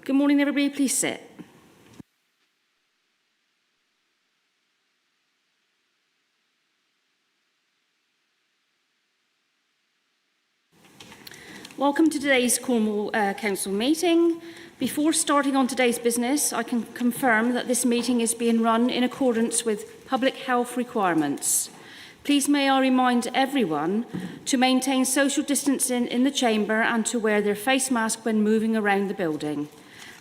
Good morning, everybody. Please sit. Welcome to today's Cornwall Council meeting. Before starting on today's business, I can confirm that this meeting is being run in accordance with public health requirements. Please may I remind everyone to maintain social distancing in the chamber and to wear their face mask when moving around the building.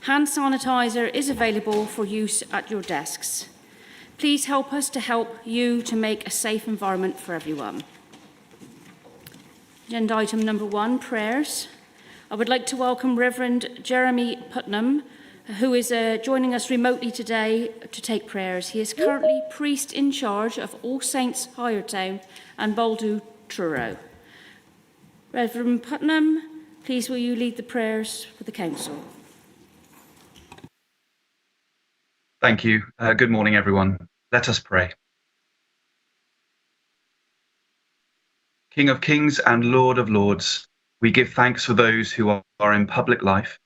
Hand sanitizer is available for use at your desks. Please help us to help you to make a safe environment for everyone. Agenda item number 1, prayers. I would like to welcome Reverend Jeremy Putnam, who is joining us remotely today to take prayers. He is currently priest in charge of All Saints Highertown and Baldu Truro. Reverend Putnam, please will you lead the prayers for the council? Thank you. Good morning, everyone. Let us pray. King of kings and Lord of lords, we give thanks for those who are in public life.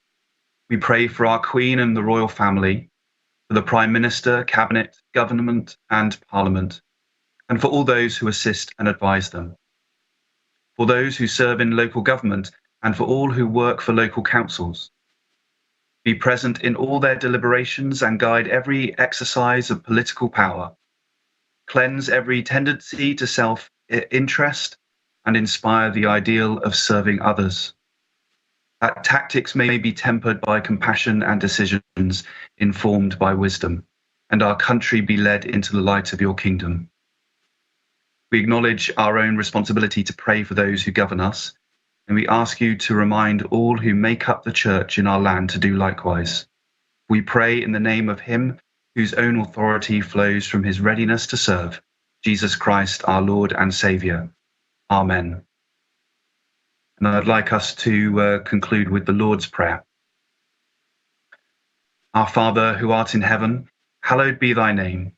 We pray for our Queen and the royal family, for the Prime Minister, Cabinet, Government and Parliament, and for all those who assist and advise them. For those who serve in local government and for all who work for local councils. Be present in all their deliberations and guide every exercise of political power. Cleanse every tendency to self-interest and inspire the ideal of serving others. That tactics may be tempered by compassion and decisions informed by wisdom, and our country be led into the light of your kingdom. We acknowledge our own responsibility to pray for those who govern us, and we ask you to remind all who make up the church in our land to do likewise. We pray in the name of him whose own authority flows from his readiness to serve, Jesus Christ, our Lord and Saviour. Amen. And I'd like us to conclude with the Lord's Prayer. Our Father, who art in heaven, hallowed be thy name.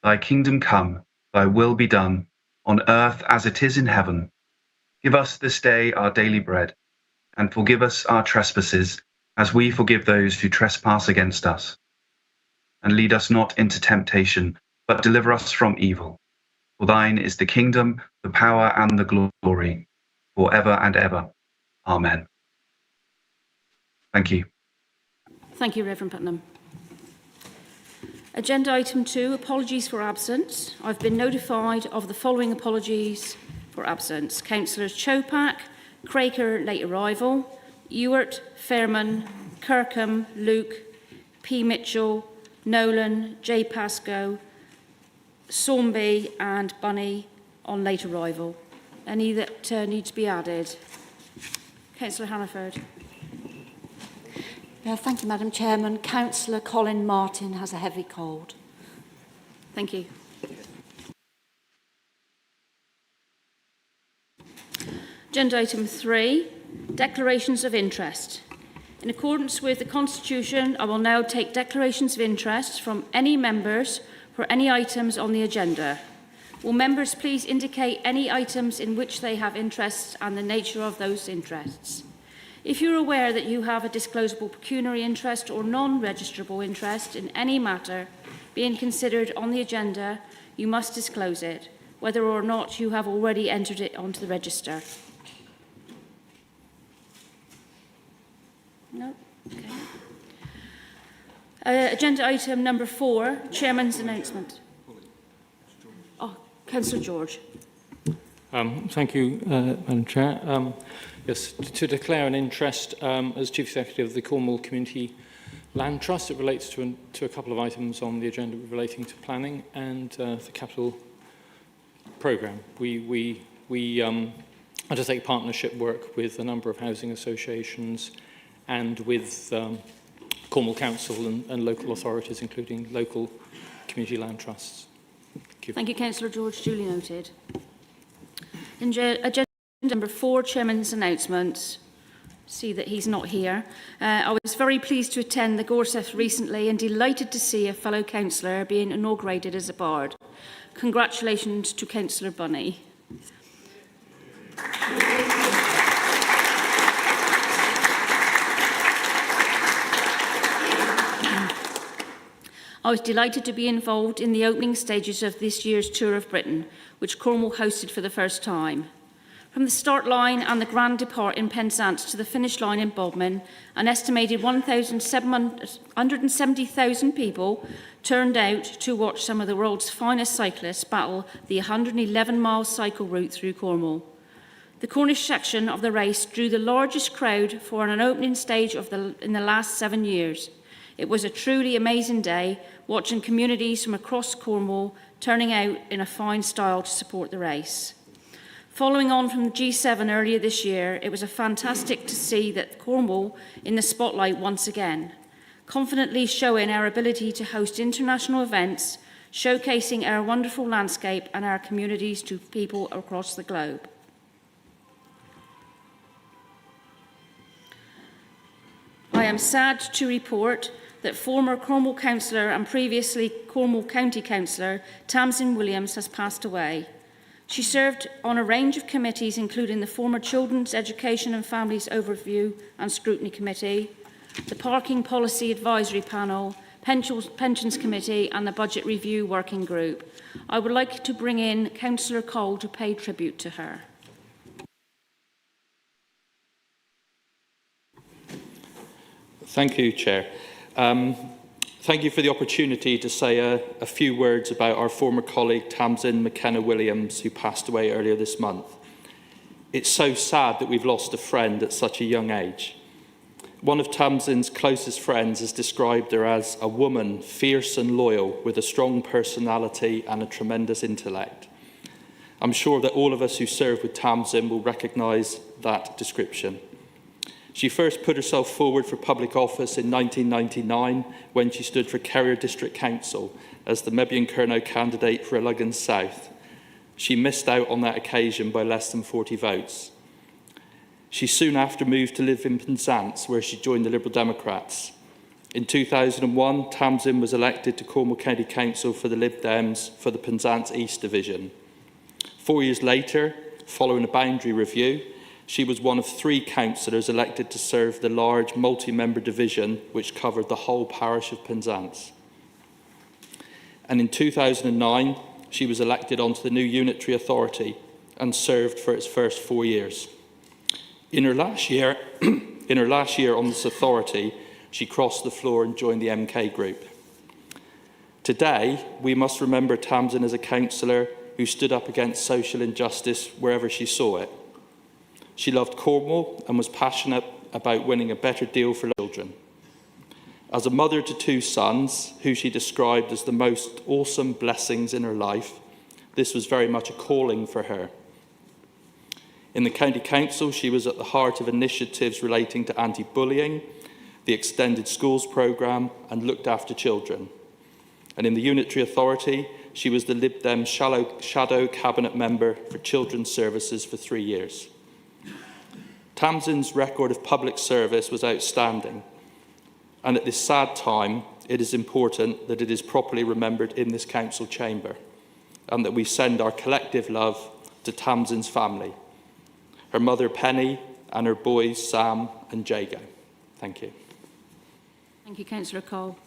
Thy kingdom come, thy will be done, on earth as it is in heaven. Give us this day our daily bread, and forgive us our trespasses, as we forgive those who trespass against us. And lead us not into temptation, but deliver us from evil. For thine is the kingdom, the power and the glory, forever and ever. Amen. Thank you. Thank you, Reverend Putnam. Agenda item 2, apologies for absence. I've been notified of the following apologies for absence. Councillors Chopak, Craker, late arrival, Ewart, Fairman, Kirkham, Luke, P. Mitchell, Nolan, J. Pascoe, Saunby and Bunny on late arrival. Any that need to be added? Councillor Hannaford. Thank you, Madam Chairman. Councillor Colin Martin has a heavy cold. Thank you. Agenda item 3, declarations of interest. In accordance with the Constitution, I will now take declarations of interest from any members for any items on the agenda. Will members please indicate any items in which they have interests and the nature of those interests? If you're aware that you have a disclosable pecuniary interest or non-registrable interest in any matter being considered on the agenda, you must disclose it, whether or not you have already entered it onto the register. No? Okay. Agenda item number 4, Chairman's announcement. Oh, Councillor George. Thank you, Madam Chair. Yes, to declare an interest as Chief Executive of the Cornwall Community Land Trust. It relates to a couple of items on the agenda relating to planning and the capital programme. We undertake partnership work with a number of housing associations and with Cornwall Council and local authorities, including local community land trusts. Thank you. Thank you, Councillor George. Duly noted. Agenda number 4, Chairman's announcements. See that he's not here. I was very pleased to attend the Gorseth recently and delighted to see a fellow councillor being inaugurated as a bard. Congratulations to Councillor Bunny. I was delighted to be involved in the opening stages of this year's Tour of Britain, which Cornwall hosted for the first time. From the start line and the Grand Depart in Penzance to the finish line in Bodmin, an estimated 170,000 people turned out to watch some of the world's finest cyclists battle the 111-mile cycle route through Cornwall. The Cornish section of the race drew the largest crowd for an opening stage in the last 7 years. It was a truly amazing day, watching communities from across Cornwall turning out in a fine style to support the race. Following on from the G7 earlier this year, it was fantastic to see that Cornwall in the spotlight once again, confidently showing our ability to host international events, showcasing our wonderful landscape and our communities to people across the globe. I am sad to report that former Cornwall Councillor and previously Cornwall County Councillor Tamzin Williams has passed away. She served on a range of committees, including the former Children's Education and Families Overview and Scrutiny Committee, the Parking Policy Advisory Panel, Pensions Committee and the Budget Review Working Group. I would like to bring in Councillor Cole to pay tribute to her. Thank you, Chair. Thank you for the opportunity to say a few words about our former colleague Tamzin McKenna-Williams, who passed away earlier this month. It's so sad that we've lost a friend at such a young age. One of Tamzin's closest friends has described her as a woman fierce and loyal, with a strong personality and a tremendous intellect. I'm sure that all of us who served with Tamzin will recognise that description. She first put herself forward for public office in 1999 when she stood for Kerrier District Council as the Mebian Kernow candidate for Eluggan South. She missed out on that occasion by less than 40 votes. She soon after moved to live in Penzance, where she joined the Liberal Democrats. In 2001, Tamzin was elected to Cornwall County Council for the Lib Dems for the Penzance East Division. 4 years later, following a boundary review, she was one of 3 councillors elected to serve the large multi-member division which covered the whole parish of Penzance. And in 2009, she was elected onto the new unitary authority and served for its first 4 years. In her last year on this authority, she crossed the floor and joined the MK group. Today, we must remember Tamzin as a councillor who stood up against social injustice wherever she saw it. She loved Cornwall and was passionate about winning a better deal for children. As a mother to 2 sons, who she described as the most awesome blessings in her life, this was very much a calling for her. In the County Council, she was at the heart of initiatives relating to anti-bullying, the Extended Schools programme, and looked after children. And in the Unitary Authority, she was the Lib Dem Shadow Cabinet Member for Children's Services for 3 years. Tamzin's record of public service was outstanding, and at this sad time, it is important that it is properly remembered in this council chamber, and that we send our collective love to Tamzin's family, her mother Penny, and her boys Sam and Jago. Thank you. Thank you, Councillor Cole.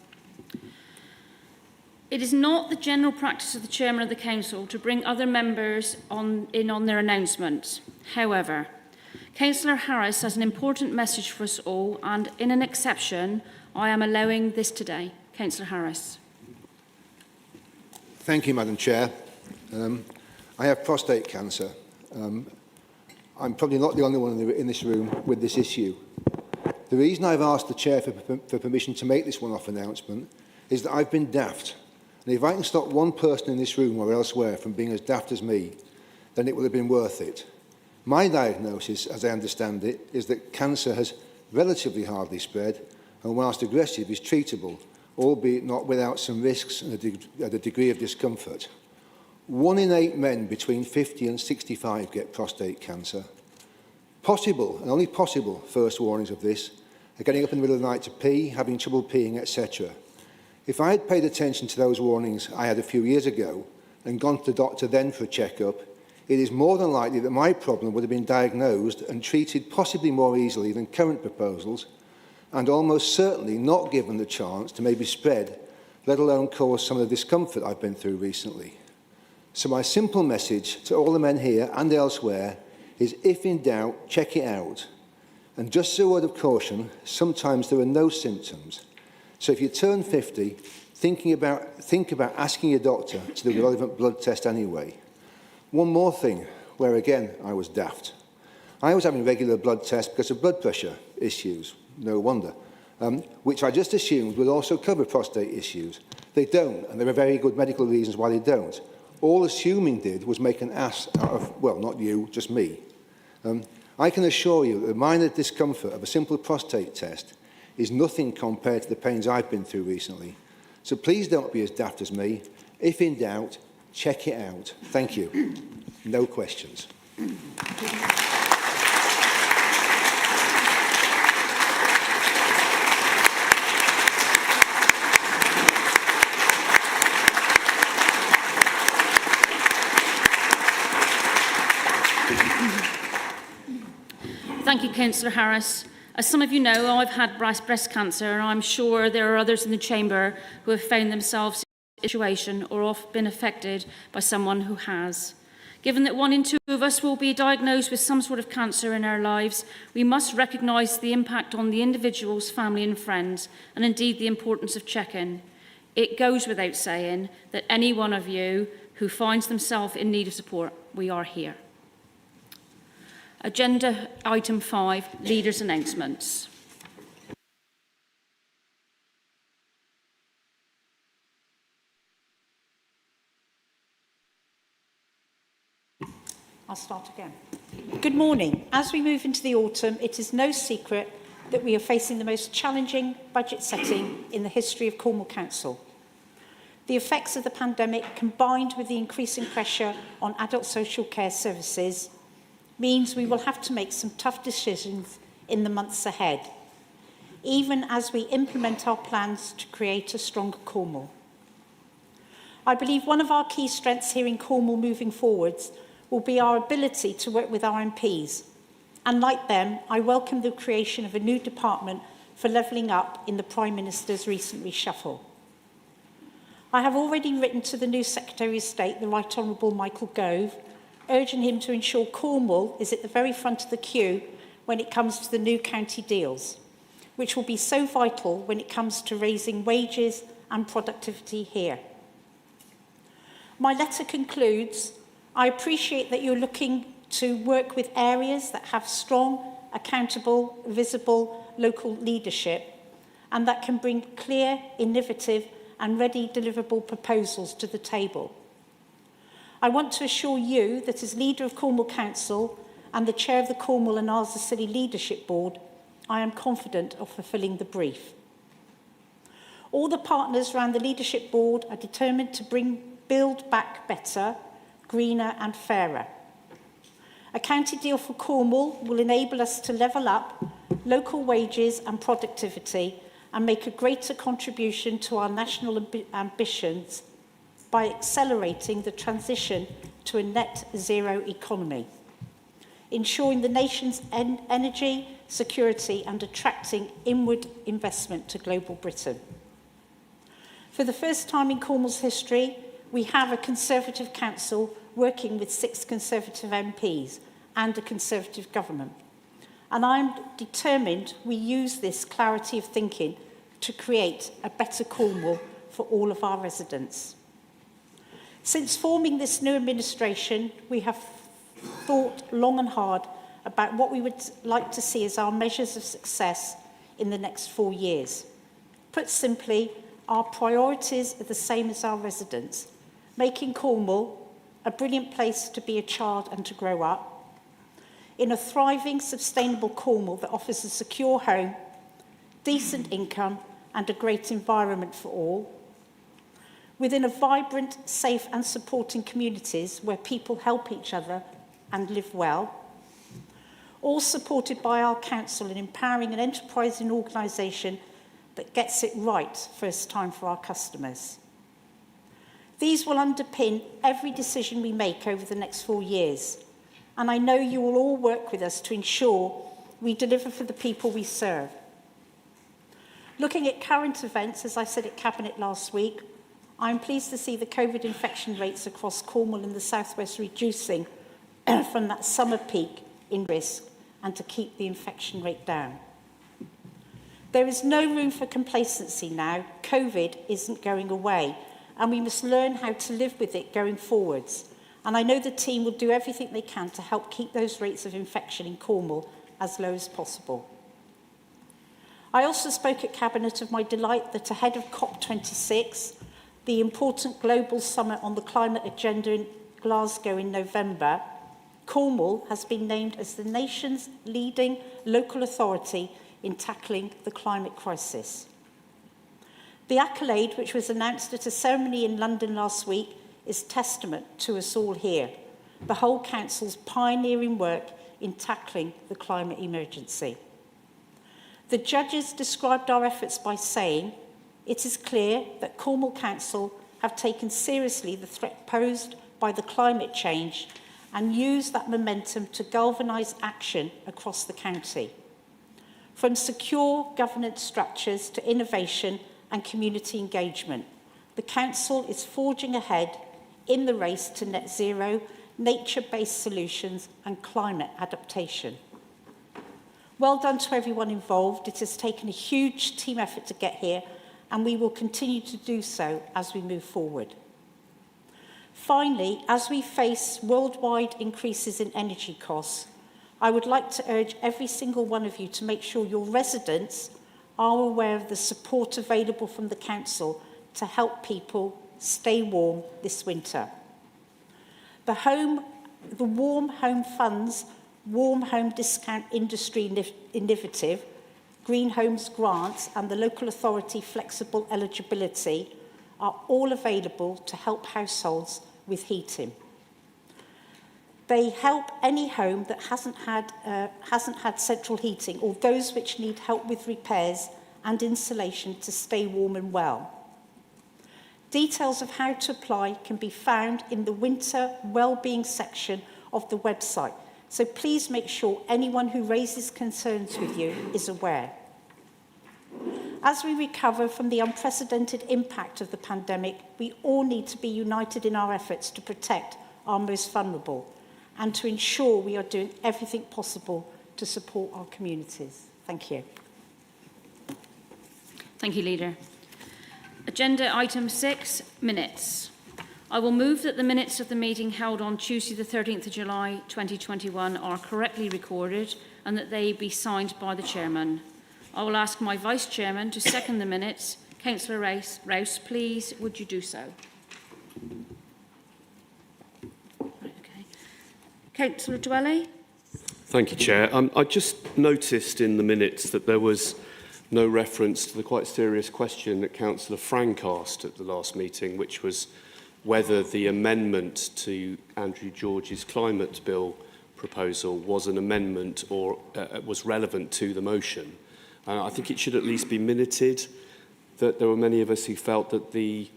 It is not the general practice of the Chairman of the Council to bring other members in on their announcements. However, Councillor Harris has an important message for us all, and in an exception, I am allowing this today. Councillor Harris. Thank you, Madam Chair. I have prostate cancer. I'm probably not the only one in this room with this issue. The reason I've asked the Chair for permission to make this one-off announcement is that I've been daft. And if I can stop one person in this room or elsewhere from being as daft as me, then it will have been worth it. My diagnosis, as I understand it, is that cancer has relatively hardly spread, and whilst aggressive, is treatable, albeit not without some risks and a degree of discomfort. 1 in 8 men between 50 and 65 get prostate cancer. Possible, and only possible, first warnings of this are getting up in the middle of the night to pee, having trouble peeing, etc. If I had paid attention to those warnings I had a few years ago and gone to the doctor then for a checkup, it is more than likely that my problem would have been diagnosed and treated possibly more easily than current proposals, and almost certainly not given the chance to maybe spread let alone cause some of the discomfort I've been through recently. So my simple message to all the men here and elsewhere is, if in doubt, check it out. And just a word of caution, sometimes there are no symptoms. So if you turn 50, think about asking your doctor to do the relevant blood test anyway. One more thing, where again I was daft. I was having regular blood tests because of blood pressure issues, no wonder, which I just assumed would also cover prostate issues. They don't, and there are very good medical reasons why they don't. All assuming did was make an ass out of, well, not you, just me. I can assure you that the minor discomfort of a simple prostate test is nothing compared to the pains I've been through recently. So please don't be as daft as me. If in doubt, check it out. Thank you. No questions. Thank you, Councillor Harris. As some of you know, I've had breast cancer, and I'm sure there are others in the chamber who have found themselves in a situation or have been affected by someone who has. Given that 1 in 2 of us will be diagnosed with some sort of cancer in our lives, we must recognise the impact on the individual's family and friends, and indeed the importance of checking. It goes without saying that any one of you who finds themselves in need of support, we are here. Agenda item 5, Leaders' Announcements. I'll start again. Good morning. As we move into the autumn, it is no secret that we are facing the most challenging budget setting in the history of Cornwall Council. The effects of the pandemic, combined with the increasing pressure on adult social care services, means we will have to make some tough decisions in the months ahead, even as we implement our plans to create a stronger Cornwall. I believe one of our key strengths here in Cornwall moving forwards will be our ability to work with our MPs. And like them, I welcome the creation of a new department for levelling up in the Prime Minister's recent reshuffle. I have already written to the new Secretary of State, the Right Honourable Michael Gove, urging him to ensure Cornwall is at the very front of the queue when it comes to the new county deals, which will be so vital when it comes to raising wages and productivity here. My letter concludes, I appreciate that you're looking to work with areas that have strong, accountable, visible local leadership and that can bring clear, innovative and ready deliverable proposals to the table. I want to assure you that as leader of Cornwall Council and the chair of the Cornwall and Arlesford City Leadership Board, I am confident of fulfilling the brief. All the partners around the Leadership Board are determined to build back better, greener and fairer. A county deal for Cornwall will enable us to level up local wages and productivity and make a greater contribution to our national ambitions by accelerating the transition to a net zero economy, ensuring the nation's energy security and attracting inward investment to global Britain. For the first time in Cornwall's history, we have a Conservative council working with 6 Conservative MPs and a Conservative government. And I'm determined we use this clarity of thinking to create a better Cornwall for all of our residents. Since forming this new administration, we have thought long and hard about what we would like to see as our measures of success in the next 4 years. Put simply, our priorities are the same as our residents, making Cornwall a brilliant place to be a child and to grow up, in a thriving, sustainable Cornwall that offers a secure home, decent income and a great environment for all, within a vibrant, safe and supporting communities where people help each other and live well, all supported by our council in empowering an enterprising organisation that gets it right first time for our customers. These will underpin every decision we make over the next 4 years, and I know you will all work with us to ensure we deliver for the people we serve. Looking at current events, as I said at Cabinet last week, I'm pleased to see the COVID infection rates across Cornwall and the southwest reducing from that summer peak in risk and to keep the infection rate down. There is no room for complacency now. COVID isn't going away, and we must learn how to live with it going forwards. And I know the team will do everything they can to help keep those rates of infection in Cornwall as low as possible. I also spoke at Cabinet of my delight that ahead of COP26, the important global summit on the climate agenda in Glasgow in November, Cornwall has been named as the nation's leading local authority in tackling the climate crisis. The accolade, which was announced at a ceremony in London last week, is testament to us all here, the whole Council's pioneering work in tackling the climate emergency. The judges described our efforts by saying, "It is clear that Cornwall Council have taken seriously the threat posed by the climate change and used that momentum to galvanise action across the county. From secure governance structures to innovation and community engagement, the Council is forging ahead in the race to net zero, nature-based solutions and climate adaptation." Well done to everyone involved. It has taken a huge team effort to get here, and we will continue to do so as we move forward. Finally, as we face worldwide increases in energy costs, I would like to urge every single one of you to make sure your residents are aware of the support available from the Council to help people stay warm this winter. The Warm Home Fund's Warm Home Discount Industry Innovative, Green Homes Grants and the Local Authority Flexible Eligibility are all available to help households with heating. They help any home that hasn't had central heating or those which need help with repairs and insulation to stay warm and well. Details of how to apply can be found in the winter wellbeing section of the website, so please make sure anyone who raises concerns with you is aware. As we recover from the unprecedented impact of the pandemic, we all need to be united in our efforts to protect our most vulnerable and to ensure we are doing everything possible to support our communities. Thank you. Thank you, Leader. Agenda item 6, minutes. I will move that the minutes of the meeting held on Tuesday the 13th of July 2021 are correctly recorded and that they be signed by the Chairman. I will ask my Vice Chairman to second the minutes. Councillor Rouse, please, would you do so? Right, okay. Councillor Dwelly? Thank you, Chair. I just noticed in the minutes that there was no reference to the quite serious question that Councillor Frank asked at the last meeting, which was whether the amendment to Andrew George's climate bill proposal was an amendment or was relevant to the motion. I think it should at least be minuted that there were many of us who felt that the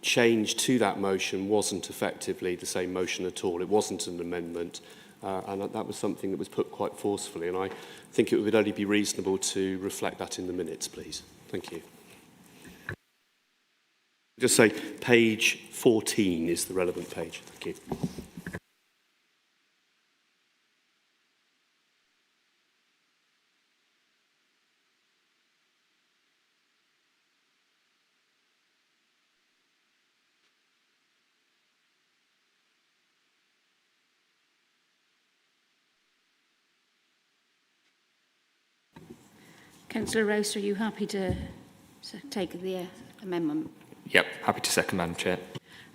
change to that motion wasn't effectively the same motion at all. It wasn't an amendment, and that was something that was put quite forcefully, and I think it would only be reasonable to reflect that in the minutes, please. Thank you. Just say page 14 is the relevant page. Thank you. Councillor Rouse, are you happy to take the amendment? Yep, happy to second, Madam Chair.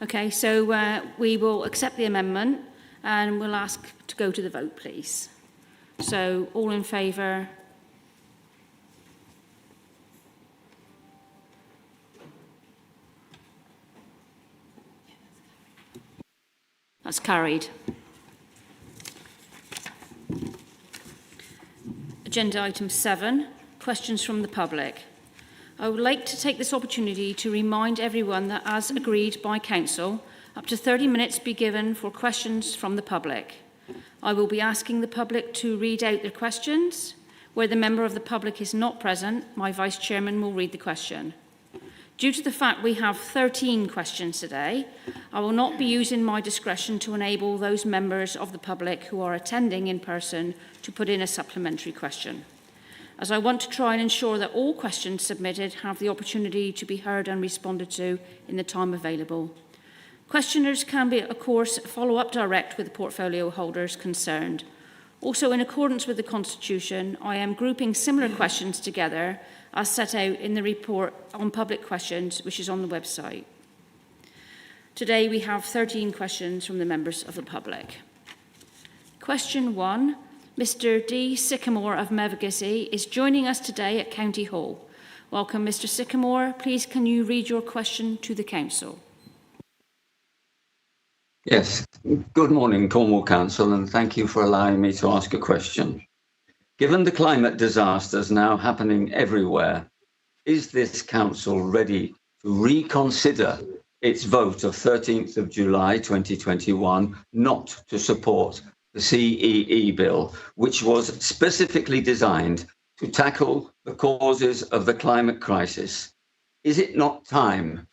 Okay, so we will accept the amendment and we'll ask to go to the vote, please. So, all in favour? That's carried. Agenda item 7, questions from the public. I would like to take this opportunity to remind everyone that, as agreed by Council, up to 30 minutes be given for questions from the public. I will be asking the public to read out their questions. Where the member of the public is not present, my Vice Chairman will read the question. Due to the fact we have 13 questions today, I will not be using my discretion to enable those members of the public who are attending in person to put in a supplementary question, as I want to try and ensure that all questions submitted have the opportunity to be heard and responded to in the time available. Questioners can be, of course, follow up direct with the portfolio holders concerned. Also, in accordance with the Constitution, I am grouping similar questions together as set out in the report on public questions, which is on the website. Today we have 13 questions from the members of the public. Question 1. Mr. D. Sycamore of Mevagissey is joining us today at County Hall. Welcome, Mr. Sycamore. Please can you read your question to the Council? Yes, good morning, Cornwall Council, and thank you for allowing me to ask a question. Given the climate disasters now happening everywhere, is this council ready to reconsider its vote of 13th of July 2021 not to support the CEE bill, which was specifically designed to tackle the causes of the climate crisis? Is it not time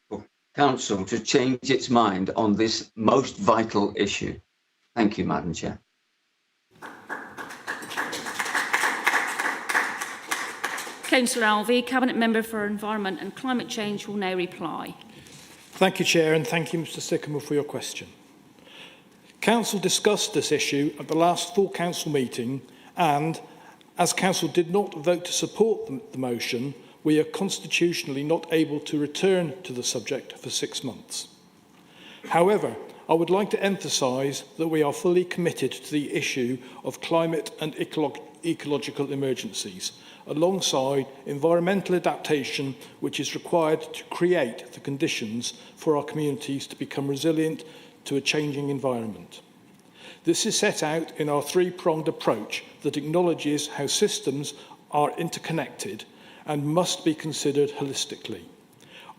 for council to change its mind on this most vital issue? Thank you, Madam Chair. Councillor Alvey, Cabinet Member for Environment and Climate Change, will now reply. Thank you, Chair, and thank you, Mr. Sycamore, for your question. Council discussed this issue at the last full Council meeting, and as Council did not vote to support the motion, we are constitutionally not able to return to the subject for 6 months. However, I would like to emphasise that we are fully committed to the issue of climate and ecological emergencies, alongside environmental adaptation, which is required to create the conditions for our communities to become resilient to a changing environment. This is set out in our three-pronged approach that acknowledges how systems are interconnected and must be considered holistically.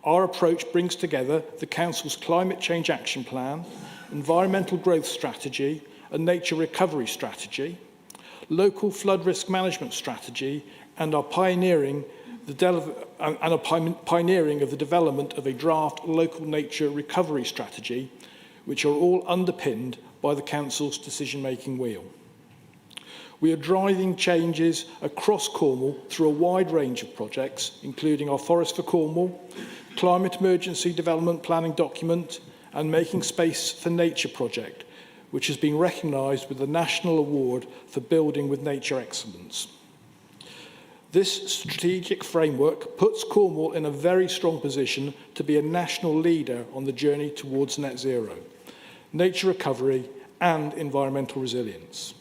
Our approach brings together the Council's Climate Change Action Plan, Environmental Growth Strategy and Nature Recovery Strategy, Local Flood Risk Management Strategy, and our pioneering of the development of a draft Local Nature Recovery Strategy, which are all underpinned by the Council's decision-making wheel. We are driving changes across Cornwall through a wide range of projects, including our Forest for Cornwall, Climate Emergency Development Planning Document, and Making Space for Nature project, which has been recognised with the National Award for Building with Nature Excellence. This strategic framework puts Cornwall in a very strong position to be a national leader on the journey towards net zero, nature recovery and environmental resilience.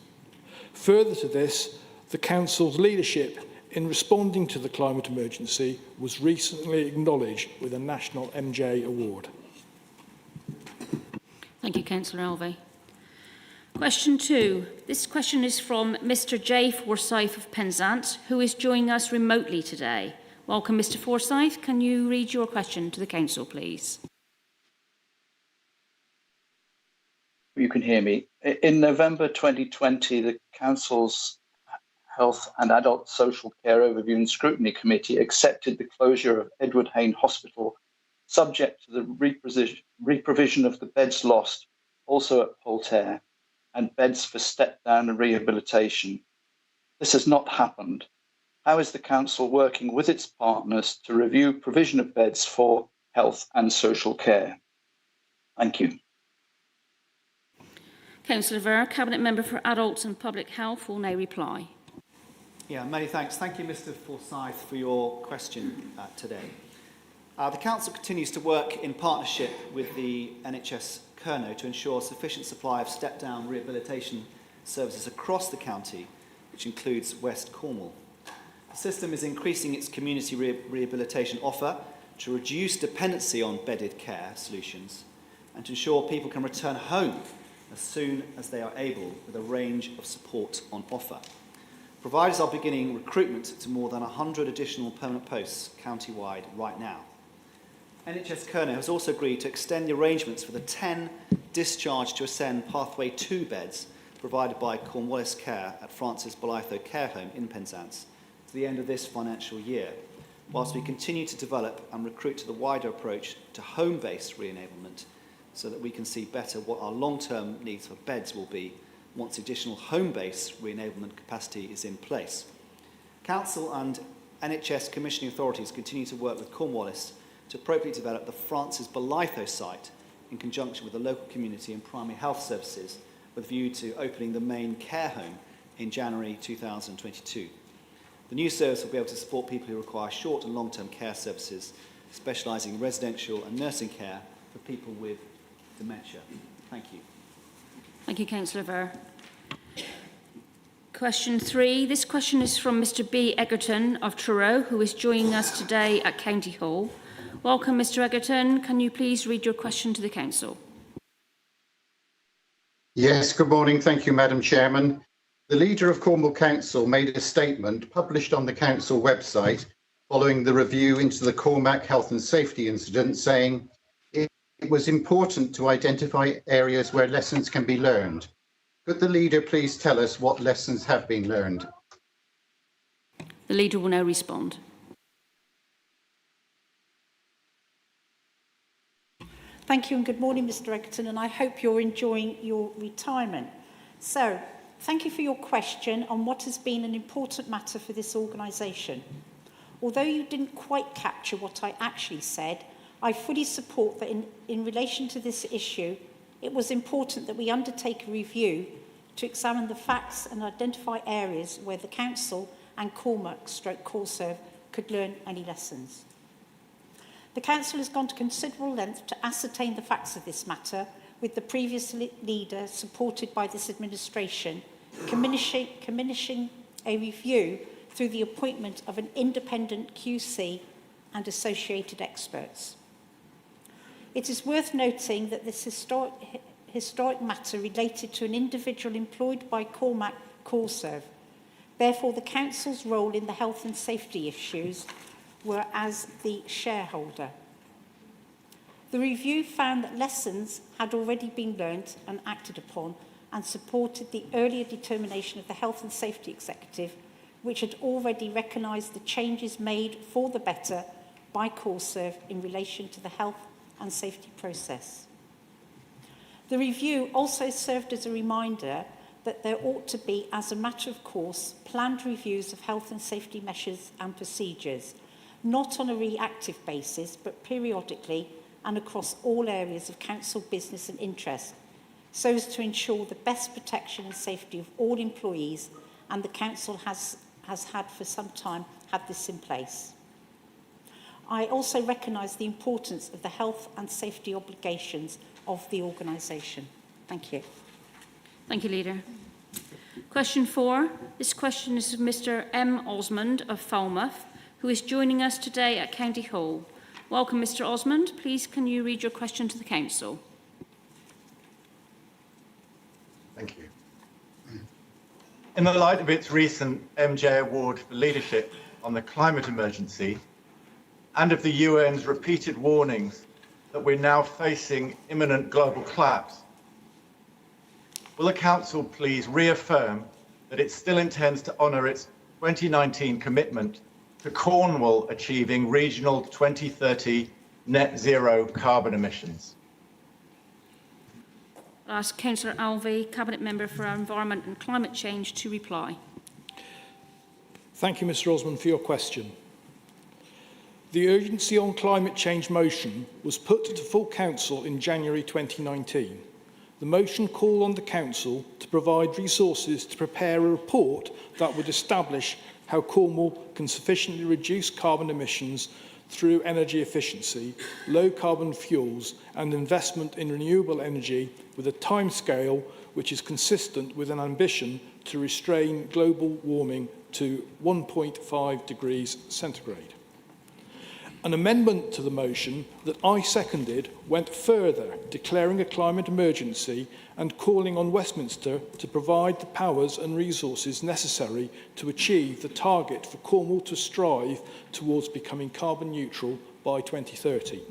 Further to this, the Council's leadership in responding to the climate emergency was recently acknowledged with a National MJ Award. Thank you, Councillor Alvey. Question 2. This question is from Mr. J. Forsyth of Penzance, who is joining us remotely today. Welcome, Mr. Forsyth. Can you read your question to the Council, please? You can hear me. In November 2020, the Council's Health and Adult Social Care Overview and Scrutiny Committee accepted the closure of Edward Hayne Hospital, subject to the reprovision of the beds lost, also at Poltaire, and beds for step-down and rehabilitation. This has not happened. How is the Council working with its partners to review provision of beds for health and social care? Thank you. Councillor Ver, Cabinet Member for Adults and Public Health, will now reply. Yeah, many thanks. Thank you, Mr. Forsyth, for your question today. The Council continues to work in partnership with the NHS Kerno to ensure sufficient supply of step-down rehabilitation services across the county, which includes West Cornwall. The system is increasing its community rehabilitation offer to reduce dependency on bedded care solutions and to ensure people can return home as soon as they are able, with a range of support on offer. Providers are beginning recruitment to more than 100 additional permanent posts county-wide right now. NHS Kerno has also agreed to extend the arrangements for the 10 discharge to ascend pathway 2 beds provided by Cornwallis Care at Francis Blytho Care Home in Penzance to the end of this financial year, whilst we continue to develop and recruit to the wider approach to home-based re-enablement so that we can see better what our long-term needs for beds will be once additional home-based re-enablement capacity is in place. Council and NHS commissioning authorities continue to work with Cornwallis to appropriately develop the Francis Blytho site in conjunction with the local community and primary health services with a view to opening the main care home in January 2022. The new service will be able to support people who require short and long-term care services, specialising in residential and nursing care for people with dementia. Thank you. Thank you, Councillor Ver. Question 3. This question is from Mr B. Egerton of Truro, who is joining us today at County Hall. Welcome, Mr Egerton. Can you please read your question to the Council? Yes, good morning. Thank you, Madam Chairman. The leader of Cornwall Council made a statement published on the Council website following the review into the Cormac health and safety incident, saying it was important to identify areas where lessons can be learned. Could the leader please tell us what lessons have been learned? The leader will now respond. Thank you and good morning, Mr Egerton, and I hope you're enjoying your retirement. So, thank you for your question on what has been an important matter for this organisation. Although you didn't quite capture what I actually said, I fully support that in relation to this issue, it was important that we undertake a review to examine the facts and identify areas where the Council and Cormac/Corserve could learn any lessons. The Council has gone to considerable length to ascertain the facts of this matter, with the previous leader, supported by this administration, commissioning a review through the appointment of an independent QC and associated experts. It is worth noting that this historic matter related to an individual employed by Cormac/Corserve. Therefore, the Council's role in the health and safety issues were as the shareholder. The review found that lessons had already been learnt and acted upon and supported the earlier determination of the Health and Safety Executive, which had already recognised the changes made for the better by Corserve in relation to the health and safety process. The review also served as a reminder that there ought to be, as a matter of course, planned reviews of health and safety measures and procedures, not on a reactive basis, but periodically and across all areas of Council business and interest, so as to ensure the best protection and safety of all employees, and the Council has had for some time had this in place. I also recognise the importance of the health and safety obligations of the organisation. Thank you. Thank you, Leader. Question 4. This question is of Mr M. Osmond of Falmouth, who is joining us today at County Hall. Welcome, Mr. Osmond. Please, can you read your question to the Council? Thank you. In the light of its recent MJ Award for Leadership on the climate emergency and of the UN's repeated warnings that we're now facing imminent global collapse, will the Council please reaffirm that it still intends to honour its 2019 commitment to Cornwall achieving regional 2030 net zero carbon emissions? I'll ask Councillor Alvey, Cabinet Member for Environment and Climate Change, to reply. Thank you, Mr Osmond, for your question. The urgency on climate change motion was put to full Council in January 2019. The motion called on the Council to provide resources to prepare a report that would establish how Cornwall can sufficiently reduce carbon emissions through energy efficiency, low carbon fuels and investment in renewable energy with a timescale which is consistent with an ambition to restrain global warming to 1.5 degrees centigrade. An amendment to the motion that I seconded went further, declaring a climate emergency and calling on Westminster to provide the powers and resources necessary to achieve the target for Cornwall to strive towards becoming carbon neutral by 2030.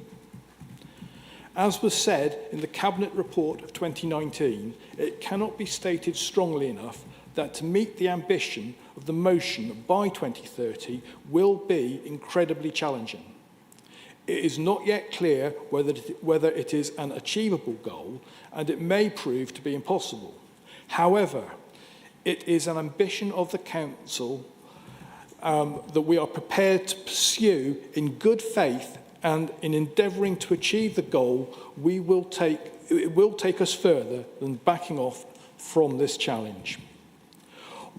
As was said in the Cabinet report of 2019, it cannot be stated strongly enough that to meet the ambition of the motion by 2030 will be incredibly challenging. It is not yet clear whether it is an achievable goal, and it may prove to be impossible. However, it is an ambition of the Council that we are prepared to pursue in good faith, and in endeavouring to achieve the goal, it will take us further than backing off from this challenge.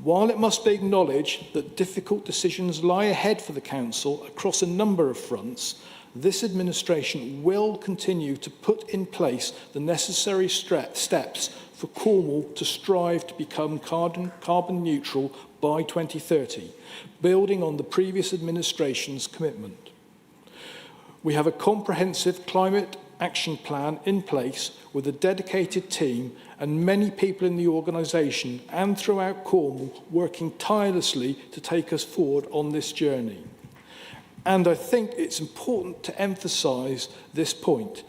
While it must be acknowledged that difficult decisions lie ahead for the Council across a number of fronts, this administration will continue to put in place the necessary steps for Cornwall to strive to become carbon neutral by 2030, building on the previous administration's commitment. We have a comprehensive climate action plan in place with a dedicated team and many people in the organisation and throughout Cornwall working tirelessly to take us forward on this journey. And I think it's important to emphasise this point.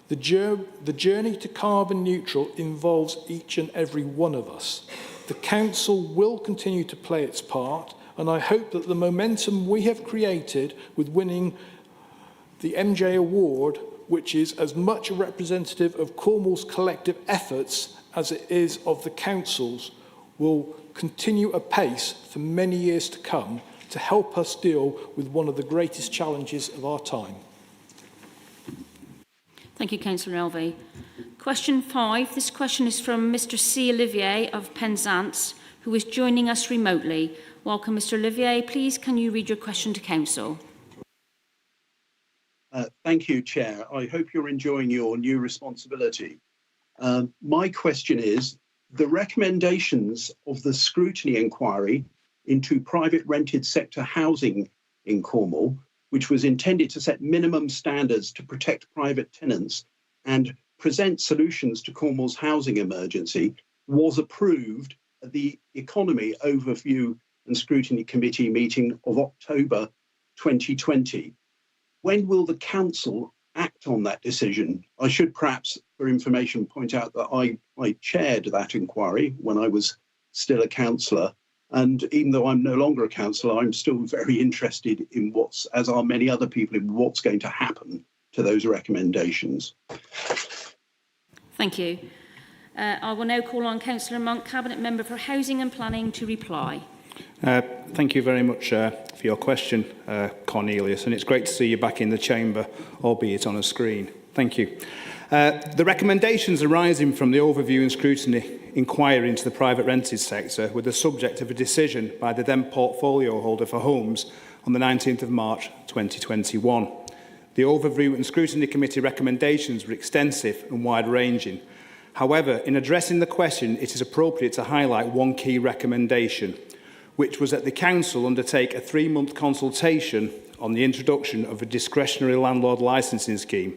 The journey to carbon neutral involves each and every one of us. The Council will continue to play its part, and I hope that the momentum we have created with winning the MJ Award, which is as much a representative of Cornwall's collective efforts as it is of the Council's, will continue apace for many years to come to help us deal with one of the greatest challenges of our time. Thank you, Councillor Elvey. Question 5. This question is from Mr. C. Olivier of Penzance, who is joining us remotely. Welcome, Mr. Olivier. Please, can you read your question to Council? Thank you, Chair. I hope you're enjoying your new responsibility. My question is, the recommendations of the scrutiny inquiry into private rented sector housing in Cornwall, which was intended to set minimum standards to protect private tenants and present solutions to Cornwall's housing emergency, was approved at the Economy Overview and Scrutiny Committee meeting of October 2020. When will the Council act on that decision? I should perhaps, for information, point out that I chaired that inquiry when I was still a councillor. And even though I'm no longer a councillor, I'm still very interested in as are many other people, in what's going to happen to those recommendations. Thank you. I will now call on Councillor Monk, Cabinet Member for Housing and Planning, to reply. Thank you very much for your question, Cornelius, and it's great to see you back in the chamber, albeit on a screen. Thank you. The recommendations arising from the Overview and Scrutiny inquiry into the private rented sector were the subject of a decision by the then portfolio holder for homes on the 19th of March 2021. The Overview and Scrutiny Committee recommendations were extensive and wide-ranging. However, in addressing the question, it is appropriate to highlight one key recommendation, which was that the Council undertake a 3-month consultation on the introduction of a discretionary landlord licensing scheme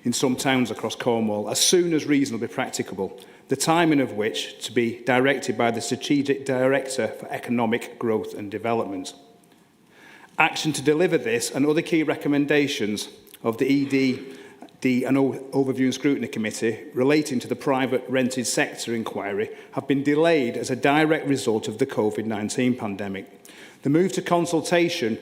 in some towns across Cornwall as soon as reasonably practicable, the timing of which to be directed by the Strategic Director for Economic Growth and Development. Action to deliver this and other key recommendations of the ED and Overview and Scrutiny Committee relating to the private rented sector inquiry have been delayed as a direct result of the COVID-19 pandemic. The move to consultation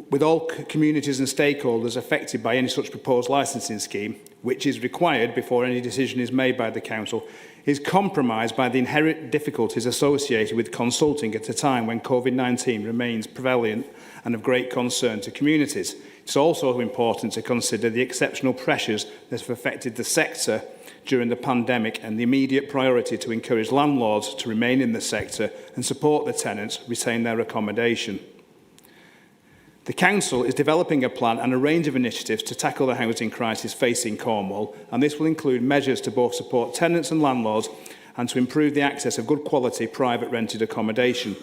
with all communities and stakeholders affected by any such proposed licensing scheme, which is required before any decision is made by the Council, is compromised by the inherent difficulties associated with consulting at a time when COVID-19 remains prevalent and of great concern to communities. It's also important to consider the exceptional pressures that have affected the sector during the pandemic and the immediate priority to encourage landlords to remain in the sector and support the tenants retain their accommodation. The Council is developing a plan and a range of initiatives to tackle the housing crisis facing Cornwall, and this will include measures to both support tenants and landlords and to improve the access of good quality private rented accommodation.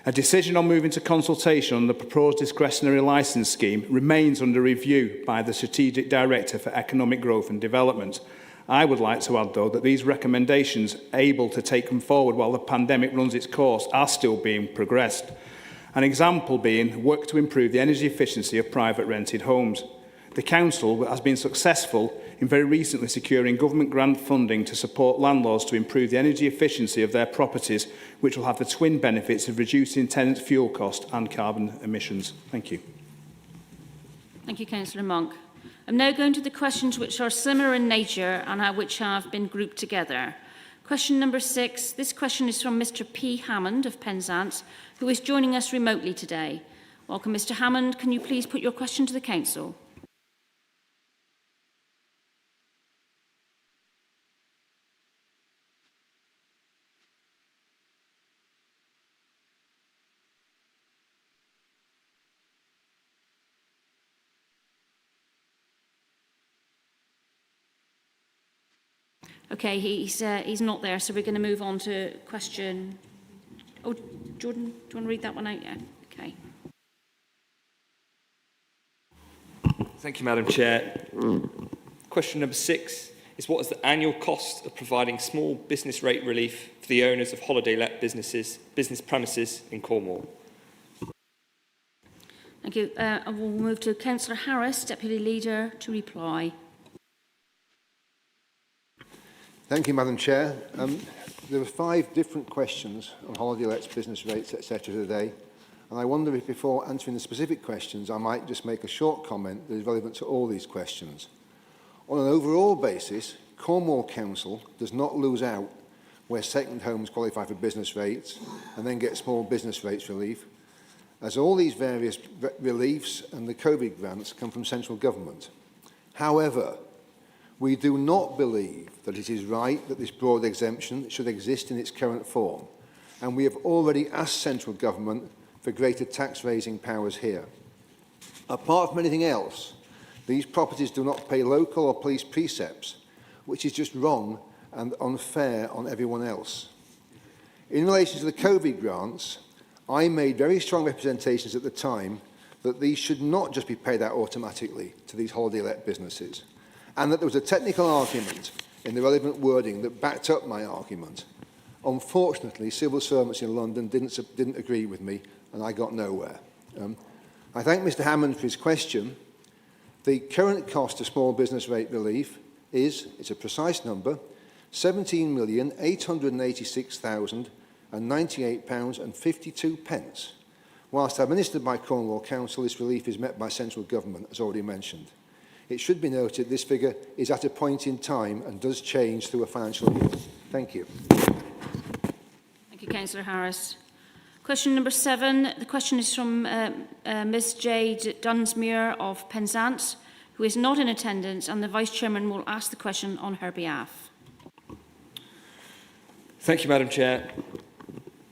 A decision on moving to consultation on the proposed discretionary licence scheme remains under review by the Strategic Director for Economic Growth and Development. I would like to add, though, that these recommendations, able to take them forward while the pandemic runs its course, are still being progressed. An example being work to improve the energy efficiency of private rented homes. The Council has been successful in very recently securing government grant funding to support landlords to improve the energy efficiency of their properties, which will have the twin benefits of reducing tenant fuel cost and carbon emissions. Thank you. Thank you, Councillor Monk. I'm now going to the questions which are similar in nature and which have been grouped together. Question number 6. This question is from Mr. P. Hammond of Penzance, who is joining us remotely today. Welcome, Mr. Hammond. Can you please put your question to the Council? Okay, he's not there, so we're going to move on to question... Oh, Jordan, do you want to read that one out? Yeah, okay. Thank you, Madam Chair. Question number 6 is, what is the annual cost of providing small business rate relief for the owners of holiday-let business premises in Cornwall? Thank you. And we'll move to Councillor Harris, Deputy Leader, to reply. Thank you, Madam Chair. There were 5 different questions on holiday lets, business rates, etc. today. And I wonder if before answering the specific questions, I might just make a short comment that is relevant to all these questions. On an overall basis, Cornwall Council does not lose out where second homes qualify for business rates and then get small business rates relief, as all these various reliefs and the COVID grants come from central government. However, we do not believe that it is right that this broad exemption should exist in its current form, and we have already asked central government for greater tax-raising powers here. Apart from anything else, these properties do not pay local or police precepts, which is just wrong and unfair on everyone else. In relation to the COVID grants, I made very strong representations at the time that these should not just be paid out automatically to these holiday-let businesses, and that there was a technical argument in the relevant wording that backed up my argument. Unfortunately, civil servants in London didn't agree with me, and I got nowhere. I thank Mr. Hammond for his question. The current cost of small business rate relief is, it's a precise number, £17,896,098.52. Whilst administered by Cornwall Council, this relief is met by central government, as already mentioned. It should be noted this figure is at a point in time and does change through a financial year. Thank you. Thank you, Councillor Harris. Question number 7. The question is from Ms. Jade Dunsmuir of Penzance, who is not in attendance, and the Vice Chairman will ask the question on her behalf. Thank you, Madam Chair.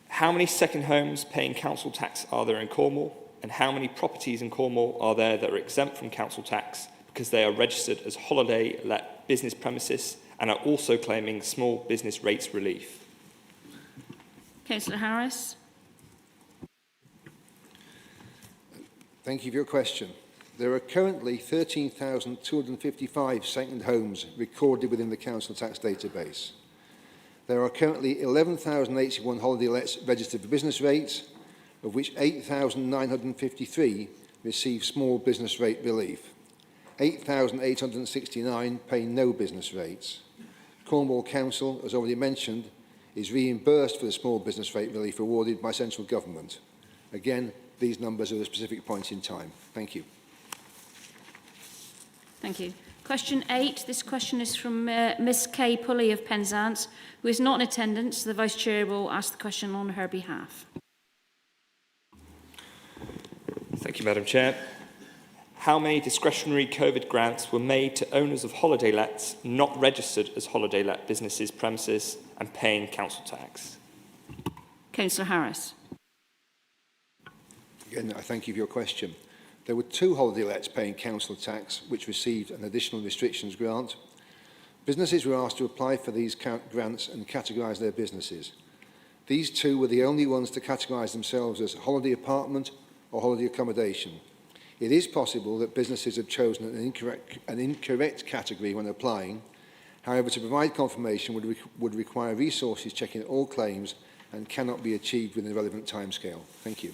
How many second homes paying council tax are there in Cornwall, and how many properties in Cornwall are there that are exempt from council tax because they are registered as holiday-let business premises and are also claiming small business rates relief? Councillor Harris. Thank you for your question. There are currently 13,255 second homes recorded within the council tax database. There are currently 11,081 holiday lets registered for business rates, of which 8,953 receive small business rate relief. 8,869 pay no business rates. Cornwall Council, as already mentioned, is reimbursed for the small business rate relief awarded by central government. Again, these numbers are at a specific point in time. Thank you. Thank you. Question 8. This question is from Miss Kay Pulley of Penzance, who is not in attendance. The Vice Chair will ask the question on her behalf. Thank you, Madam Chair. How many discretionary COVID grants were made to owners of holiday lets not registered as holiday let businesses premises and paying council tax? Councillor Harris. Again, I thank you for your question. There were 2 holiday lets paying council tax which received an additional restrictions grant. Businesses were asked to apply for these grants and categorise their businesses. These 2 were the only ones to categorise themselves as holiday apartment or holiday accommodation. It is possible that businesses have chosen an incorrect category when applying. However, to provide confirmation would require resources checking all claims and cannot be achieved within the relevant timescale. Thank you.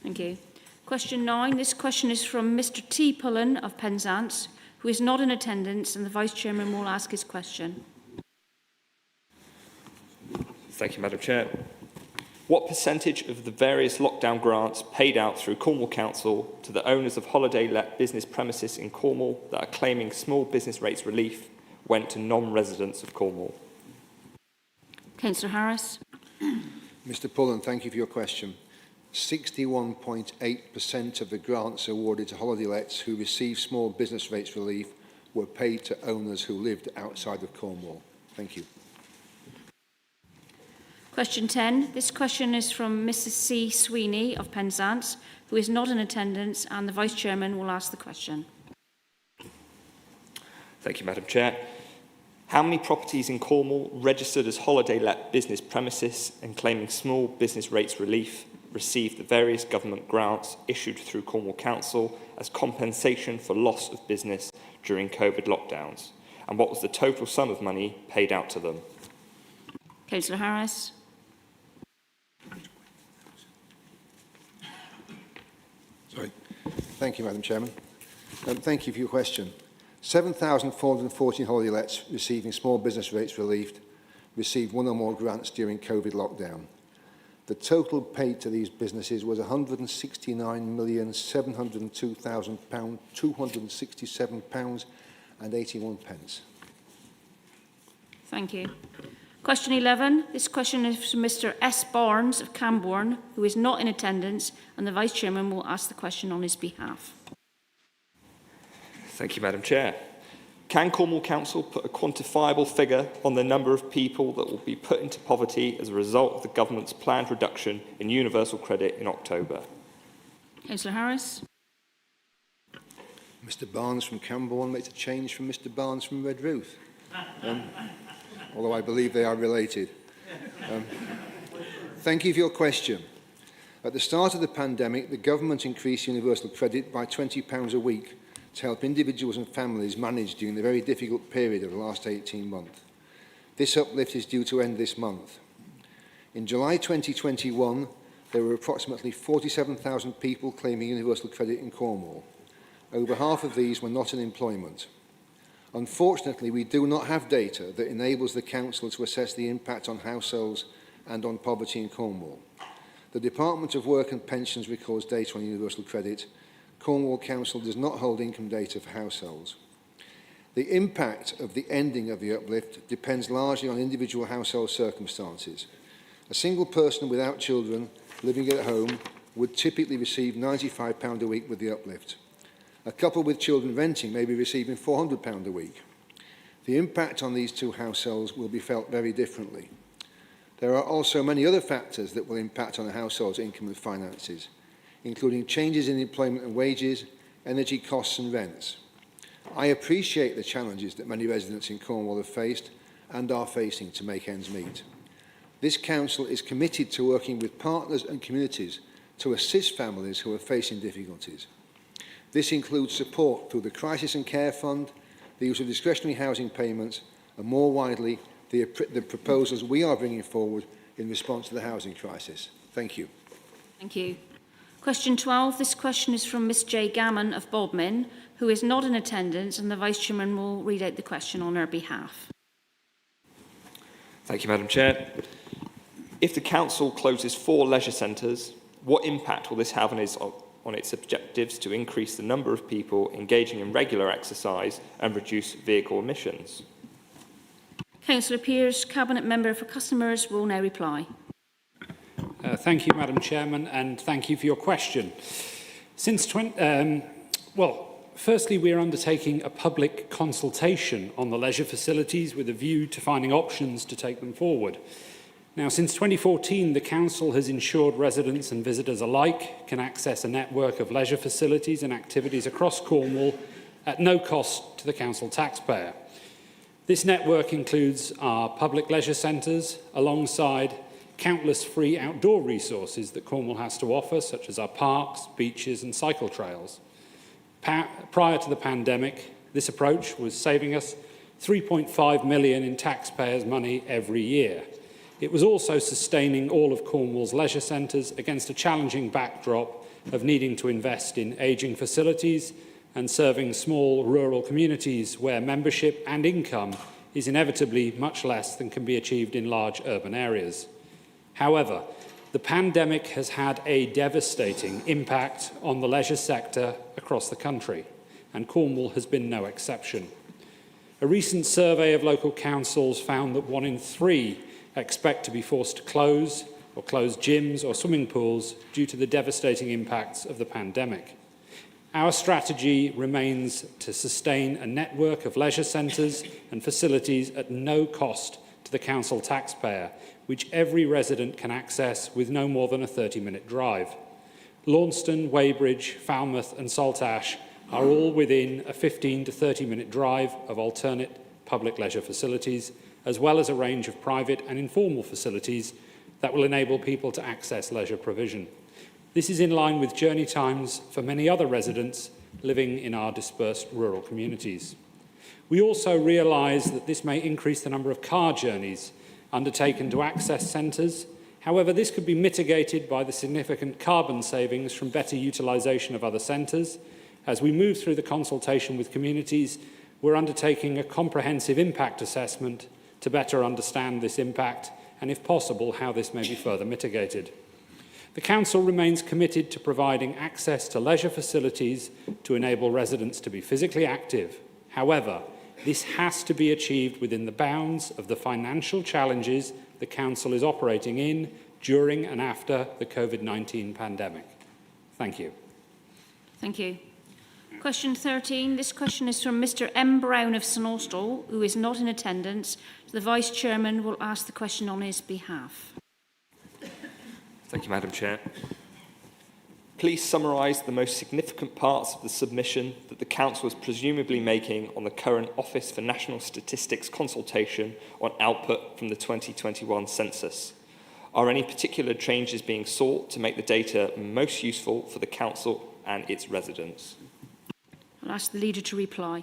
Thank you. Question 9. This question is from Mr. T. Pullen of Penzance, who is not in attendance, and the Vice Chairman will ask his question. Thank you, Madam Chair. What percentage of the various lockdown grants paid out through Cornwall Council to the owners of holiday-let business premises in Cornwall that are claiming small business rates relief went to non-residents of Cornwall? Councillor Harris. Mr Pullen, thank you for your question. 61.8% of the grants awarded to holiday lets who received small business rates relief were paid to owners who lived outside of Cornwall. Thank you. Question 10. This question is from Mrs C. Sweeney of Penzance, who is not in attendance, and the Vice Chairman will ask the question. Thank you, Madam Chair. How many properties in Cornwall registered as holiday-let business premises and claiming small business rates relief received the various government grants issued through Cornwall Council as compensation for loss of business during COVID lockdowns? And what was the total sum of money paid out to them? Councillor Harris. Sorry. Thank you, Madam Chairman. Thank you for your question. 7,414 holiday lets receiving small business rates relief received one or more grants during COVID lockdown. The total paid to these businesses was £169,702,000, £267.81. Thank you. Question 11. This question is from Mr S. Barnes of Camborne, who is not in attendance, and the Vice Chairman will ask the question on his behalf. Thank you, Madam Chair. Can Cornwall Council put a quantifiable figure on the number of people that will be put into poverty as a result of the government's planned reduction in universal credit in October? Councillor Harris. Mr Barnes from Camborne makes a change from Mr Barnes from Redruth, although I believe they are related. Thank you for your question. At the start of the pandemic, the government increased universal credit by £20 a week to help individuals and families manage during the very difficult period of the last 18 months. This uplift is due to end this month. In July 2021, there were approximately 47,000 people claiming universal credit in Cornwall. Over half of these were not in employment. Unfortunately, we do not have data that enables the Council to assess the impact on households and on poverty in Cornwall. The Department of Work and Pensions records data on universal credit. Cornwall Council does not hold income data for households. The impact of the ending of the uplift depends largely on individual household circumstances. A single person without children living at home would typically receive £95 a week with the uplift. A couple with children renting may be receiving £400 a week. The impact on these two households will be felt very differently. There are also many other factors that will impact on a household's income and finances, including changes in employment and wages, energy costs and rents. I appreciate the challenges that many residents in Cornwall have faced and are facing to make ends meet. This Council is committed to working with partners and communities to assist families who are facing difficulties. This includes support through the Crisis and Care Fund, the use of discretionary housing payments, and more widely, the proposals we are bringing forward in response to the housing crisis. Thank you. Thank you. Question 12. This question is from Miss J. Gammon of Bodmin, who is not in attendance, and the Vice Chairman will read out the question on her behalf. Thank you, Madam Chair. If the Council closes 4 leisure centres, what impact will this have on its objectives to increase the number of people engaging in regular exercise and reduce vehicle emissions? Councillor Pearce, Cabinet Member for Customers, will now reply. Thank you, Madam Chairman, and thank you for your question. Firstly, we are undertaking a public consultation on the leisure facilities with a view to finding options to take them forward. Now, since 2014, the Council has ensured residents and visitors alike can access a network of leisure facilities and activities across Cornwall at no cost to the Council taxpayer. This network includes our public leisure centres alongside countless free outdoor resources that Cornwall has to offer, such as our parks, beaches and cycle trails. Prior to the pandemic, this approach was saving us £3.5 million in taxpayers' money every year. It was also sustaining all of Cornwall's leisure centres against a challenging backdrop of needing to invest in ageing facilities and serving small rural communities where membership and income is inevitably much less than can be achieved in large urban areas. However, the pandemic has had a devastating impact on the leisure sector across the country, and Cornwall has been no exception. A recent survey of local councils found that 1 in 3 expect to be forced to close gyms or swimming pools due to the devastating impacts of the pandemic. Our strategy remains to sustain a network of leisure centres and facilities at no cost to the council taxpayer, which every resident can access with no more than a 30-minute drive. Launceston, Weybridge, Falmouth and Saltash are all within a 15 to 30-minute drive of alternate public leisure facilities, as well as a range of private and informal facilities that will enable people to access leisure provision. This is in line with journey times for many other residents living in our dispersed rural communities. We also realise that this may increase the number of car journeys undertaken to access centres. However, this could be mitigated by the significant carbon savings from better utilisation of other centres. As we move through the consultation with communities, we're undertaking a comprehensive impact assessment to better understand this impact and, if possible, how this may be further mitigated. The Council remains committed to providing access to leisure facilities to enable residents to be physically active. However, this has to be achieved within the bounds of the financial challenges the Council is operating in during and after the COVID-19 pandemic. Thank you. Thank you. Question 13. This question is from Mr M. Brown of St Austell, who is not in attendance. The Vice Chairman will ask the question on his behalf. Thank you, Madam Chair. Please summarise the most significant parts of the submission that the Council is presumably making on the current Office for National Statistics consultation on output from the 2021 census. Are any particular changes being sought to make the data most useful for the Council and its residents? I'll ask the Leader to reply.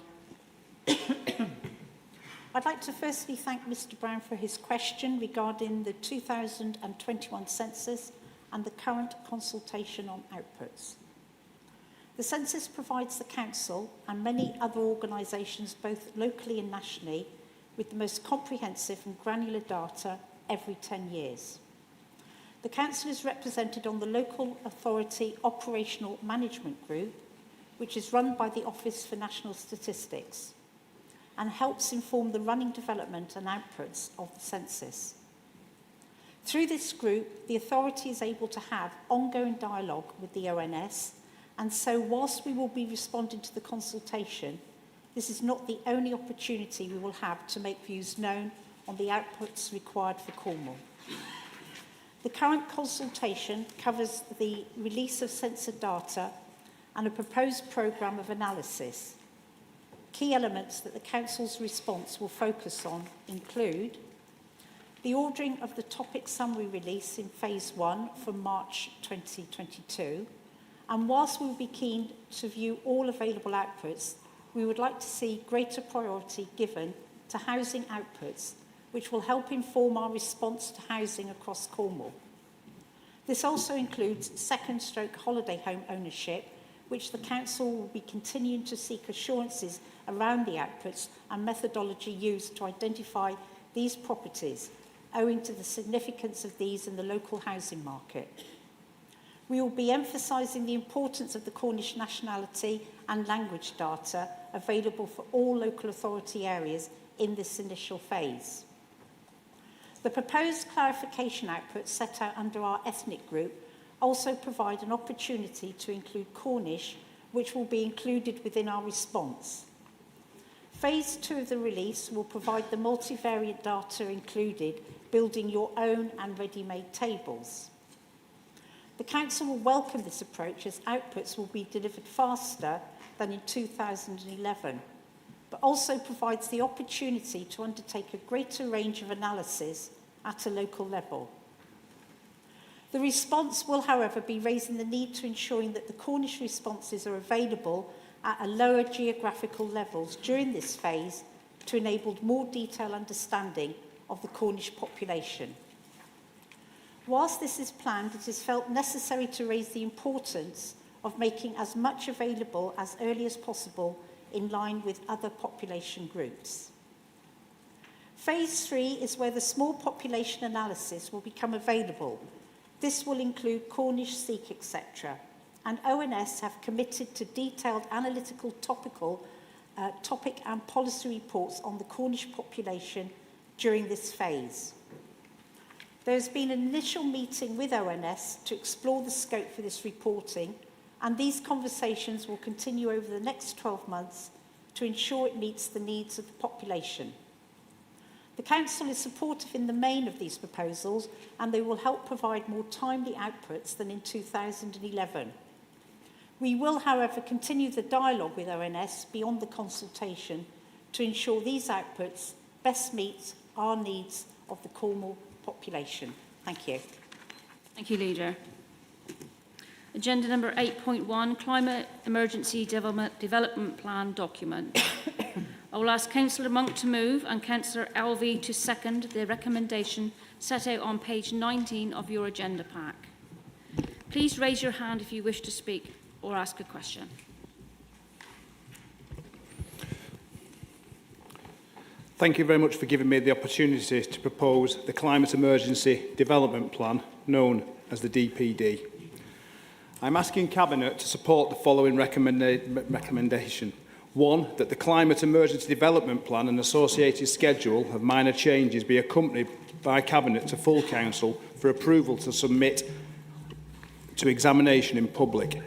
I'd like to firstly thank Mr Brown for his question regarding the 2021 census and the current consultation on outputs. The census provides the Council and many other organisations, both locally and nationally, with the most comprehensive and granular data every 10 years. The Council is represented on the Local Authority Operational Management Group, which is run by the Office for National Statistics, and helps inform the running development and outputs of the census. Through this group, the authority is able to have ongoing dialogue with the ONS, and so whilst we will be responding to the consultation, this is not the only opportunity we will have to make views known on the outputs required for Cornwall. The current consultation covers the release of census data and a proposed programme of analysis. Key elements that the Council's response will focus on include the ordering of the topic summary release in Phase 1 from March 2022, and whilst we will be keen to view all available outputs, we would like to see greater priority given to housing outputs, which will help inform our response to housing across Cornwall. This also includes second-stroke holiday home ownership, which the Council will be continuing to seek assurances around the outputs and methodology used to identify these properties, owing to the significance of these in the local housing market. We will be emphasising the importance of the Cornish nationality and language data available for all local authority areas in this initial phase. The proposed clarification outputs set out under our ethnic group also provide an opportunity to include Cornish, which will be included within our response. Phase 2 of the release will provide the multivariate data included, building your own and ready-made tables. The Council will welcome this approach as outputs will be delivered faster than in 2011, but also provides the opportunity to undertake a greater range of analysis at a local level. The response will, however, be raising the need to ensuring that the Cornish responses are available at a lower geographical levels during this phase to enable more detailed understanding of the Cornish population. Whilst this is planned, it is felt necessary to raise the importance of making as much available as early as possible in line with other population groups. Phase 3 is where the small population analysis will become available. This will include Cornish, Sikh, etc. And ONS have committed to detailed analytical topic and policy reports on the Cornish population during this phase. There has been an initial meeting with ONS to explore the scope for this reporting, and these conversations will continue over the next 12 months to ensure it meets the needs of the population. The Council is supportive in the main of these proposals, and they will help provide more timely outputs than in 2011. We will, however, continue the dialogue with ONS beyond the consultation to ensure these outputs best meet our needs of the Cornwall population. Thank you. Thank you, Leader. Agenda number 8.1, Climate Emergency Development Plan document. I will ask Councillor Monk to move and Councillor Alvey to second the recommendation set out on page 19 of your agenda pack. Please raise your hand if you wish to speak or ask a question. Thank you very much for giving me the opportunity to propose the Climate Emergency Development Plan, known as the DPD. I'm asking Cabinet to support the following recommendation. 1, that the Climate Emergency Development Plan and associated schedule of minor changes be accompanied by Cabinet to full Council for approval to submit to examination in public.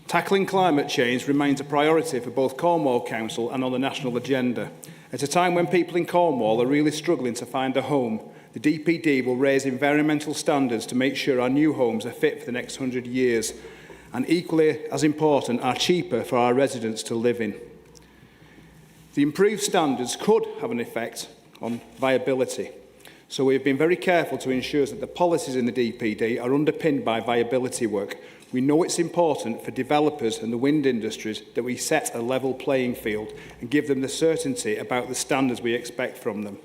Tackling climate change remains a priority for both Cornwall Council and on the national agenda. At a time when people in Cornwall are really struggling to find a home, the DPD will raise environmental standards to make sure our new homes are fit for the next 100 years, and equally as important, are cheaper for our residents to live in. The improved standards could have an effect on viability, so we have been very careful to ensure that the policies in the DPD are underpinned by viability work. We know it's important for developers and the wind industries that we set a level playing field and give them the certainty about the standards we expect from them.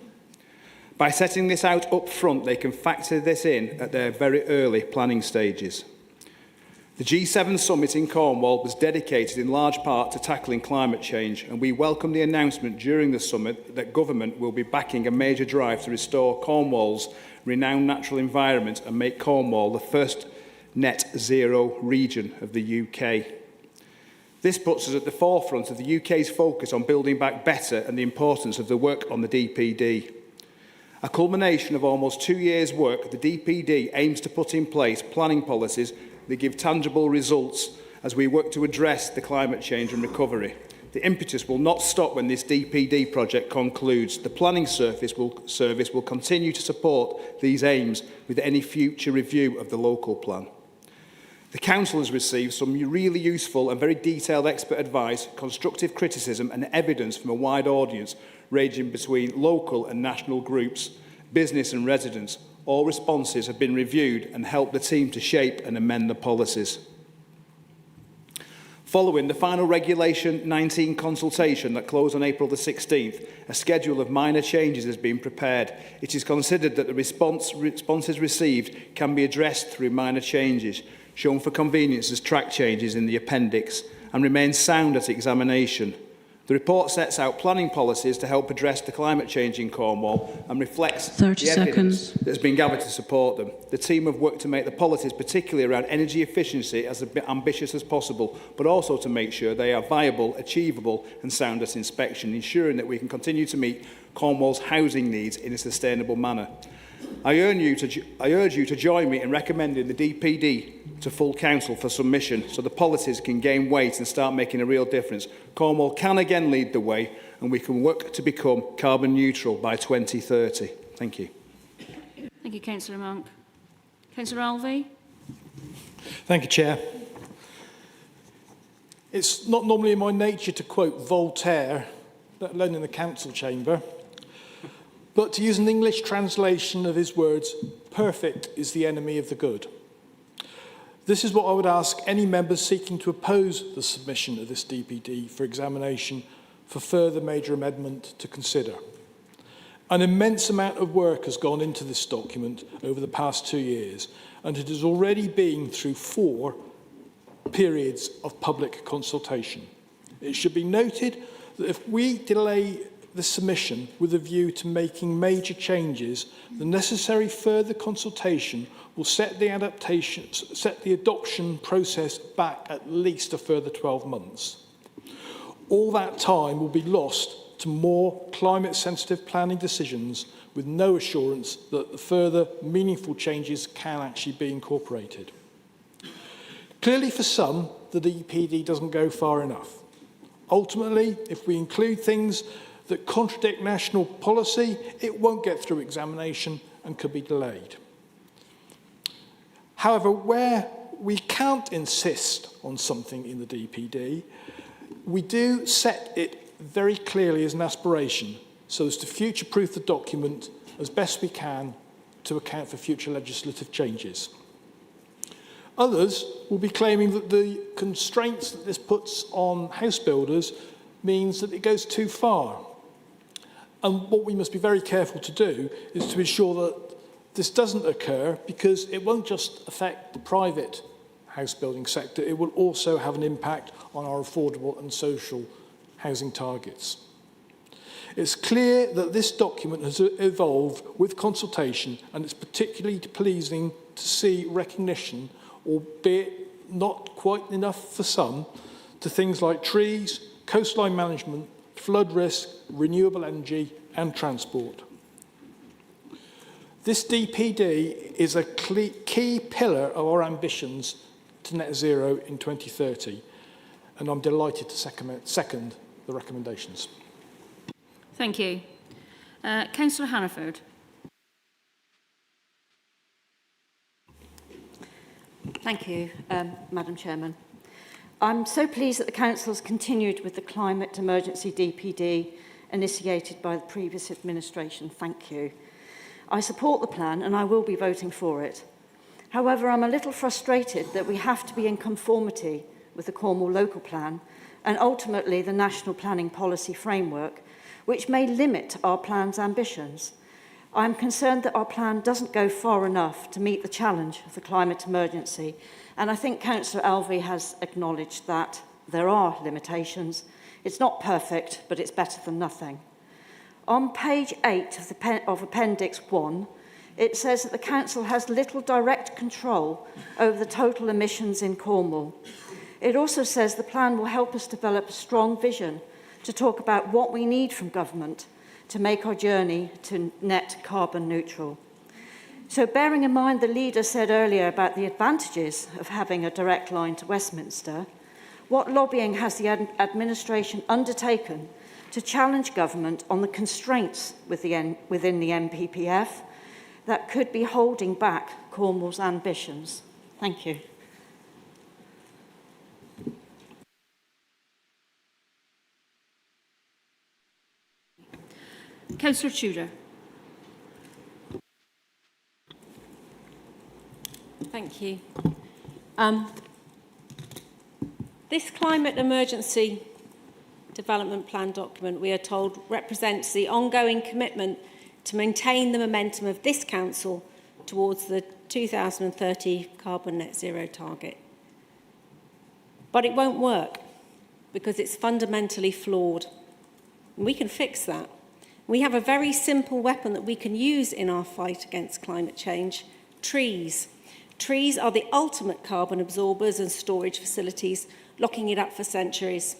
By setting this out up front, they can factor this in at their very early planning stages. The G7 summit in Cornwall was dedicated in large part to tackling climate change, and we welcome the announcement during the summit that government will be backing a major drive to restore Cornwall's renowned natural environment and make Cornwall the first net zero region of the UK. This puts us at the forefront of the UK's focus on building back better and the importance of the work on the DPD. A culmination of almost 2 years' work, the DPD aims to put in place planning policies that give tangible results as we work to address the climate change and recovery. The impetus will not stop when this DPD project concludes. The planning service will continue to support these aims with any future review of the local plan. The Council has received some really useful and very detailed expert advice, constructive criticism and evidence from a wide audience ranging between local and national groups, business and residents. All responses have been reviewed and helped the team to shape and amend the policies. Following the final Regulation 19 consultation that closed on April the 16th, a schedule of minor changes has been prepared. It is considered that the responses received can be addressed through minor changes, shown for convenience as track changes in the appendix, and remains sound at examination. The report sets out planning policies to help address the climate change in Cornwall and reflects the evidence that has been gathered to support them. The team have worked to make the policies, particularly around energy efficiency, as ambitious as possible, but also to make sure they are viable, achievable and sound at inspection, ensuring that we can continue to meet Cornwall's housing needs in a sustainable manner. I urge you to join me in recommending the DPD to full Council for submission so the policies can gain weight and start making a real difference. Cornwall can again lead the way and we can work to become carbon neutral by 2030. Thank you. Thank you, Councillor Monk. Councillor Alvey. Thank you, Chair. It's not normally in my nature to quote Voltaire, let alone in the council chamber, but to use an English translation of his words, perfect is the enemy of the good. This is what I would ask any members seeking to oppose the submission of this DPD for examination for further major amendment to consider. An immense amount of work has gone into this document over the past 2 years, and it has already been through 4 periods of public consultation. It should be noted that if we delay the submission with a view to making major changes, the necessary further consultation will set the adoption process back at least a further 12 months. All that time will be lost to more climate-sensitive planning decisions with no assurance that the further meaningful changes can actually be incorporated. Clearly, for some, the DPD doesn't go far enough. Ultimately, if we include things that contradict national policy, it won't get through examination and could be delayed. However, where we can't insist on something in the DPD, we do set it very clearly as an aspiration so as to future-proof the document as best we can to account for future legislative changes. Others will be claiming that the constraints that this puts on house builders means that it goes too far. And what we must be very careful to do is to ensure that this doesn't occur, because it won't just affect the private house building sector, it will also have an impact on our affordable and social housing targets. It's clear that this document has evolved with consultation, and it's particularly pleasing to see recognition, albeit not quite enough for some, to things like trees, coastline management, flood risk, renewable energy and transport. This DPD is a key pillar of our ambitions to net zero in 2030, and I'm delighted to second the recommendations. Thank you. Councillor Hannaford. Thank you, Madam Chairman. I'm so pleased that the Council has continued with the Climate Emergency DPD initiated by the previous administration. Thank you. I support the plan and I will be voting for it. However, I'm a little frustrated that we have to be in conformity with the Cornwall local plan and ultimately the National Planning Policy Framework, which may limit our plan's ambitions. I'm concerned that our plan doesn't go far enough to meet the challenge of the climate emergency, and I think Councillor Alvey has acknowledged that there are limitations. It's not perfect, but it's better than nothing. On page 8 of Appendix 1, it says that the Council has little direct control over the total emissions in Cornwall. It also says the plan will help us develop a strong vision to talk about what we need from government to make our journey to net carbon neutral. So bearing in mind the leader said earlier about the advantages of having a direct line to Westminster, what lobbying has the administration undertaken to challenge government on the constraints within the NPPF that could be holding back Cornwall's ambitions? Thank you. Councillor Tudor. Thank you. This climate emergency development plan document, we are told, represents the ongoing commitment to maintain the momentum of this council towards the 2030 carbon net zero target. But it won't work because it's fundamentally flawed. And we can fix that. We have a very simple weapon that we can use in our fight against climate change: trees. Trees are the ultimate carbon absorbers and storage facilities, locking it up for centuries.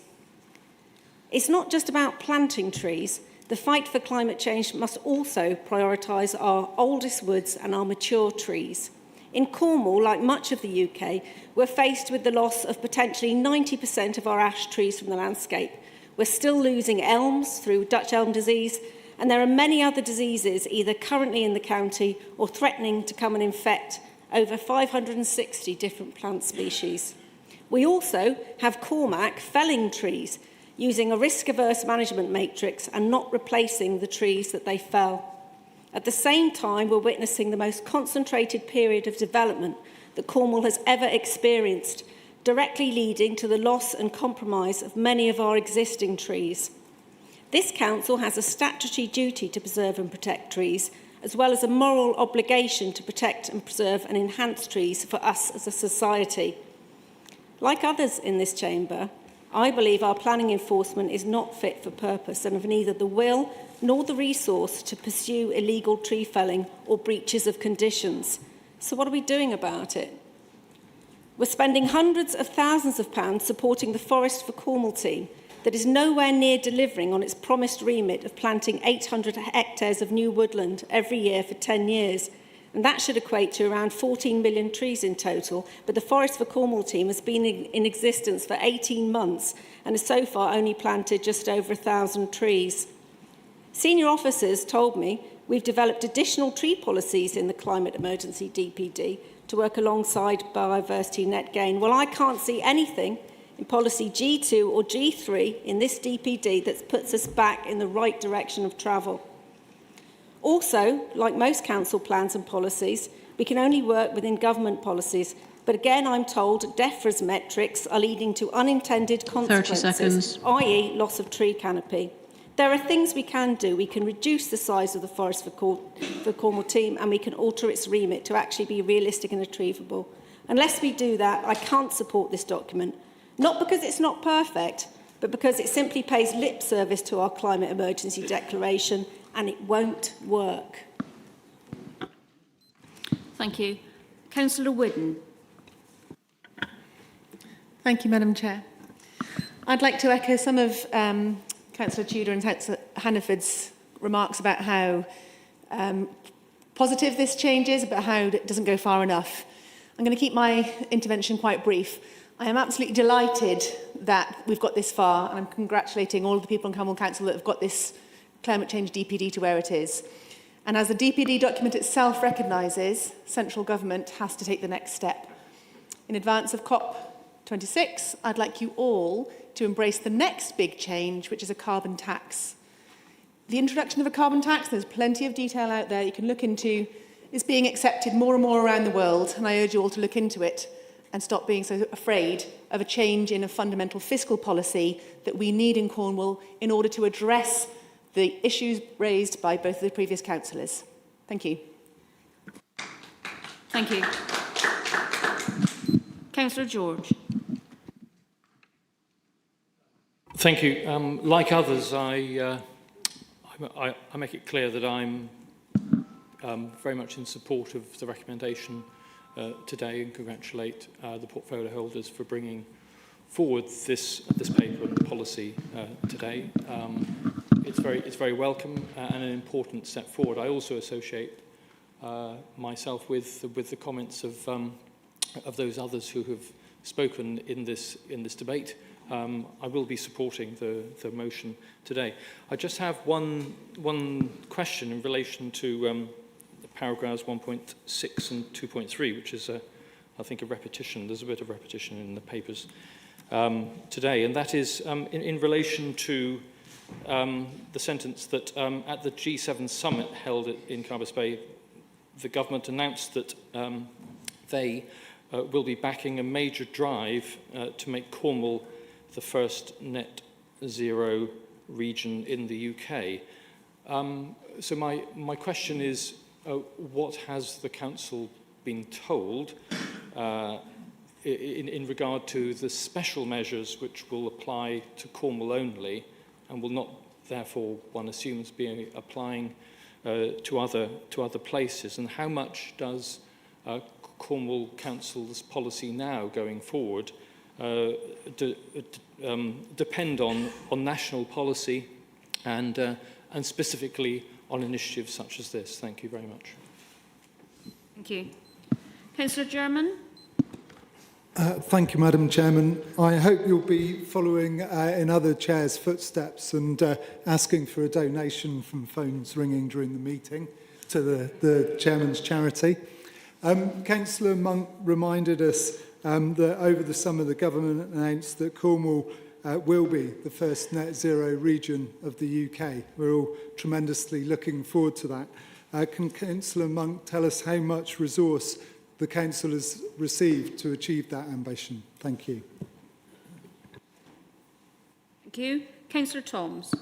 It's not just about planting trees. The fight for climate change must also prioritise our oldest woods and our mature trees. In Cornwall, like much of the UK, we're faced with the loss of potentially 90% of our ash trees from the landscape. We're still losing elms through Dutch elm disease, and there are many other diseases either currently in the county or threatening to come and infect over 560 different plant species. We also have Cormac felling trees using a risk-averse management matrix and not replacing the trees that they fell. At the same time, we're witnessing the most concentrated period of development that Cornwall has ever experienced, directly leading to the loss and compromise of many of our existing trees. This council has a statutory duty to preserve and protect trees, as well as a moral obligation to protect and preserve and enhance trees for us as a society. Like others in this chamber, I believe our planning enforcement is not fit for purpose and have neither the will nor the resource to pursue illegal tree felling or breaches of conditions. So what are we doing about it? We're spending hundreds of thousands of pounds supporting the Forest for Cornwall team that is nowhere near delivering on its promised remit of planting 800 hectares of new woodland every year for 10 years. And that should equate to around 14 million trees in total. But the Forest for Cornwall team has been in existence for 18 months and has so far only planted just over 1,000 trees. Senior officers told me we've developed additional tree policies in the Climate Emergency DPD to work alongside biodiversity net gain. Well, I can't see anything in policy G2 or G3 in this DPD that puts us back in the right direction of travel. Also, like most council plans and policies, we can only work within government policies. But again, I'm told DEFRA's metrics are leading to unintended consequences, i.e. loss of tree canopy. There are things we can do. We can reduce the size of the Forest for Cornwall team and we can alter its remit to actually be realistic and achievable. Unless we do that, I can't support this document. Not because it's not perfect, but because it simply pays lip service to our climate emergency declaration and it won't work. Thank you. Councillor Whidden. Thank you, Madam Chair. I'd like to echo some of Councillor Tudor and Councillor Hannaford's remarks about how positive this change is, but how it doesn't go far enough. I'm going to keep my intervention quite brief. I am absolutely delighted that we've got this far, and I'm congratulating all of the people in Cornwall Council that have got this climate change DPD to where it is. And as the DPD document itself recognises, central government has to take the next step. In advance of COP26, I'd like you all to embrace the next big change, which is a carbon tax. The introduction of a carbon tax, there's plenty of detail out there you can look into, is being accepted more and more around the world, and I urge you all to look into it and stop being so afraid of a change in a fundamental fiscal policy that we need in Cornwall in order to address the issues raised by both of the previous councillors. Thank you. Thank you. Councillor George. Thank you. Like others, I make it clear that I'm very much in support of the recommendation today and congratulate the portfolio holders for bringing forward this paper and policy today. It's very welcome and an important step forward. I also associate myself with the comments of those others who have spoken in this debate. I will be supporting the motion today. I just have one question in relation to paragraphs 1.6 and 2.3, which is, I think, a repetition. There's a bit of repetition in the papers today, and that is in relation to the sentence that at the G7 summit held in Carbis Bay, the government announced that they will be backing a major drive to make Cornwall the first net zero region in the UK. So my question is, what has the council been told in regard to the special measures which will apply to Cornwall only and will not, therefore, one assumes, be applying to other places? And how much does Cornwall Council's policy now going forward depend on national policy and specifically on initiatives such as this? Thank you very much. Thank you. Councillor German. Thank you, Madam Chairman. I hope you'll be following in other chairs' footsteps and asking for a donation from phones ringing during the meeting to the Chairman's charity. Councillor Monk reminded us that over the summer the government announced that Cornwall will be the first net zero region of the UK. We're all tremendously looking forward to that. Can Councillor Monk tell us how much resource the council has received to achieve that ambition? Thank you. Thank you. Councillor Toms.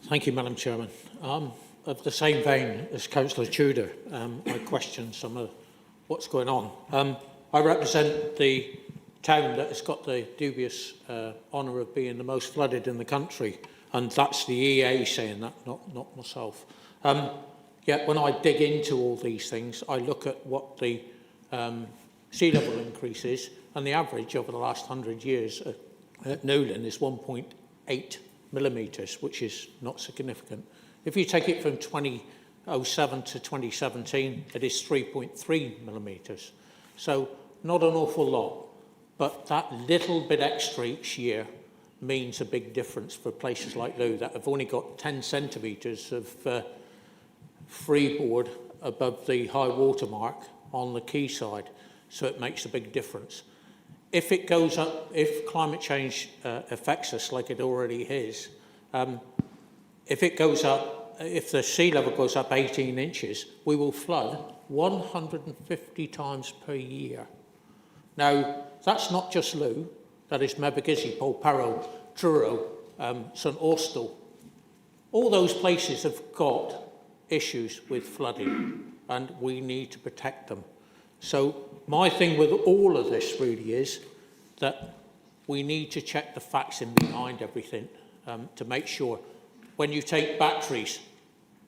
Thank you, Madam Chairman. Of the same vein as Councillor Tudor, I question some of what's going on. I represent the town that has got the dubious honour of being the most flooded in the country, and that's the EA saying that, not myself. Yet when I dig into all these things, I look at what the sea level increase is, and the average over the last 100 years at Newlyn is 1.8 millimetres, which is not significant. If you take it from 2007 to 2017, it is 3.3 millimetres. So not an awful lot, but that little bit extra each year means a big difference for places like Lou that have only got 10 centimetres of freeboard above the high water mark on the quayside. So it makes a big difference. If it goes up, if climate change affects us like it already is, if it goes up, if the sea level goes up 18 inches, we will flood 150 times per year. Now, that's not just Lou, that is Mebagizzi, Polperro, Truro, St Austell. All those places have got issues with flooding, and we need to protect them. So my thing with all of this really is that we need to check the facts in behind everything to make sure when you take batteries,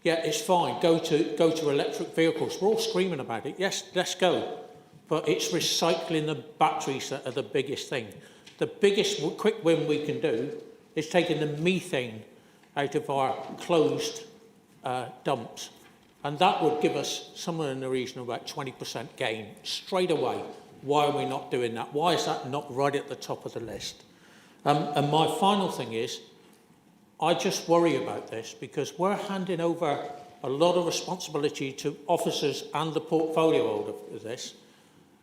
yeah, it's fine, go to electric vehicles. We're all screaming about it. Yes, let's go. But it's recycling the batteries that are the biggest thing. The biggest quick win we can do is taking the methane out of our closed dumps. And that would give us somewhere in the region of about 20% gain straight away. Why are we not doing that? Why is that not right at the top of the list? And my final thing is, I just worry about this because we're handing over a lot of responsibility to officers and the portfolio holder for this.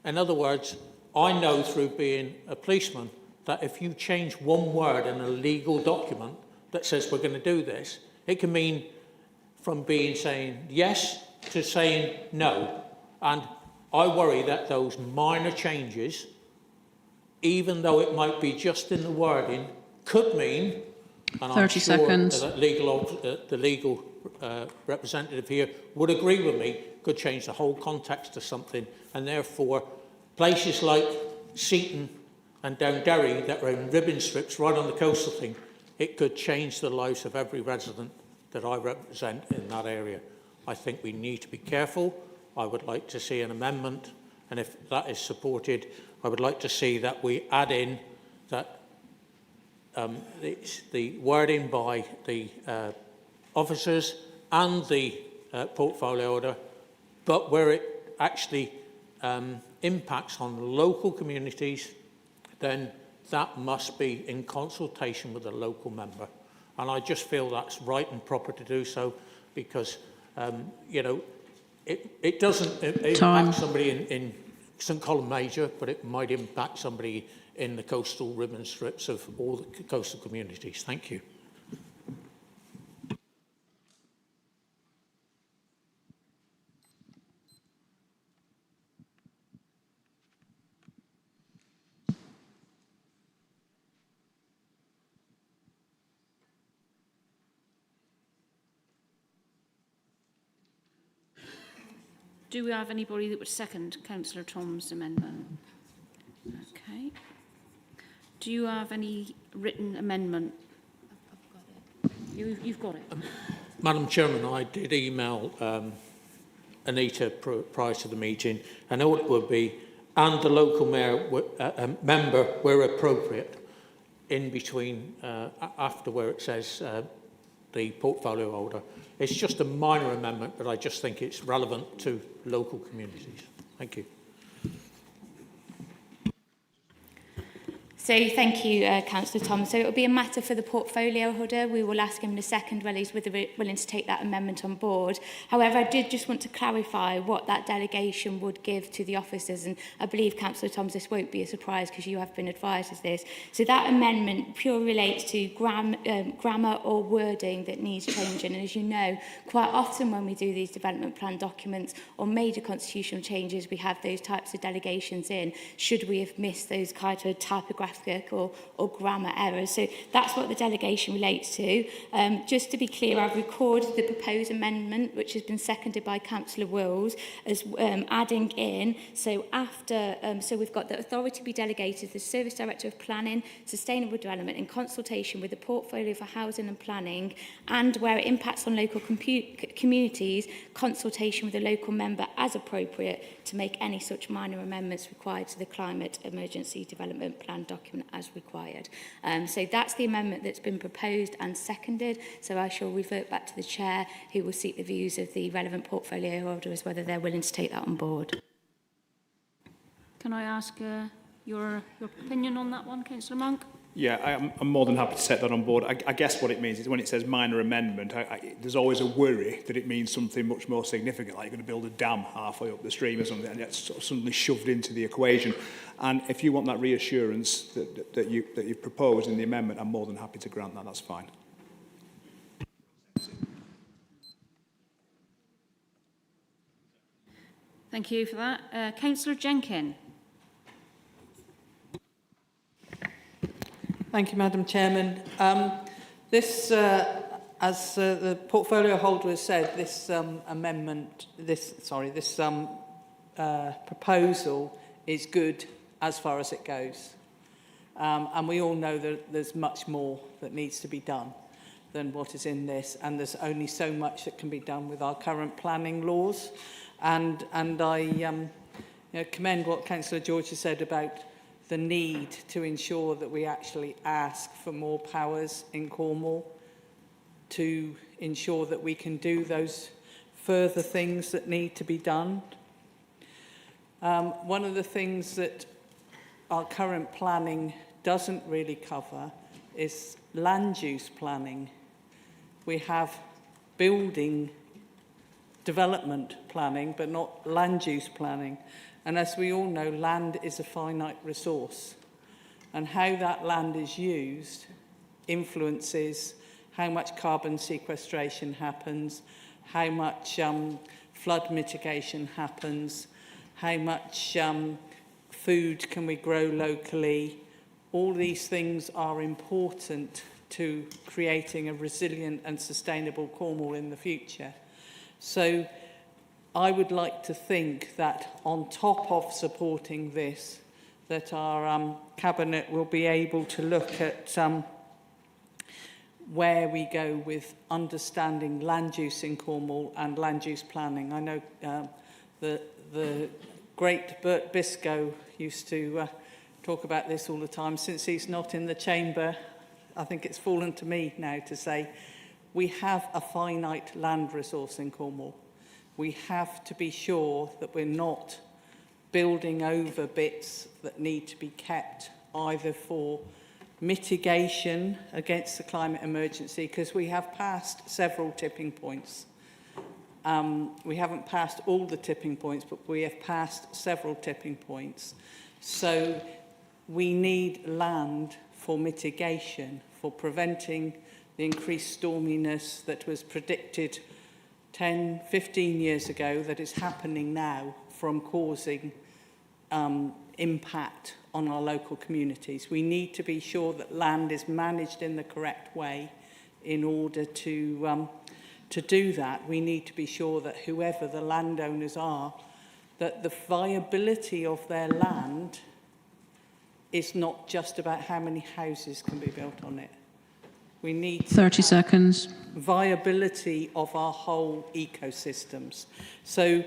In other words, I know through being a policeman that if you change one word in a legal document that says we're going to do this, it can mean from being saying yes to saying no. And I worry that those minor changes, even though it might be just in the wording, could mean, and 30 I'm sure seconds. that the legal representative here would agree with me, could change the whole context of something, and therefore places like Seaton and Downderry that are in ribbon strips right on the coastal thing, it could change the lives of every resident that I represent in that area. I think we need to be careful. I would like to see an amendment, and if that is supported, I would like to see that we add in that the wording by the officers and the portfolio order, but where it actually impacts on local communities, then that must be in consultation with the local member. And I just feel that's right and proper to do so because, you know, it doesn't impact somebody in St Column Major, but it might impact somebody in the coastal ribbon strips of all the coastal communities. Thank you. Do we have anybody that would second Councillor Tom's amendment? Okay. Do you have any written amendment? I've got it. You've got it. Madam Chairman, I did email Anita prior to the meeting, and all it would be, and the local mayor, member where appropriate, in between, after where it says the portfolio holder. It's just a minor amendment, but I just think it's relevant to local communities. Thank you. So thank you, Councillor Tom. So it will be a matter for the portfolio holder. We will ask him in a second whether he's willing to take that amendment on board. However, I did just want to clarify what that delegation would give to the officers, and I believe, Councillor Tom, this won't be a surprise because you have been advised of this. So that amendment purely relates to grammar or wording that needs changing. And as you know, quite often when we do these development plan documents or major constitutional changes, we have those types of delegations in, should we have missed those kind of typographical orthographic or grammar errors. So that's what the delegation relates to. Just to be clear, I've recorded the proposed amendment, which has been seconded by Councillor Wills, as adding in, so after, so we've got the authority be delegated to the Service Director of Planning, Sustainable Development in consultation with the Portfolio for Housing and Planning, and where it impacts on local communities, consultation with the local member as appropriate to make any such minor amendments required to the Climate Emergency Development Plan document as required. So that's the amendment that's been proposed and seconded. So I shall revert back to the Chair, who will seek the views of the relevant portfolio holders, whether they're willing to take that on board. Can I ask your opinion on that one, Councillor Monk? Yeah, I'm more than happy to take that on board. I guess what it means is when it says minor amendment, there's always a worry that it means something much more significant, like you're going to build a dam halfway up the stream or something, and it's sort of suddenly shoved into the equation. And if you want that reassurance that you propose in the amendment, I'm more than happy to grant that. That's fine. Thank you for that. Councillor Jenkin. Thank you, Madam Chairman. This, as the portfolio holder has said, this proposal is good as far as it goes. And we all know that there's much more that needs to be done than what is in this, and there's only so much that can be done with our current planning laws. And I commend what Councillor George has said about the need to ensure that we actually ask for more powers in Cornwall to ensure that we can do those further things that need to be done. One of the things that our current planning doesn't really cover is land use planning. We have building development planning, but not land use planning. And as we all know, land is a finite resource. And how that land is used influences how much carbon sequestration happens, how much flood mitigation happens, how much food can we grow locally. All these things are important to creating a resilient and sustainable Cornwall in the future. So I would like to think that on top of supporting this, that our Cabinet will be able to look at where we go with understanding land use in Cornwall and land use planning. I know the great Bert Biscoe used to talk about this all the time. Since he's not in the chamber, I think it's fallen to me now to say we have a finite land resource in Cornwall. We have to be sure that we're not building over bits that need to be kept either for mitigation against the climate emergency, because we have passed several tipping points. We haven't passed all the tipping points, but we have passed several tipping points. So we need land for mitigation, for preventing the increased storminess that was predicted 10, 15 years ago that is happening now from causing impact on our local communities. We need to be sure that land is managed in the correct way in order to do that. We need to be sure that whoever the landowners are, that the viability of their land is not just about how many houses can be built on it. We need 30 seconds. Viability of our whole ecosystems. So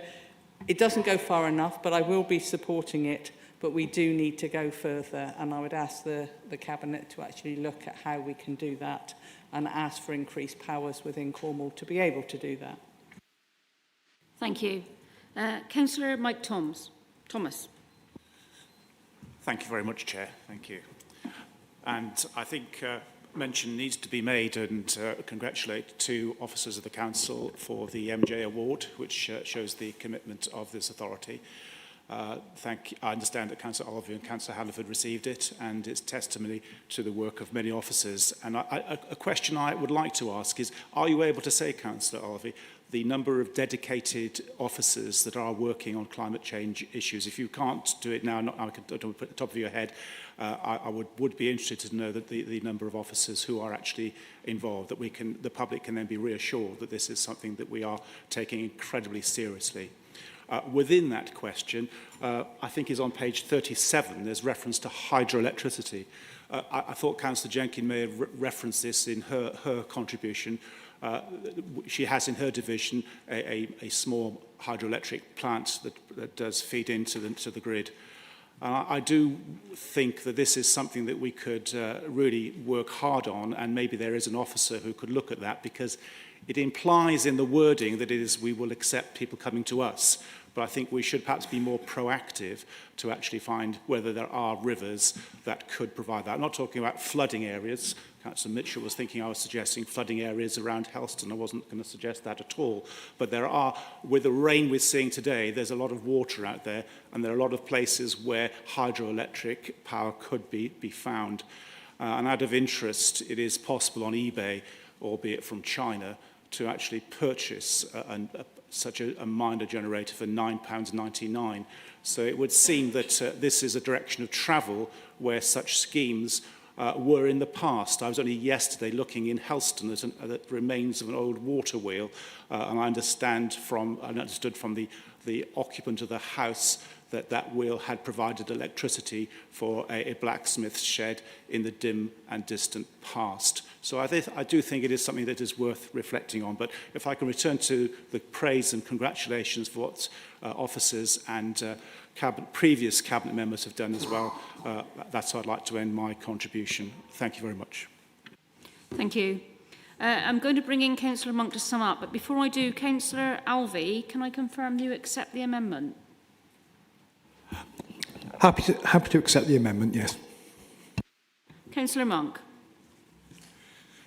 it doesn't go far enough, but I will be supporting it. But we do need to go further, and I would ask the Cabinet to actually look at how we can do that and ask for increased powers within Cornwall to be able to do that. Thank you. Councillor Mike Thomas. Thank you very much, Chair. Thank you. And I think mention needs to be made and congratulate two officers of the Council for the MJ Award, which shows the commitment of this authority. I understand that Councillor Oliver and Councillor Hannaford received it, and it's testimony to the work of many officers. And a question I would like to ask is, are you able to say, Councillor Oliver, the number of dedicated officers that are working on climate change issues. If you can't do it now, I don't put it at the top of your head, I would be interested to know that the number of officers who are actually involved, that the public can then be reassured that this is something that we are taking incredibly seriously. Within that question, I think is on page 37, there's reference to hydroelectricity. I thought Councillor Jenkins may have referenced this in her contribution. She has in her division a small hydroelectric plant that does feed into the grid. I do think that this is something that we could really work hard on, and maybe there is an officer who could look at that, because it implies in the wording that it is we will accept people coming to us. But I think we should perhaps be more proactive to actually find whether there are rivers that could provide that. I'm not talking about flooding areas. Councillor Mitchell was thinking I was suggesting flooding areas around Helston. I wasn't going to suggest that at all. But there are, with the rain we're seeing today, there's a lot of water out there, and there are a lot of places where hydroelectric power could be found. And out of interest, it is possible on eBay, albeit from China, to actually purchase such a minor generator for £9.99. So it would seem that this is a direction of travel where such schemes were in the past. I was only yesterday looking in Helston at the remains of an old water wheel, and I understood from the occupant of the house that wheel had provided electricity for a blacksmith's shed in the dim and distant past. So I do think it is something that is worth reflecting on. But if I can return to the praise and congratulations for what officers and previous cabinet members have done as well, that's how I'd like to end my contribution. Thank you very much. Thank you. I'm going to bring in Councillor Monk to sum up, but before I do, Councillor Alvey, can I confirm you accept the amendment? Happy to accept the amendment, yes. Councillor Monk.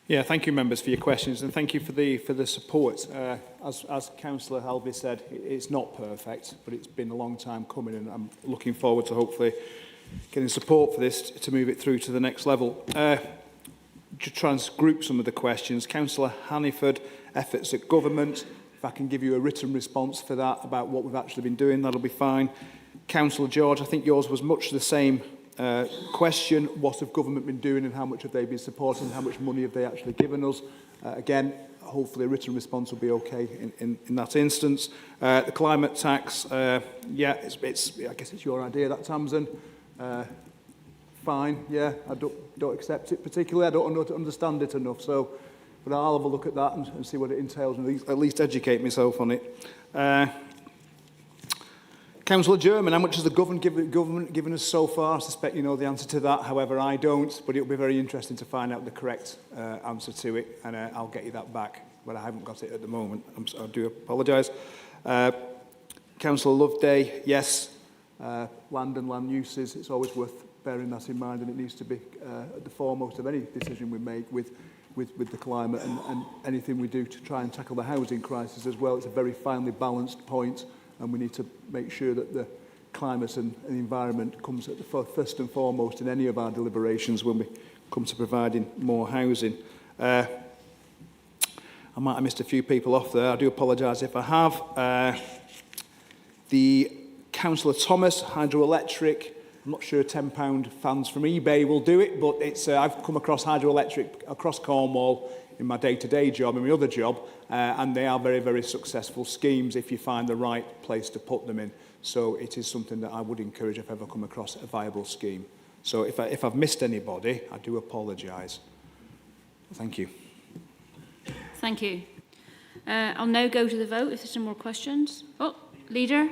Yeah, thank you, members, for your questions, and thank you for the support. As Councillor Helby said, it's not perfect, but it's been a long time coming, and I'm looking forward to hopefully getting support for this to move it through to the next level. To try and group some of the questions, Councillor Hanniford, efforts at government. If I can give you a written response for that about what we've actually been doing, that'll be fine. Councillor George, I think yours was much the same question. What have government been doing and how much have they been supporting? How much money have they actually given us? Again, hopefully a written response will be okay in that instance. The climate tax, yeah, I guess it's your idea, that, Tamzin. Fine, yeah, I don't accept it particularly. I don't understand it enough, so but I'll have a look at that and see what it entails and at least educate myself on it. Councillor German, how much has the government given us so far? I suspect you know the answer to that, however I don't, but it'll be very interesting to find out the correct answer to it, and I'll get you that back, but I haven't got it at the moment. I do apologise. Councillor Loveday, yes, land and land uses, it's always worth bearing that in mind, and it needs to be at the foremost of any decision we make with the climate and anything we do to try and tackle the housing crisis as well. It's a very finely balanced point, and we need to make sure that the climate and the environment comes at the first and foremost in any of our deliberations when we come to providing more housing. I might have missed a few people off there. I do apologise if I have. The Councillor Thomas, hydroelectric. I'm not sure £10 fans from eBay will do it, but it's I've come across hydroelectric across Cornwall in my day-to-day job, in my other job, and they are very, very successful schemes if you find the right place to put them in. So it is something that I would encourage if I ever come across a viable scheme. So if I've missed anybody, I do apologise. Thank you. Thank you. I'll now go to the vote if there's some more questions. Oh, Leader.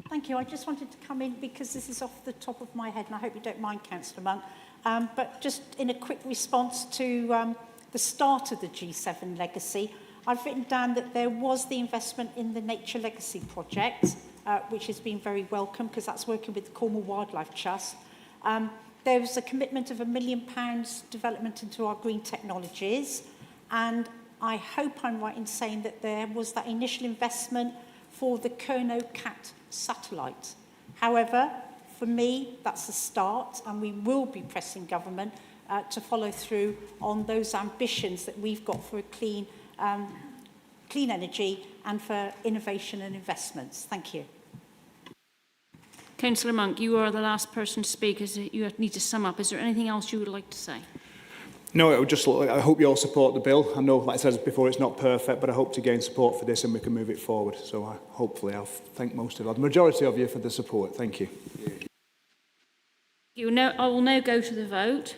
Thank you. I just wanted to come in because this is off the top of my head, and I hope you don't mind, Councillor Monk, but just in a quick response to the start of the G7 legacy, I've written down that there was the investment in the Nature Legacy project, which has been very welcome because that's working with the Cornwall Wildlife Trust. There was a commitment of £1 million development into our green technologies, and I hope I'm right in saying that there was that initial investment for the Kerno-Cat satellite. However, for me, that's the start, and we will be pressing government to follow through on those ambitions that we've got for a clean clean energy and for innovation and investments. Thank you. Councillor Monk, you are the last person to speak. You need to sum up. Is there anything else you would like to say? No, it would just look like, I hope you all support the bill. I know, like I said before, it's not perfect, but I hope to gain support for this and we can move it forward. So hopefully I'll thank most of you, the majority of you, for the support. Thank you. I will now go to the vote.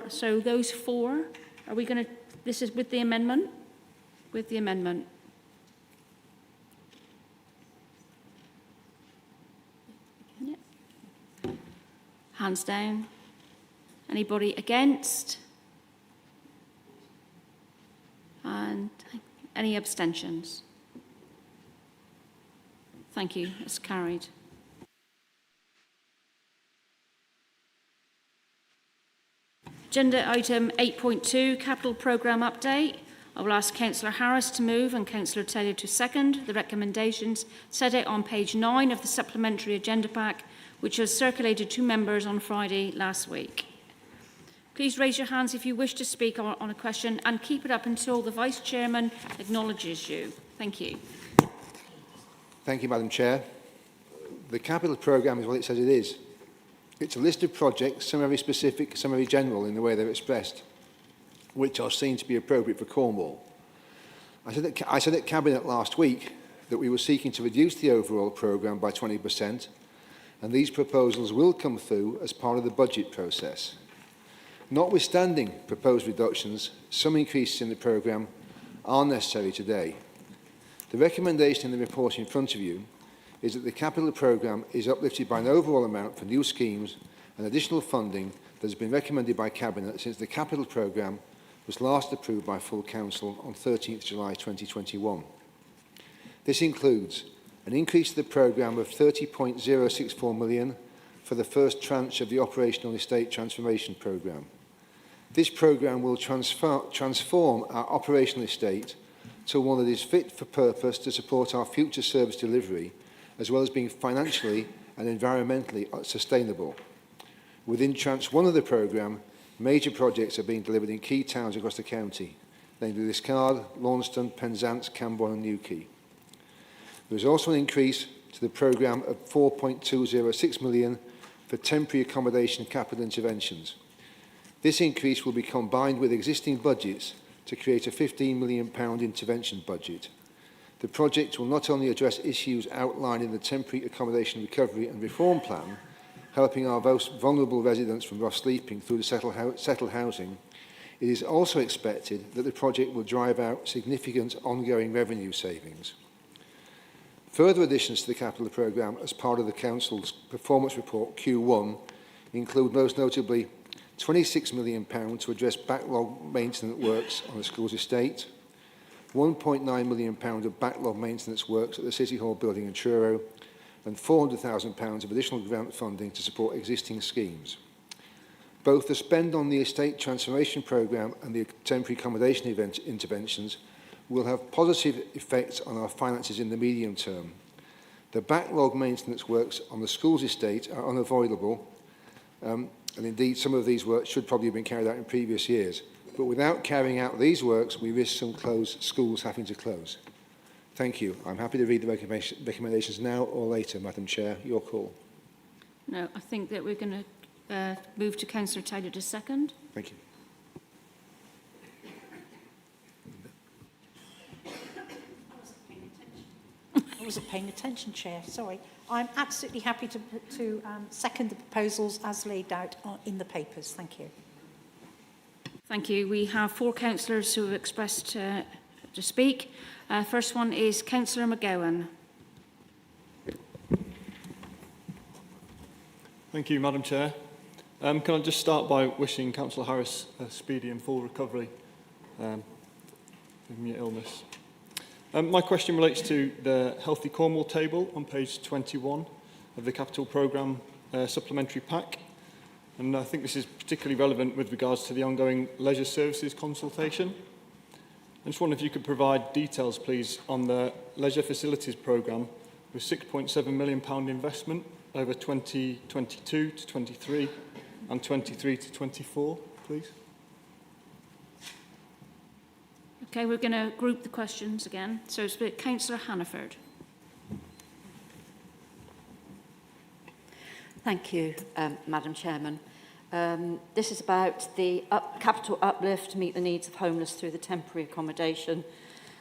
So those four, are we going to, this is with the amendment? With the amendment. Hands down. Anybody against? And any abstentions? Thank you. It's carried. Agenda item 8.2, Capital Programme Update. I will ask Councillor Harris to move and Councillor Taylor to second the recommendations set out on page 9 of the supplementary agenda pack, which was circulated to members on Friday last week. Please raise your hands if you wish to speak on a question and keep it up until the Vice Chairman acknowledges you. Thank you. Thank you, Madam Chair. The capital programme is what it says it is. It's a list of projects, some very specific, some very general in the way they're expressed, which are seen to be appropriate for Cornwall. I said at Cabinet last week that we were seeking to reduce the overall programme by 20%, and these proposals will come through as part of the budget process. Notwithstanding proposed reductions, some increases in the programme are necessary today. The recommendation in the report in front of you is that the capital programme is uplifted by an overall amount for new schemes and additional funding that has been recommended by Cabinet since the capital programme was last approved by full council on 13th July 2021. This includes an increase to the programme of 30.064 million for the first tranche of the operational estate transformation programme. This programme will transform our operational estate to one that is fit for purpose to support our future service delivery, as well as being financially and environmentally sustainable. Within tranche 1 of the programme, major projects are being delivered in key towns across the county, namely Liscard, Launceston, Penzance, Camborne and Newquay. There is also an increase to the programme of 4.206 million for temporary accommodation capital interventions. This increase will be combined with existing budgets to create a £15 million intervention budget. The project will not only address issues outlined in the Temporary Accommodation Recovery and Reform Plan, helping our most vulnerable residents from rough sleeping through to settled housing, it is also expected that the project will drive out significant ongoing revenue savings. Further additions to the capital programme as part of the Council's performance report Q1 include most notably £26 million to address backlog maintenance works on the school's estate, £1.9 million of backlog maintenance works at the City Hall building in Truro, and £400,000 of additional grant funding to support existing schemes. Both the spend on the estate transformation programme and the temporary accommodation interventions will have positive effects on our finances in the medium term. The backlog maintenance works on the school's estate are unavoidable, and indeed some of these works should probably have been carried out in previous years. But without carrying out these works, we risk some schools having to close. Thank you. I'm happy to read the recommendations now or later, Madam Chair. Your call. No, I think that we're going to move to Councillor Taylor to second. Thank you. I wasn't paying attention, Chair. Sorry. I'm absolutely happy to second the proposals as laid out in the papers. Thank you. Thank you. We have 4 councillors who have expressed to speak. First one is Councillor McGowan. Thank you, Madam Chair. Can I just start by wishing Councillor Harris a speedy and full recovery from your illness. My question relates to the Healthy Cornwall table on page 21 of the Capital Programme supplementary pack. And I think this is particularly relevant with regards to the ongoing leisure services consultation. I just wonder if you could provide details, please, on the leisure facilities programme with £6.7 million investment over 2022 to 23 and 23 to 24, please. Okay, we're going to group the questions again. So it's with Councillor Hannaford. Thank you, Madam Chairman. This is about the capital uplift to meet the needs of homeless through the temporary accommodation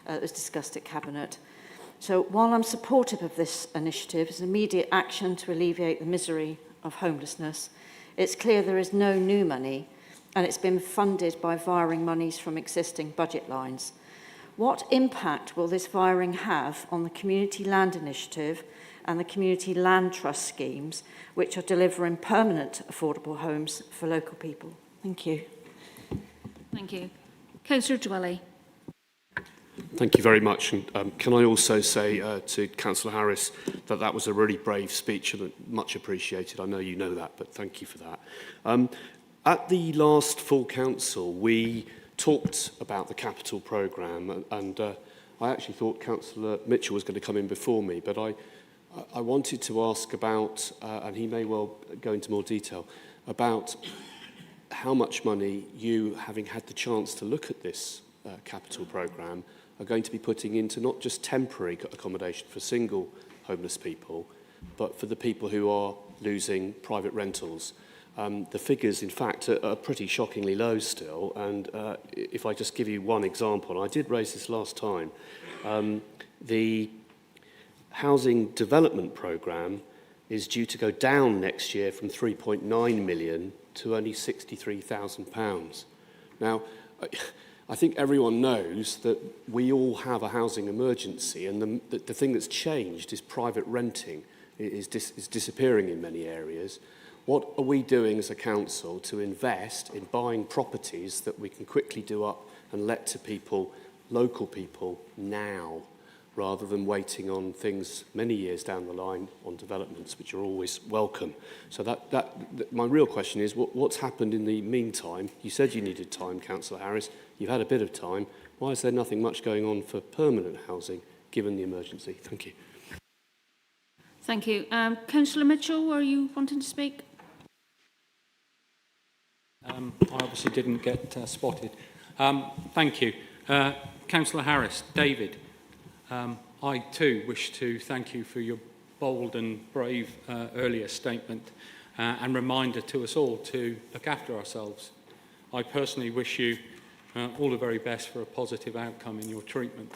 that was discussed at Cabinet. So while I'm supportive of this initiative as an immediate action to alleviate the misery of homelessness, it's clear there is no new money and it's been funded by wiring monies from existing budget lines. What impact will this wiring have on the Community Land Initiative and the Community Land Trust schemes, which are delivering permanent affordable homes for local people? Thank you. Thank you. Councillor Dwelly. Thank you very much. And can I also say to Councillor Harris that that was a really brave speech and much appreciated. I know you know that, but thank you for that. At the last full council, we talked about the capital programme, and I actually thought Councillor Mitchell was going to come in before me, but I wanted to ask about, and he may well go into more detail, about how much money you, having had the chance to look at this capital programme, are going to be putting into not just temporary accommodation for single homeless people, but for the people who are losing private rentals. The figures, in fact, are pretty shockingly low still, and if I just give you one example, and I did raise this last time, the housing development programme is due to go down next year from 3.9 million to only £63,000. Now, I think everyone knows that we all have a housing emergency, and the thing that's changed is private renting is disappearing in many areas. What are we doing as a council to invest in buying properties that we can quickly do up and let to people, local people, now, rather than waiting on things many years down the line on developments, which are always welcome? So my real question is, what's happened in the meantime? You said you needed time, Councillor Harris. You've had a bit of time. Why is there nothing much going on for permanent housing, given the emergency? Thank you. Thank you. Councillor Mitchell, were you wanting to speak? I obviously didn't get spotted. Thank you. Councillor Harris, David, I too wish to thank you for your bold and brave earlier statement and reminder to us all to look after ourselves. I personally wish you all the very best for a positive outcome in your treatment.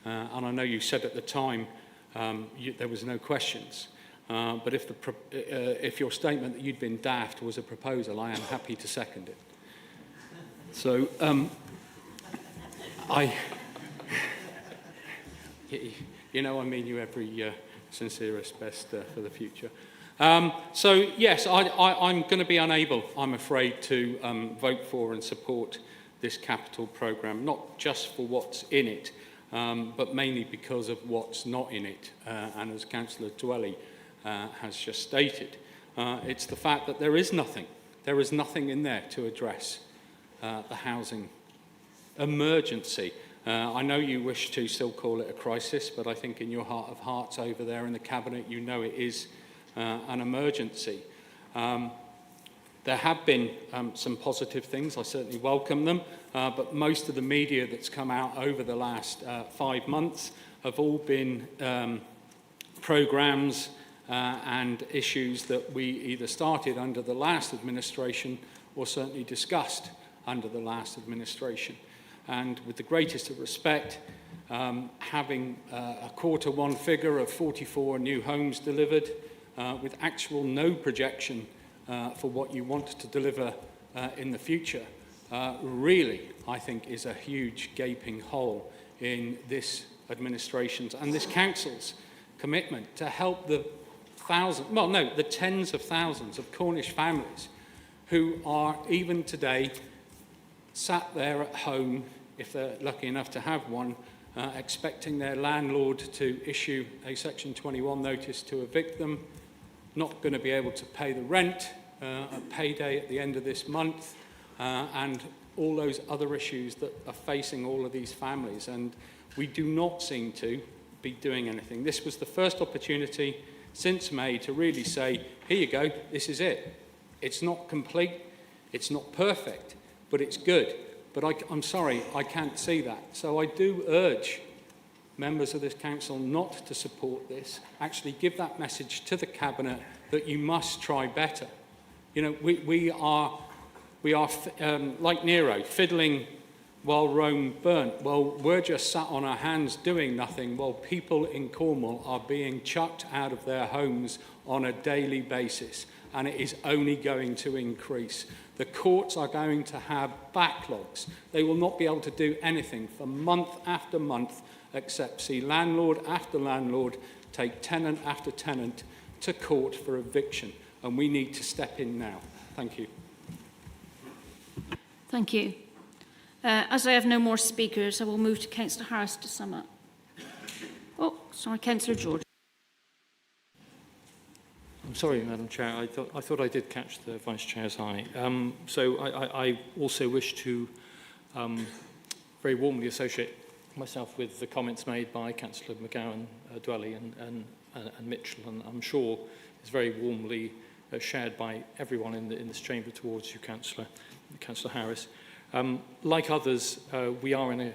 And I know you said at the time there was no questions. But if your statement that you'd been daft was a proposal, I am happy to second it. So, you know, I mean you every sincerest best for the future. So, yes, I'm going to be unable, I'm afraid, to vote for and support this capital programme, not just for what's in it, but mainly because of what's not in it. And as Councillor Dwelly has just stated, it's the fact that there is nothing. There is nothing in there to address the housing emergency. I know you wish to still call it a crisis, but I think in your heart of hearts over there in the Cabinet, you know it is an emergency. There have been some positive things. I certainly welcome them, but most of the media that's come out over the last 5 months have all been programmes and issues that we either started under the last administration or certainly discussed under the last administration. And with the greatest of respect, having a Q1 figure of 44 new homes delivered with actual no projection for what you want to deliver in the future, really, I think, is a huge gaping hole in this administration's and this council's commitment to help the tens of thousands of Cornish families who are even today sat there at home, if they're lucky enough to have one, expecting their landlord to issue a Section 21 notice to evict them, not going to be able to pay the rent, a payday at the end of this month, and all those other issues that are facing all of these families. And we do not seem to be doing anything. This was the first opportunity since May to really say, here you go, this is it. It's not complete, it's not perfect, but it's good. But I'm sorry, I can't see that. So I do urge members of this council not to support this. Actually give that message to the Cabinet that you must try better. You know, we are like Nero, fiddling while Rome burnt. Well, we're just sat on our hands doing nothing while people in Cornwall are being chucked out of their homes on a daily basis, and it is only going to increase. The courts are going to have backlogs. They will not be able to do anything for month after month except see landlord after landlord take tenant after tenant to court for eviction, and we need to step in now. Thank you. Thank you. As I have no more speakers, I will move to Councillor Harris to sum up. Oh, sorry, Councillor George. I'm sorry, Madam Chair. I thought I did catch the Vice Chair's eye. So I also wish to very warmly associate myself with the comments made by Councillor McGowan, Dwelly and Mitchell, and I'm sure is very warmly shared by everyone in this chamber towards you, Councillor Harris. Like others, we are in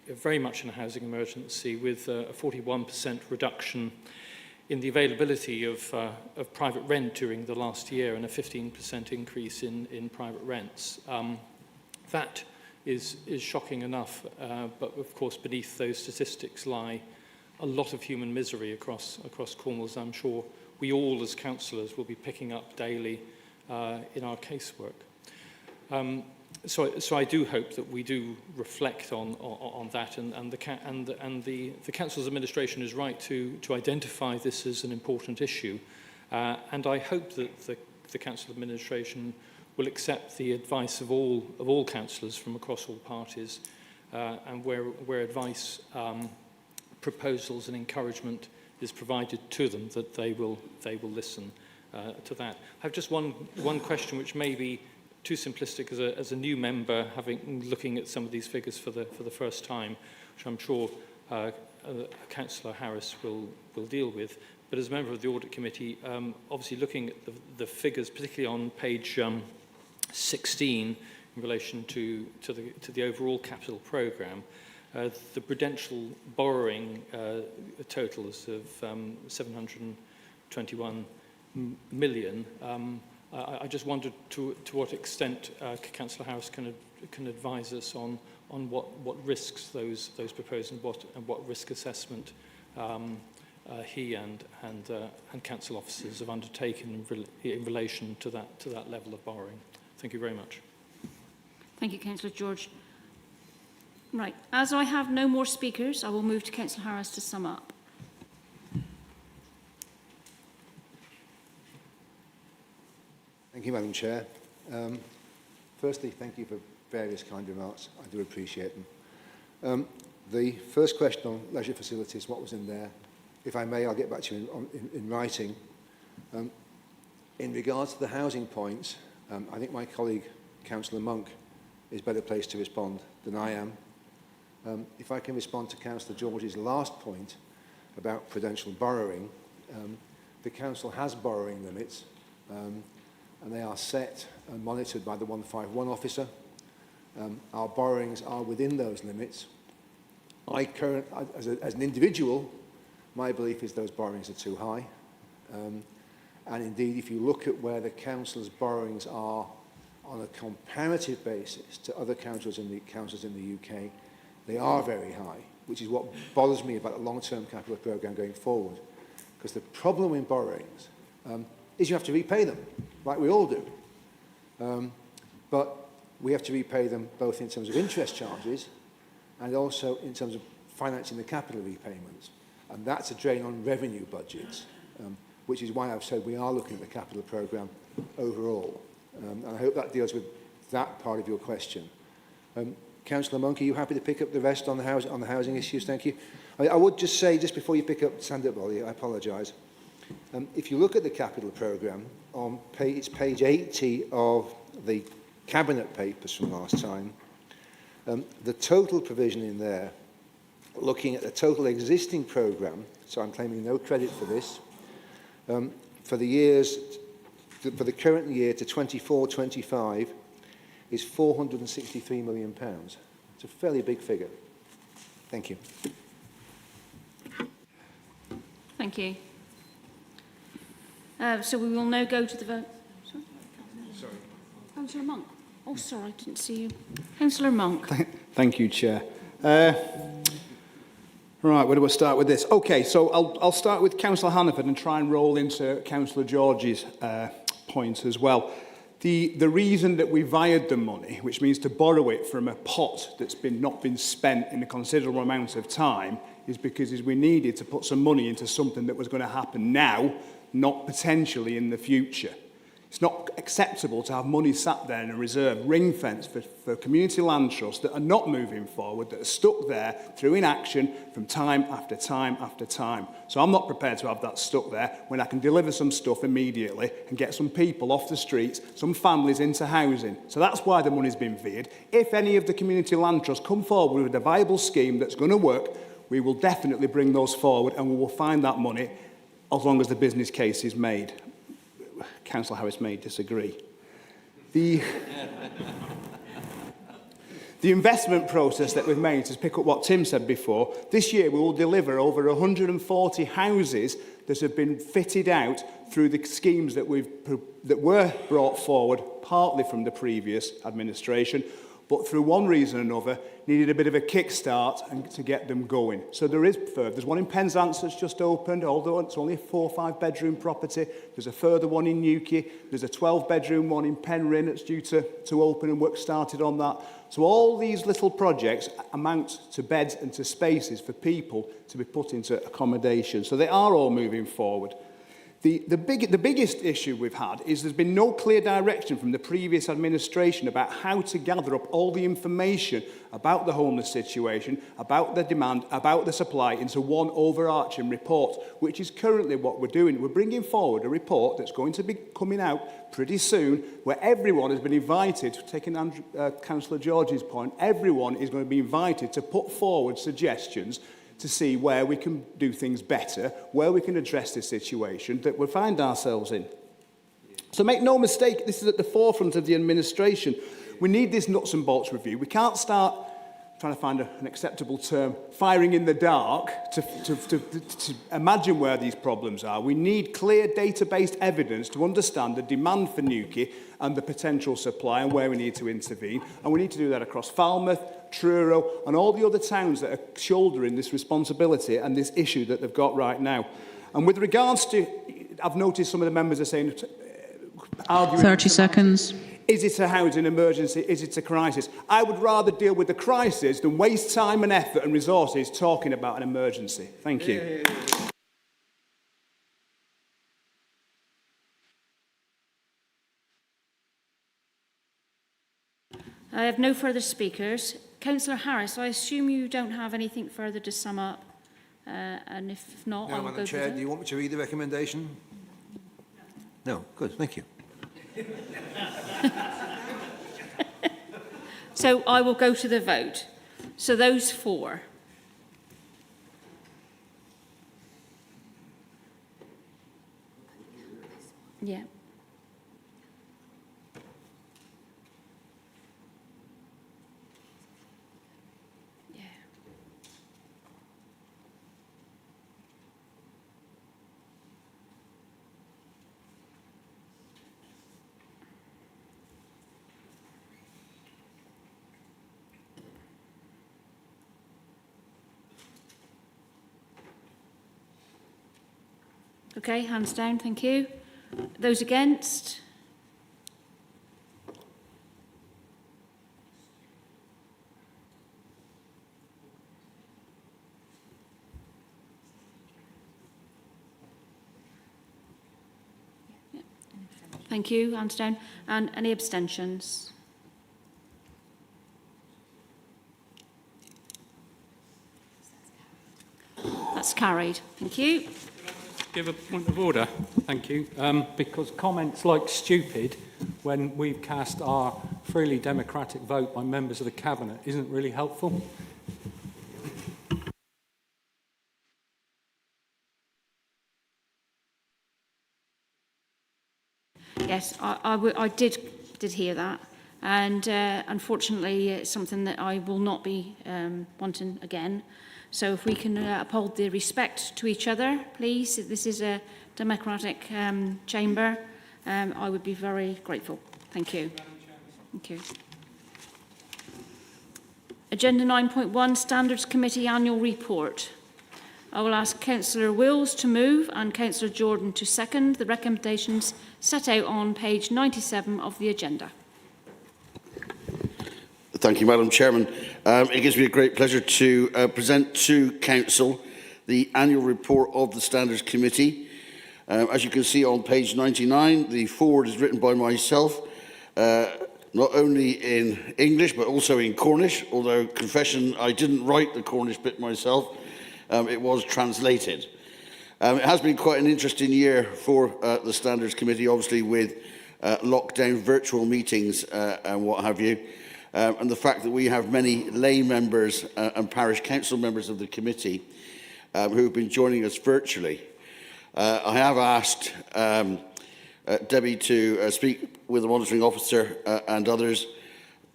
very much in a housing emergency with a 41% reduction in the availability of private rent during the last year and a 15% increase in private rents. That is shocking enough, but of course beneath those statistics lie a lot of human misery across Cornwall, as I'm sure we all as councillors will be picking up daily in our casework. So I do hope that we do reflect on that, and the council's administration is right to identify this as an important issue, and I hope that the council administration will accept the advice of all councillors from across all parties, and where advice, proposals and encouragement is provided to them, that they will listen to that. I have just one question, which may be too simplistic as a new member, looking at some of these figures for the first time, which I'm sure Councillor Harris will deal with. But as a member of the Audit Committee, obviously looking at the figures, particularly on page 16 in relation to the overall capital programme, the prudential borrowing totals of 721 million. I just wondered to what extent Councillor Harris can advise us on what risks those propose and what risk assessment he and council officers have undertaken in relation to that level of borrowing. Thank you very much. Thank you, Councillor George. Right, as I have no more speakers, I will move to Councillor Harris to sum up. Thank you, Madam Chair. Firstly, thank you for various kind remarks. I do appreciate them. The first question on leisure facilities, what was in there? If I may, I'll get back to you in writing. In regards to the housing points, I think my colleague, Councillor Monk, is better placed to respond than I am. If I can respond to Councillor George's last point about prudential borrowing, the Council has borrowing limits, and they are set and monitored by the 151 officer. Our borrowings are within those limits. As an individual, my belief is those borrowings are too high. And indeed, if you look at where the council's borrowings are on a comparative basis to other councils in the UK, they are very high, which is what bothers me about the long-term capital programme going forward. Because the problem with borrowings is you have to repay them, like we all do. But we have to repay them both in terms of interest charges and also in terms of financing the capital repayments. And that's a drain on revenue budgets, which is why I've said we are looking at the capital programme overall. And I hope that deals with that part of your question. Councillor Monk, are you happy to pick up the rest on the housing issues? Thank you. I would just say, just before you pick up, stand up, Ollie, I apologise. If you look at the capital programme, it's page 80 of the Cabinet papers from last time, the total provision in there, looking at the total existing programme, so I'm claiming no credit for this, for the current year to 24-25, is £463 million. It's a fairly big figure. Thank you. Thank you. So we will now go to the vote. Sorry. Councillor Monk. Oh, sorry, I didn't see you. Councillor Monk. Thank you, Chair. Right, where do I start with this? Okay, so I'll start with Councillor Hannaford and try and roll into Councillor George's point as well. The reason that we wired the money, which means to borrow it from a pot that's not been spent in a considerable amount of time, is because we needed to put some money into something that was going to happen now, not potentially in the future. It's not acceptable to have money sat there in a reserve, ring-fenced for community land trusts that are not moving forward, that are stuck there through inaction from time after time after time. So I'm not prepared to have that stuck there when I can deliver some stuff immediately and get some people off the streets, some families into housing. So that's why the money's been veered. If any of the community land trusts come forward with a viable scheme that's going to work, we will definitely bring those forward and we will find that money as long as the business case is made. Councillor Harris may disagree. The investment process that we've made, to pick up what Tim said before, this year we will deliver over 140 houses that have been fitted out through the schemes that were brought forward partly from the previous administration, but through one reason or another needed a bit of a kickstart and to get them going. So there's one in Penzance that's just opened, although it's only a 4 or 5 bedroom property. There's a further one in Newquay. There's a 12 bedroom one in Penryn that's due to open and work started on that. So all these little projects amount to beds and to spaces for people to be put into accommodation. So they are all moving forward. The biggest issue we've had is there's been no clear direction from the previous administration about how to gather up all the information about the homeless situation, about the demand, about the supply into one overarching report, which is currently what we're doing. We're bringing forward a report that's going to be coming out pretty soon, where everyone has been invited, taking Councillor George's point, everyone is going to be invited to put forward suggestions to see where we can do things better, where we can address this situation that we find ourselves in. So make no mistake, this is at the forefront of the administration. We need this nuts and bolts review. We can't start, trying to find an acceptable term, firing in the dark to imagine where these problems are. We need clear data-based evidence to understand the demand for Newquay and the potential supply and where we need to intervene. And we need to do that across Falmouth, Truro and all the other towns that are shouldering this responsibility and this issue that they've got right now. And with regards to, I've noticed some of the members are saying, arguing 30 seconds. Is it a housing emergency? Is it a crisis? I would rather deal with the crisis than waste time and effort and resources talking about an emergency. Thank you. I have no further speakers. Councillor Harris, I assume you don't have anything further to sum up, and if not, I will Madam go Chair, to do you want me to read the recommendation? No, good, thank you. So I will go to the vote. So those 4. Yeah. Okay, hands down, thank you. Those against? Thank you, hands down. And any abstentions? That's carried. Thank you. Give a point of order, thank you, because comments like stupid when we've cast our freely democratic vote by members of the Cabinet isn't really helpful. Yes, I did hear that. And unfortunately, it's something that I will not be wanting again. So if we can uphold the respect to each other, please. This is a democratic chamber. I would be very grateful. Thank you. Thank you. Agenda 9.1, Standards Committee Annual Report. I will ask Councillor Wills to move and Councillor Jordan to second the recommendations set out on page 97 of the agenda. Thank you, Madam Chairman. It gives me a great pleasure to present to Council the annual report of the Standards Committee. As you can see on page 99, the foreword is written by myself, not only in English but also in Cornish, although, confession, I didn't write the Cornish bit myself. It was translated. It has been quite an interesting year for the Standards Committee, obviously with lockdown virtual meetings and what have you. And the fact that we have many lay members and parish council members of the committee who have been joining us virtually. I have asked Debbie to speak with the monitoring officer and others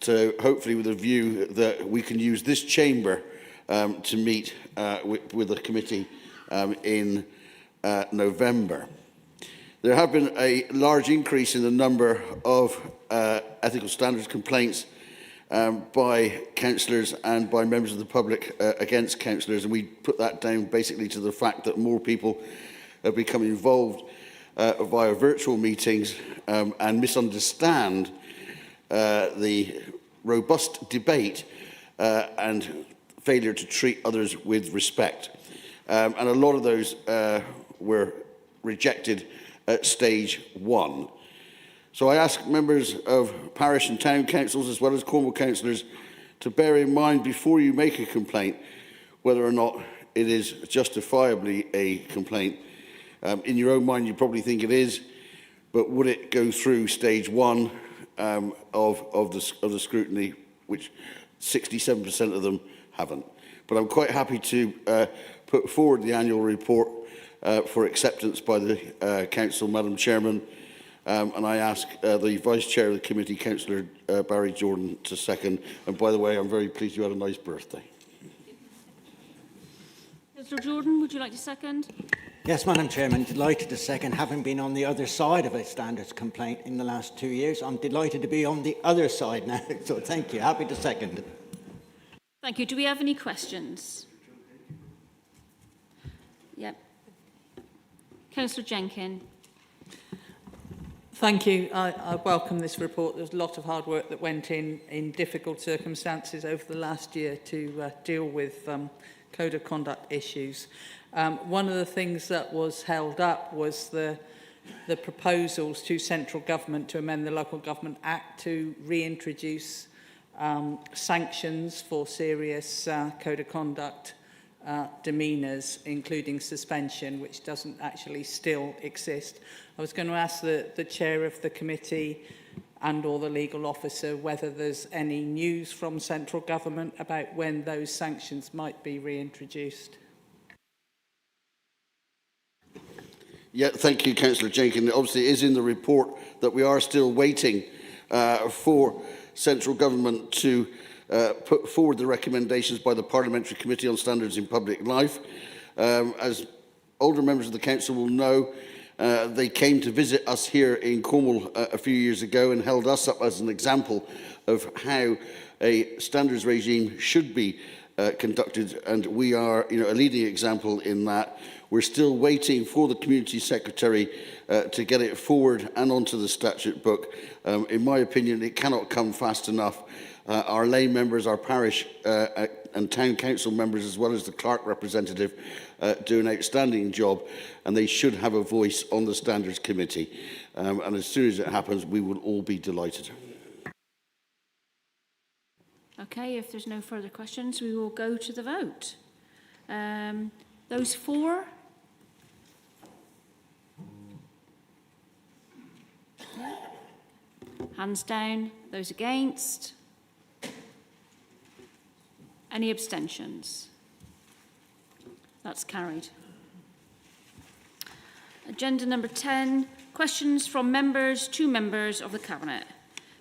to hopefully with a view that we can use this chamber to meet with the committee in November. There have been a large increase in the number of ethical standards complaints by councillors and by members of the public against councillors, and we put that down basically to the fact that more people have become involved via virtual meetings and misunderstand the robust debate and failure to treat others with respect. And a lot of those were rejected at stage 1. So I ask members of parish and town councils as well as Cornwall councillors to bear in mind before you make a complaint whether or not it is justifiably a complaint. In your own mind you probably think it is, but would it go through stage 1 of the scrutiny, which 67% of them haven't. But I'm quite happy to put forward the annual report for acceptance by the Council, Madam Chairman, and I ask the Vice Chair of the Committee, Councillor Barry Jordan, to second. And by the way, I'm very pleased you had a nice birthday. Councillor Jordan, would you like to second? Yes, Madam Chairman, delighted to second. Having been on the other side of a standards complaint in the last 2 years, I'm delighted to be on the other side now. So thank you. Happy to second. Thank you. Do we have any questions? Yep. Councillor Jenkins. Thank you. I welcome this report. There's a lot of hard work that went in difficult circumstances over the last year to deal with code of conduct issues. One of the things that was held up was the proposals to central government to amend the Local Government Act to reintroduce sanctions for serious code of conduct demeanours, including suspension, which doesn't actually still exist. I was going to ask the chair of the committee and or the legal officer whether there's any news from central government about when those sanctions might be reintroduced. Yeah, thank you, Councillor Jenkins. Obviously, it is in the report that we are still waiting for central government to put forward the recommendations by the Parliamentary Committee on Standards in Public Life. As older members of the Council will know, they came to visit us here in Cornwall a few years ago and held us up as an example of how a standards regime should be conducted, and we are a leading example in that. We're still waiting for the Community Secretary to get it forward and onto the statute book. In my opinion, it cannot come fast enough. Our lay members, our parish and town council members, as well as the clerk representative, do an outstanding job, and they should have a voice on the Standards Committee. And as soon as it happens, we will all be delighted. Okay, if there's no further questions, we will go to the vote. Those for? Yeah. Hands down. Those against? Any abstentions? That's carried. Agenda number 10, questions from members to members of the Cabinet.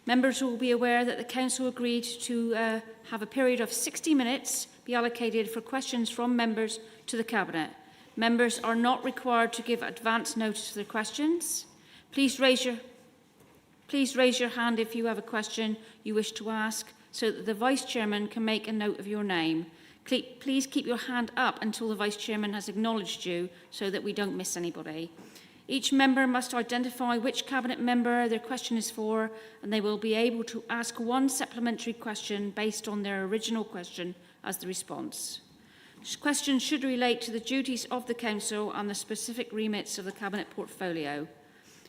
Members will be aware that the Council agreed to have a period of 60 minutes be allocated for questions from members to the Cabinet. Members are not required to give advance notice of their questions. Please raise your hand if you have a question you wish to ask, so that the Vice Chairman can make a note of your name. Please keep your hand up until the Vice Chairman has acknowledged you, so that we don't miss anybody. Each member must identify which Cabinet member their question is for, and they will be able to ask one supplementary question based on their original question as the response. Questions should relate to the duties of the Council and the specific remits of the Cabinet portfolio.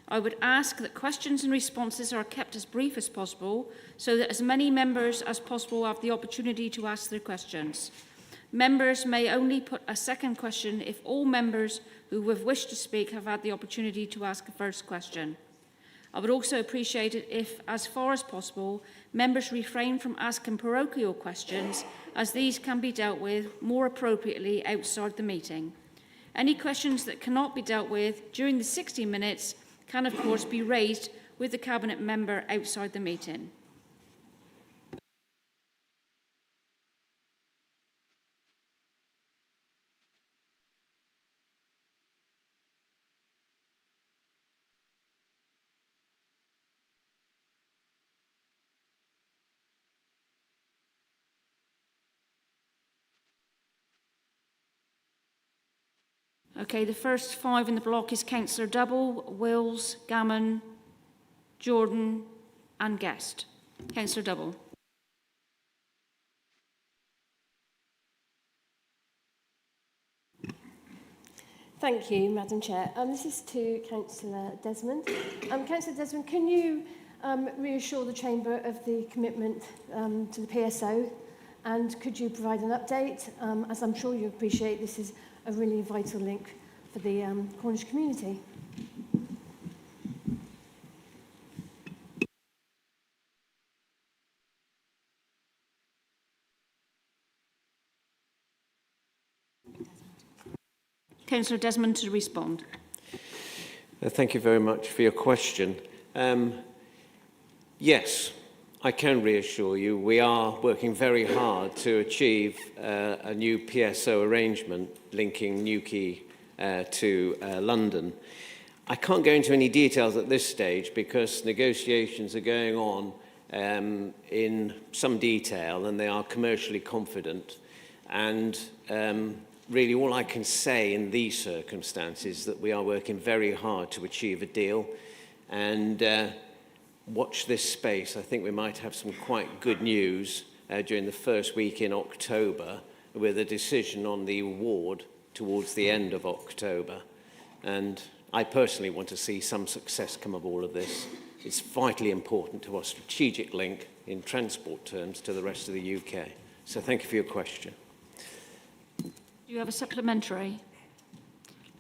I would ask that questions and responses are kept as brief as possible, so that as many members as possible have the opportunity to ask their questions. Members may only put a second question if all members who have wished to speak have had the opportunity to ask a first question. I would also appreciate it if, as far as possible, members refrain from asking parochial questions, as these can be dealt with more appropriately outside the meeting. Any questions that cannot be dealt with during the 60 minutes can, of course, be raised with the Cabinet member outside the meeting. Okay, the first 5 in the block is Councillor Double, Wills, Gammon, Jordan and Guest. Councillor Double. Thank you, Madam Chair. This is to Councillor Desmond. Councillor Desmond, can you reassure the Chamber of the commitment to the PSO, and could you provide an update? As I'm sure you appreciate, this is a really vital link for the Cornish community. Councillor Desmond to respond. Thank you very much for your question. Yes, I can reassure you we are working very hard to achieve a new PSO arrangement linking Newquay to London. I can't go into any details at this stage because negotiations are going on in some detail and they are commercially confident. And really all I can say in these circumstances is that we are working very hard to achieve a deal, and watch this space. I think we might have some quite good news during the first week in October, with a decision on the award towards the end of October. And I personally want to see some success come of all of this. It's vitally important to our strategic link in transport terms to the rest of the UK. So thank you for your question. Do you have a supplementary?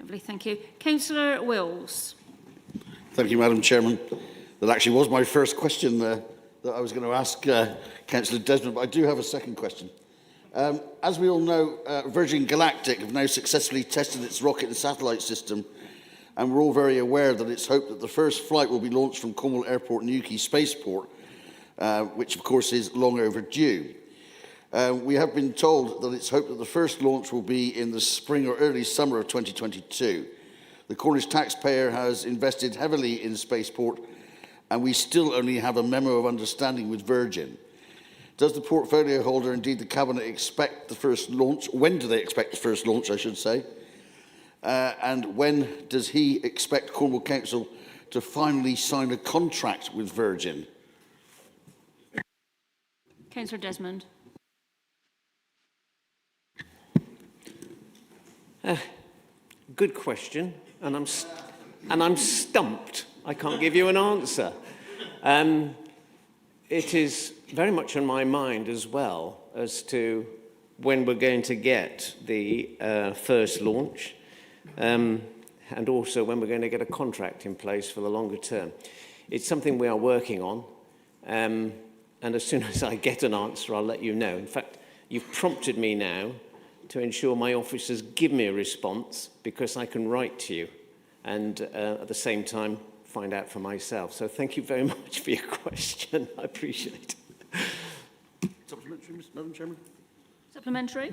Lovely, thank you. Councillor Wills. Thank you, Madam Chairman. That actually was my first question that I was going to ask Councillor Desmond, but I do have a second question. As we all know, Virgin Galactic have now successfully tested its rocket and satellite system, and we're all very aware that it's hoped that the first flight will be launched from Cornwall Airport Newquay Spaceport, which of course is long overdue. We have been told that it's hoped that the first launch will be in the spring or early summer of 2022. The Cornish taxpayer has invested heavily in Spaceport, and we still only have a memo of understanding with Virgin. Does the portfolio holder, indeed the Cabinet, expect the first launch? When do they expect the first launch, I should say? And when does he expect Cornwall Council to finally sign a contract with Virgin? Councillor Desmond. Good question, and I'm stumped. I can't give you an answer. It is very much on my mind as well as to when we're going to get the first launch, and also when we're going to get a contract in place for the longer term. It's something we are working on, and as soon as I get an answer, I'll let you know. In fact, you've prompted me now to ensure my officers give me a response, because I can write to you and at the same time find out for myself. So thank you very much for your question. I appreciate it. Supplementary, Madam Chairman? Supplementary?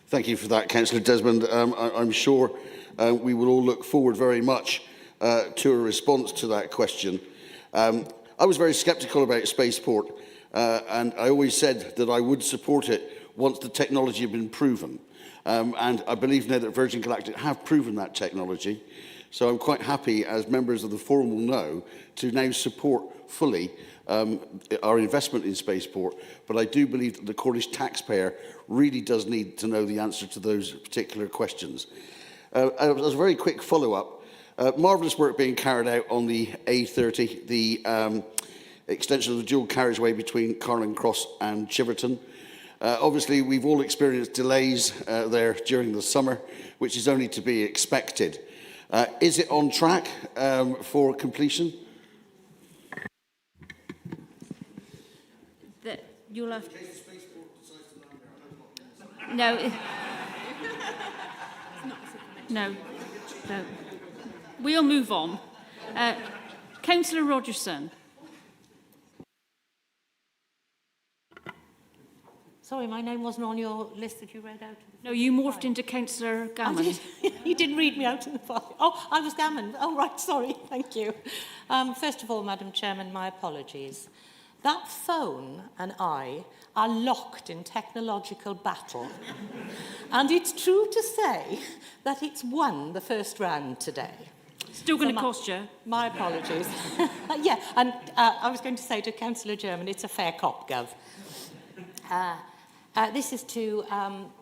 Thank you for that, Councillor Desmond. I'm sure we will all look forward very much to a response to that question. I was very sceptical about Spaceport, and I always said that I would support it once the technology had been proven. And I believe now that Virgin Galactic have proven that technology. So I'm quite happy, as members of the forum will know, to now support fully our investment in Spaceport. But I do believe that the Cornish taxpayer really does need to know the answer to those particular questions. As a very quick follow-up, marvellous work being carried out on the A30, the extension of the dual carriageway between Carling Cross and Chiverton. Obviously, we've all experienced delays there during the summer, which is only to be expected. Is it on track for completion? You'll have... No. No. No. We'll move on. Councillor Rogerson. Sorry, my name wasn't on your list that you read out. No, you morphed into Councillor Gammon. You didn't read me out in the file. Oh, I was Gammon. Oh, right, sorry. Thank you. First of all, Madam Chairman, my apologies. That phone and I are locked in technological battle. And it's true to say that it's won the first round today. Still going to cost you. My apologies. Yeah, and I was going to say to Councillor German, it's a fair cop, Gov. This is to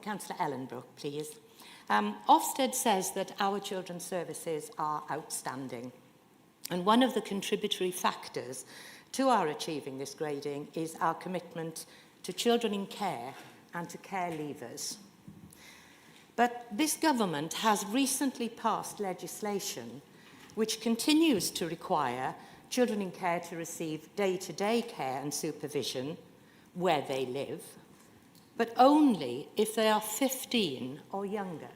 Councillor Ellenbrook, please. Ofsted says that our children's services are outstanding. And one of the contributory factors to our achieving this grading is our commitment to children in care and to care leavers. But this government has recently passed legislation which continues to require children in care to receive day-to-day care and supervision where they live, but only if they are 15 or younger.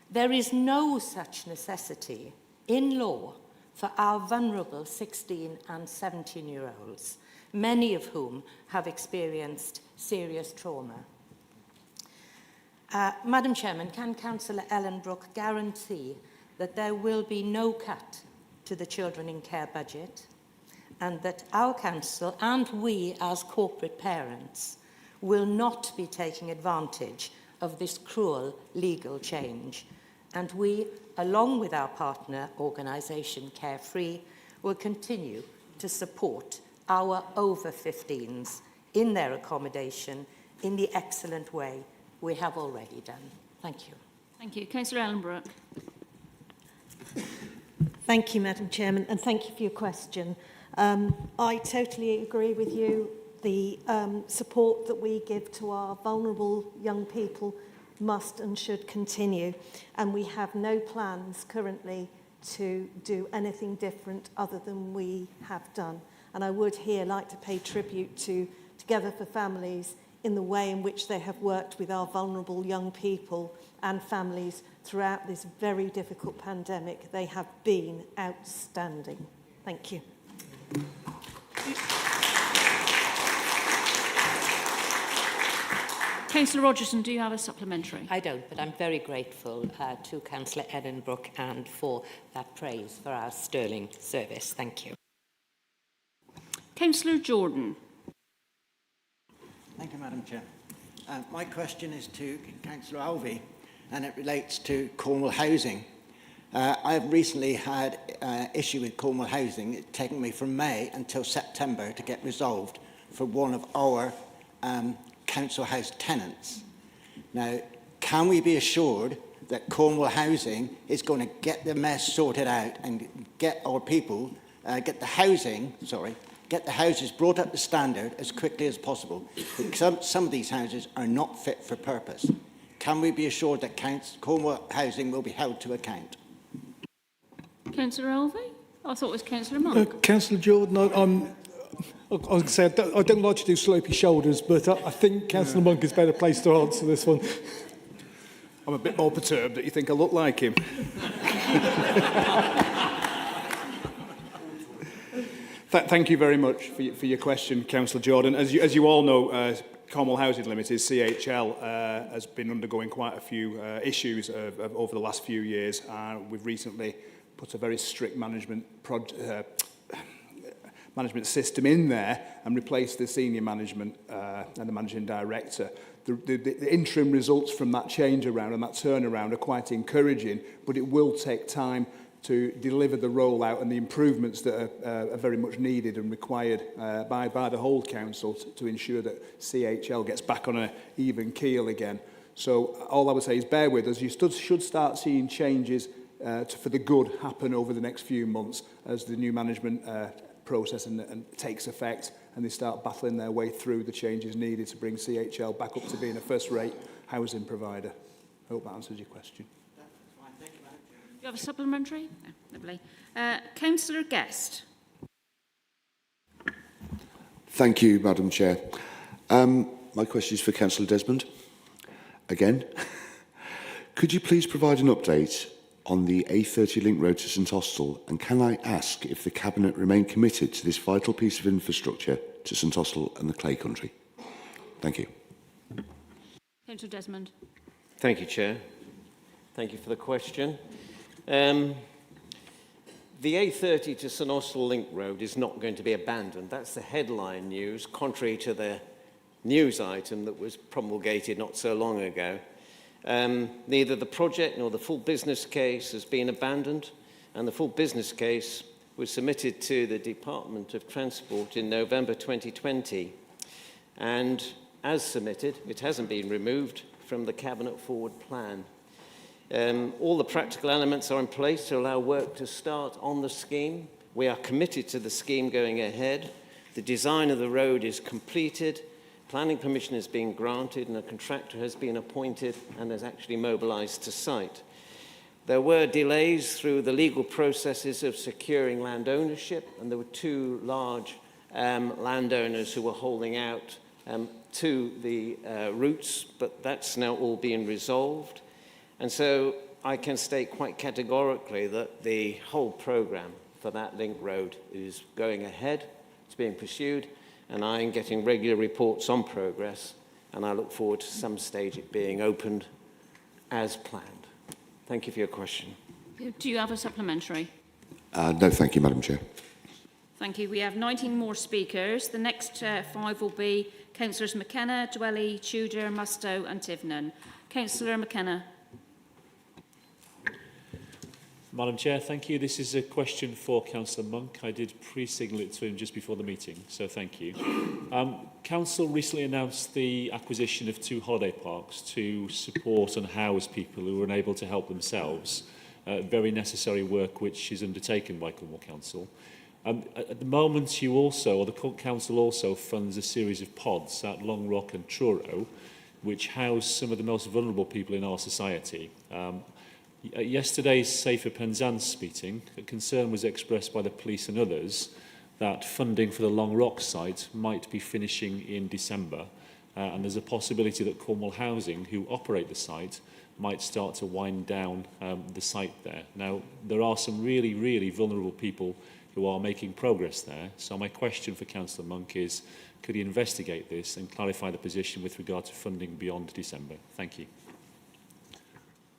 There is no such necessity in law for our vulnerable 16 and 17-year-olds, many of whom have experienced serious trauma. Madam Chairman, can Councillor Ellenbrook guarantee that there will be no cut to the children in care budget, and that our council and we as corporate parents will not be taking advantage of this cruel legal change, and we, along with our partner organisation Carefree, will continue to support our over 15s in their accommodation in the excellent way we have already done. Thank you. Thank you. Councillor Ellenbrook. Thank you, Madam Chairman, and thank you for your question. I totally agree with you. The support that we give to our vulnerable young people must and should continue, and we have no plans currently to do anything different other than we have done. And I would here like to pay tribute to Together for Families in the way in which they have worked with our vulnerable young people and families throughout this very difficult pandemic. They have been outstanding. Thank you. Councillor Rogerson, do you have a supplementary? I don't, but I'm very grateful to Councillor Ellenbrook and for that praise for our sterling service. Thank you. Councillor Jordan. Thank you, Madam Chair. My question is to Councillor Alvey, and it relates to Cornwall housing. I have recently had issue with Cornwall housing. It's taken me from May until September to get resolved for one of our council house tenants. Now, can we be assured that Cornwall housing is going to get the mess sorted out and get our people, get the houses brought up to standard as quickly as possible? Because some of these houses are not fit for purpose. Can we be assured that Cornwall housing will be held to account? Councillor Alvey? I thought it was Councillor Monk. Councillor Jordan, I was say I don't like to do slopey shoulders, but I think Councillor Monk is better placed to answer this one. I'm a bit more perturbed that you think I look like him. Thank you very much for your question, Councillor Jordan. As you all know, Cornwall Housing Limited, CHL, has been undergoing quite a few issues over the last few years. We've recently put a very strict management system in there and replaced the senior management and the managing director. The interim results from that change around and that turnaround are quite encouraging, but it will take time to deliver the rollout and the improvements that are very much needed and required by the whole council to ensure that CHL gets back on an even keel again. So all I would say is bear with us. You should start seeing changes for the good happen over the next few months as the new management process and takes effect and they start battling their way through the changes needed to bring CHL back up to being a first-rate housing provider. I hope that answers your question. Do you have a supplementary? Oh, lovely. Councillor Guest. Thank you, Madam Chair. My question is for Councillor Desmond. Again, could you please provide an update on the A30 link road to St Austell, and can I ask if the Cabinet remain committed to this vital piece of infrastructure to St Austell and the Clay Country? Thank you. Councillor Desmond. Thank you, Chair. Thank you for the question. The A30 to St Austell Link Road is not going to be abandoned. That's the headline news, contrary to the news item that was promulgated not so long ago. Neither the project nor the full business case has been abandoned, and the full business case was submitted to the Department of Transport in November 2020. And as submitted, it hasn't been removed from the Cabinet Forward Plan. All the practical elements are in place to allow work to start on the scheme. We are committed to the scheme going ahead. The design of the road is completed. Planning permission has been granted and a contractor has been appointed and has actually mobilised to site. There were delays through the legal processes of securing land ownership, and there were two large landowners who were holding out to the routes, but that's now all being resolved. And so I can state quite categorically that the whole programme for that link road is going ahead, it's being pursued, and I am getting regular reports on progress, and I look forward to some stage it being opened as planned. Thank you for your question. Do you have a supplementary? No, thank you, Madam Chair. Thank you. We have 19 more speakers. The next 5 will be Councillors McKenna, Dwelly, Tudor, Mustoe and Tivnan. Councillor McKenna. Madam Chair, thank you. This is a question for Councillor Monk. I did pre-signal it to him just before the meeting, so thank you. Council recently announced the acquisition of 2 holiday parks to support and house people who are unable to help themselves. Very necessary work which is undertaken by Cornwall Council. At the moment, you also, or the Council also funds a series of pods at Long Rock and Truro, which house some of the most vulnerable people in our society. At yesterday's Safer Penzance meeting, a concern was expressed by the police and others that funding for the Long Rock site might be finishing in December, and there's a possibility that Cornwall Housing, who operate the site, might start to wind down the site there. Now, there are some really, really vulnerable people who are making progress there, so my question for Councillor Monk is, could he investigate this and clarify the position with regard to funding beyond December? Thank you.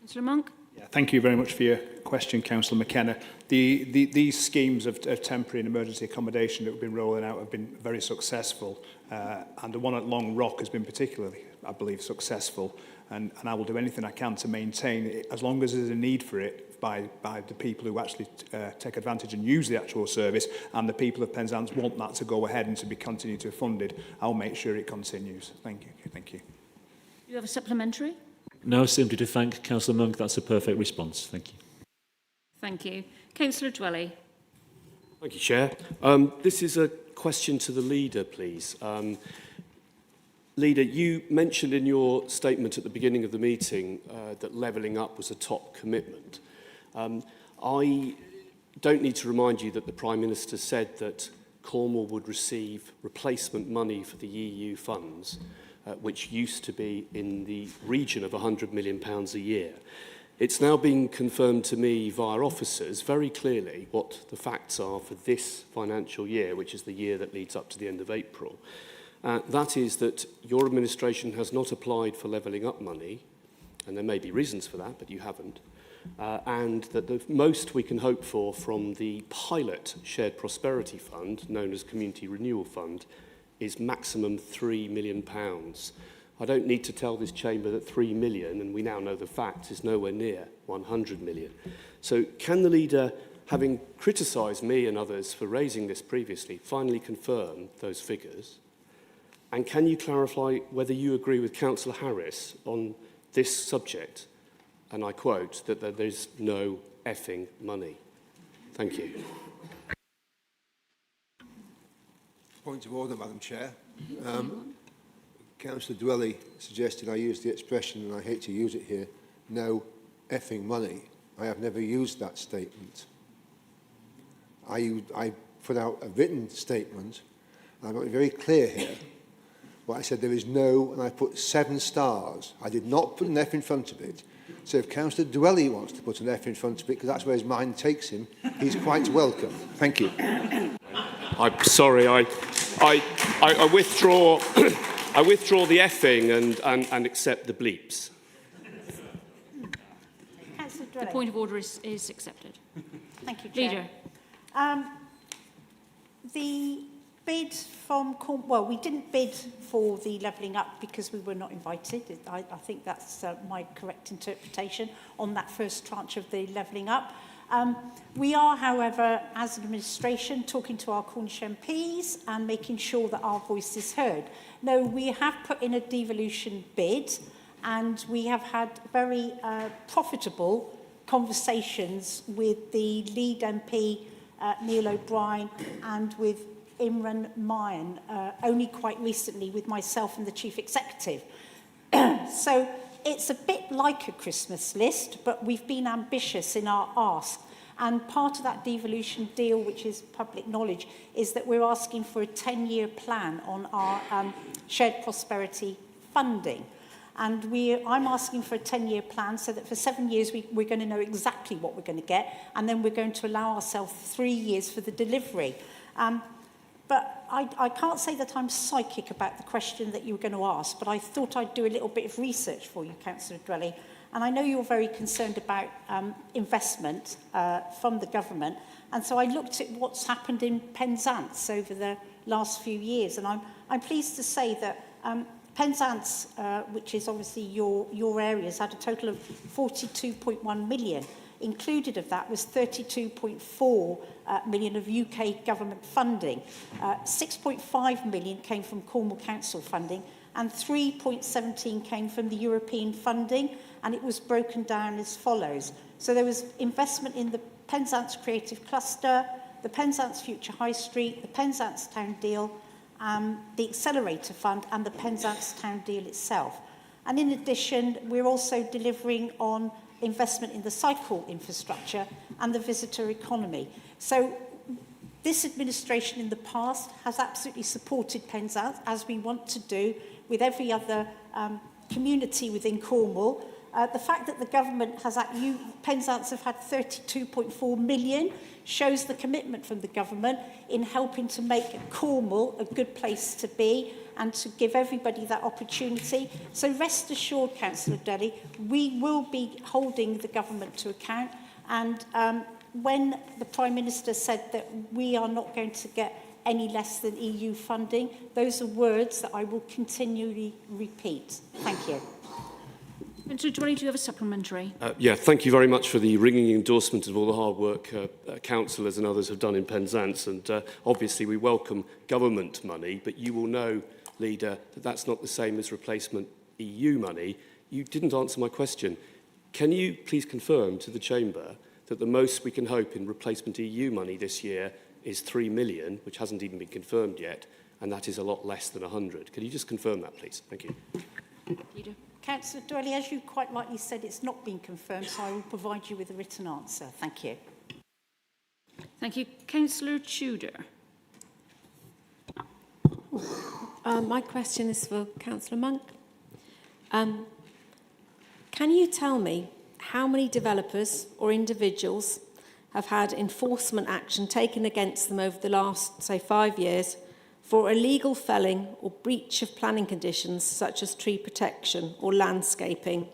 Councillor Monk. Thank you very much for your question, Councillor McKenna. These schemes of temporary and emergency accommodation that we've been rolling out have been very successful, and the one at Long Rock has been particularly, I believe, successful, and I will do anything I can to maintain it, as long as there's a need for it by the people who actually take advantage and use the actual service, and the people of Penzance want that to go ahead and to be continued to be funded. I'll make sure it continues. Thank you. Thank you. Do you have a supplementary? No, simply to thank Councillor Monk. That's a perfect response. Thank you. Thank you. Councillor Dwelly. Thank you, Chair. This is a question to the leader, please. Leader, you mentioned in your statement at the beginning of the meeting that levelling up was a top commitment. I don't need to remind you that the Prime Minister said that Cornwall would receive replacement money for the EU funds, which used to be in the region of £100 million a year. It's now been confirmed to me via officers very clearly what the facts are for this financial year, which is the year that leads up to the end of April. That is that your administration has not applied for levelling up money, and there may be reasons for that, but you haven't, and that the most we can hope for from the pilot Shared Prosperity Fund, known as Community Renewal Fund, is maximum £3 million. I don't need to tell this chamber that 3 million, and we now know the facts, is nowhere near 100 million. So can the leader, having criticised me and others for raising this previously, finally confirm those figures? And can you clarify whether you agree with Councillor Harris on this subject, and I quote, that there's no effing money? Thank you. Point of order, Madam Chair. Councillor Dwelly suggested I use the expression, and I hate to use it here, no effing money. I have never used that statement. I put out a written statement. I want to be very clear here. What I said, there is no, and I put 7 stars. I did not put an F in front of it. So if Councillor Dwelly wants to put an F in front of it, because that's where his mind takes him, he's quite welcome. Thank you. I'm sorry, I withdraw. I withdraw the effing and accept the bleeps. The point of order is accepted. Thank you, Chair. Leader. The bid from Cornwall, well, we didn't bid for the levelling up because we were not invited. I think that's my correct interpretation on that first tranche of the levelling up. We are, however, as an administration, talking to our Cornish MPs and making sure that our voice is heard. No, we have put in a devolution bid, and we have had very profitable conversations with the lead MP, Neil O'Brien, and with Imran Mayan, only quite recently with myself and the Chief Executive. So it's a bit like a Christmas list, but we've been ambitious in our ask. And part of that devolution deal, which is public knowledge, is that we're asking for a 10-year plan on our shared prosperity funding. And I'm asking for a 10-year plan so that for 7 years we're going to know exactly what we're going to get, and then we're going to allow ourselves 3 years for the delivery. But I can't say that I'm psychic about the question that you were going to ask, but I thought I'd do a little bit of research for you, Councillor Dwelly. And I know you're very concerned about investment from the government. And so I looked at what's happened in Penzance over the last few years. And I'm pleased to say that Penzance, which is obviously your area, has had a total of 42.1 million. Included of that was 32.4 million of UK government funding. 6.5 million came from Cornwall Council funding, and 3.17 came from the European funding, and it was broken down as follows. So there was investment in the Penzance Creative Cluster, the Penzance Future High Street, the Penzance Town Deal, the Accelerator Fund, and the Penzance Town Deal itself. And in addition, we're also delivering on investment in the cycle infrastructure and the visitor economy. So this administration in the past has absolutely supported Penzance, as we want to do with every other community within Cornwall. The fact that the government has, Penzance have had 32.4 million shows the commitment from the government in helping to make Cornwall a good place to be and to give everybody that opportunity. So rest assured, Councillor Dudley, we will be holding the government to account. And when the Prime Minister said that we are not going to get any less than EU funding, those are words that I will continually repeat. Thank you. Councillor Dwelly, do you have a supplementary? Yeah, thank you very much for the ringing endorsement of all the hard work councillors and others have done in Penzance. And obviously we welcome government money, but you will know, Leader, that that's not the same as replacement EU money. You didn't answer my question. Can you please confirm to the Chamber that the most we can hope in replacement EU money this year is 3 million, which hasn't even been confirmed yet, and that is a lot less than 100? Can you just confirm that, please? Thank you. Leader. Councillor Dwelly, as you quite rightly said, it's not been confirmed, so I will provide you with a written answer. Thank you. Thank you. Councillor Tudor. My question is for Councillor Monk. Can you tell me how many developers or individuals have had enforcement action taken against them over the last, say, 5 years for illegal felling or breach of planning conditions such as tree protection or landscaping,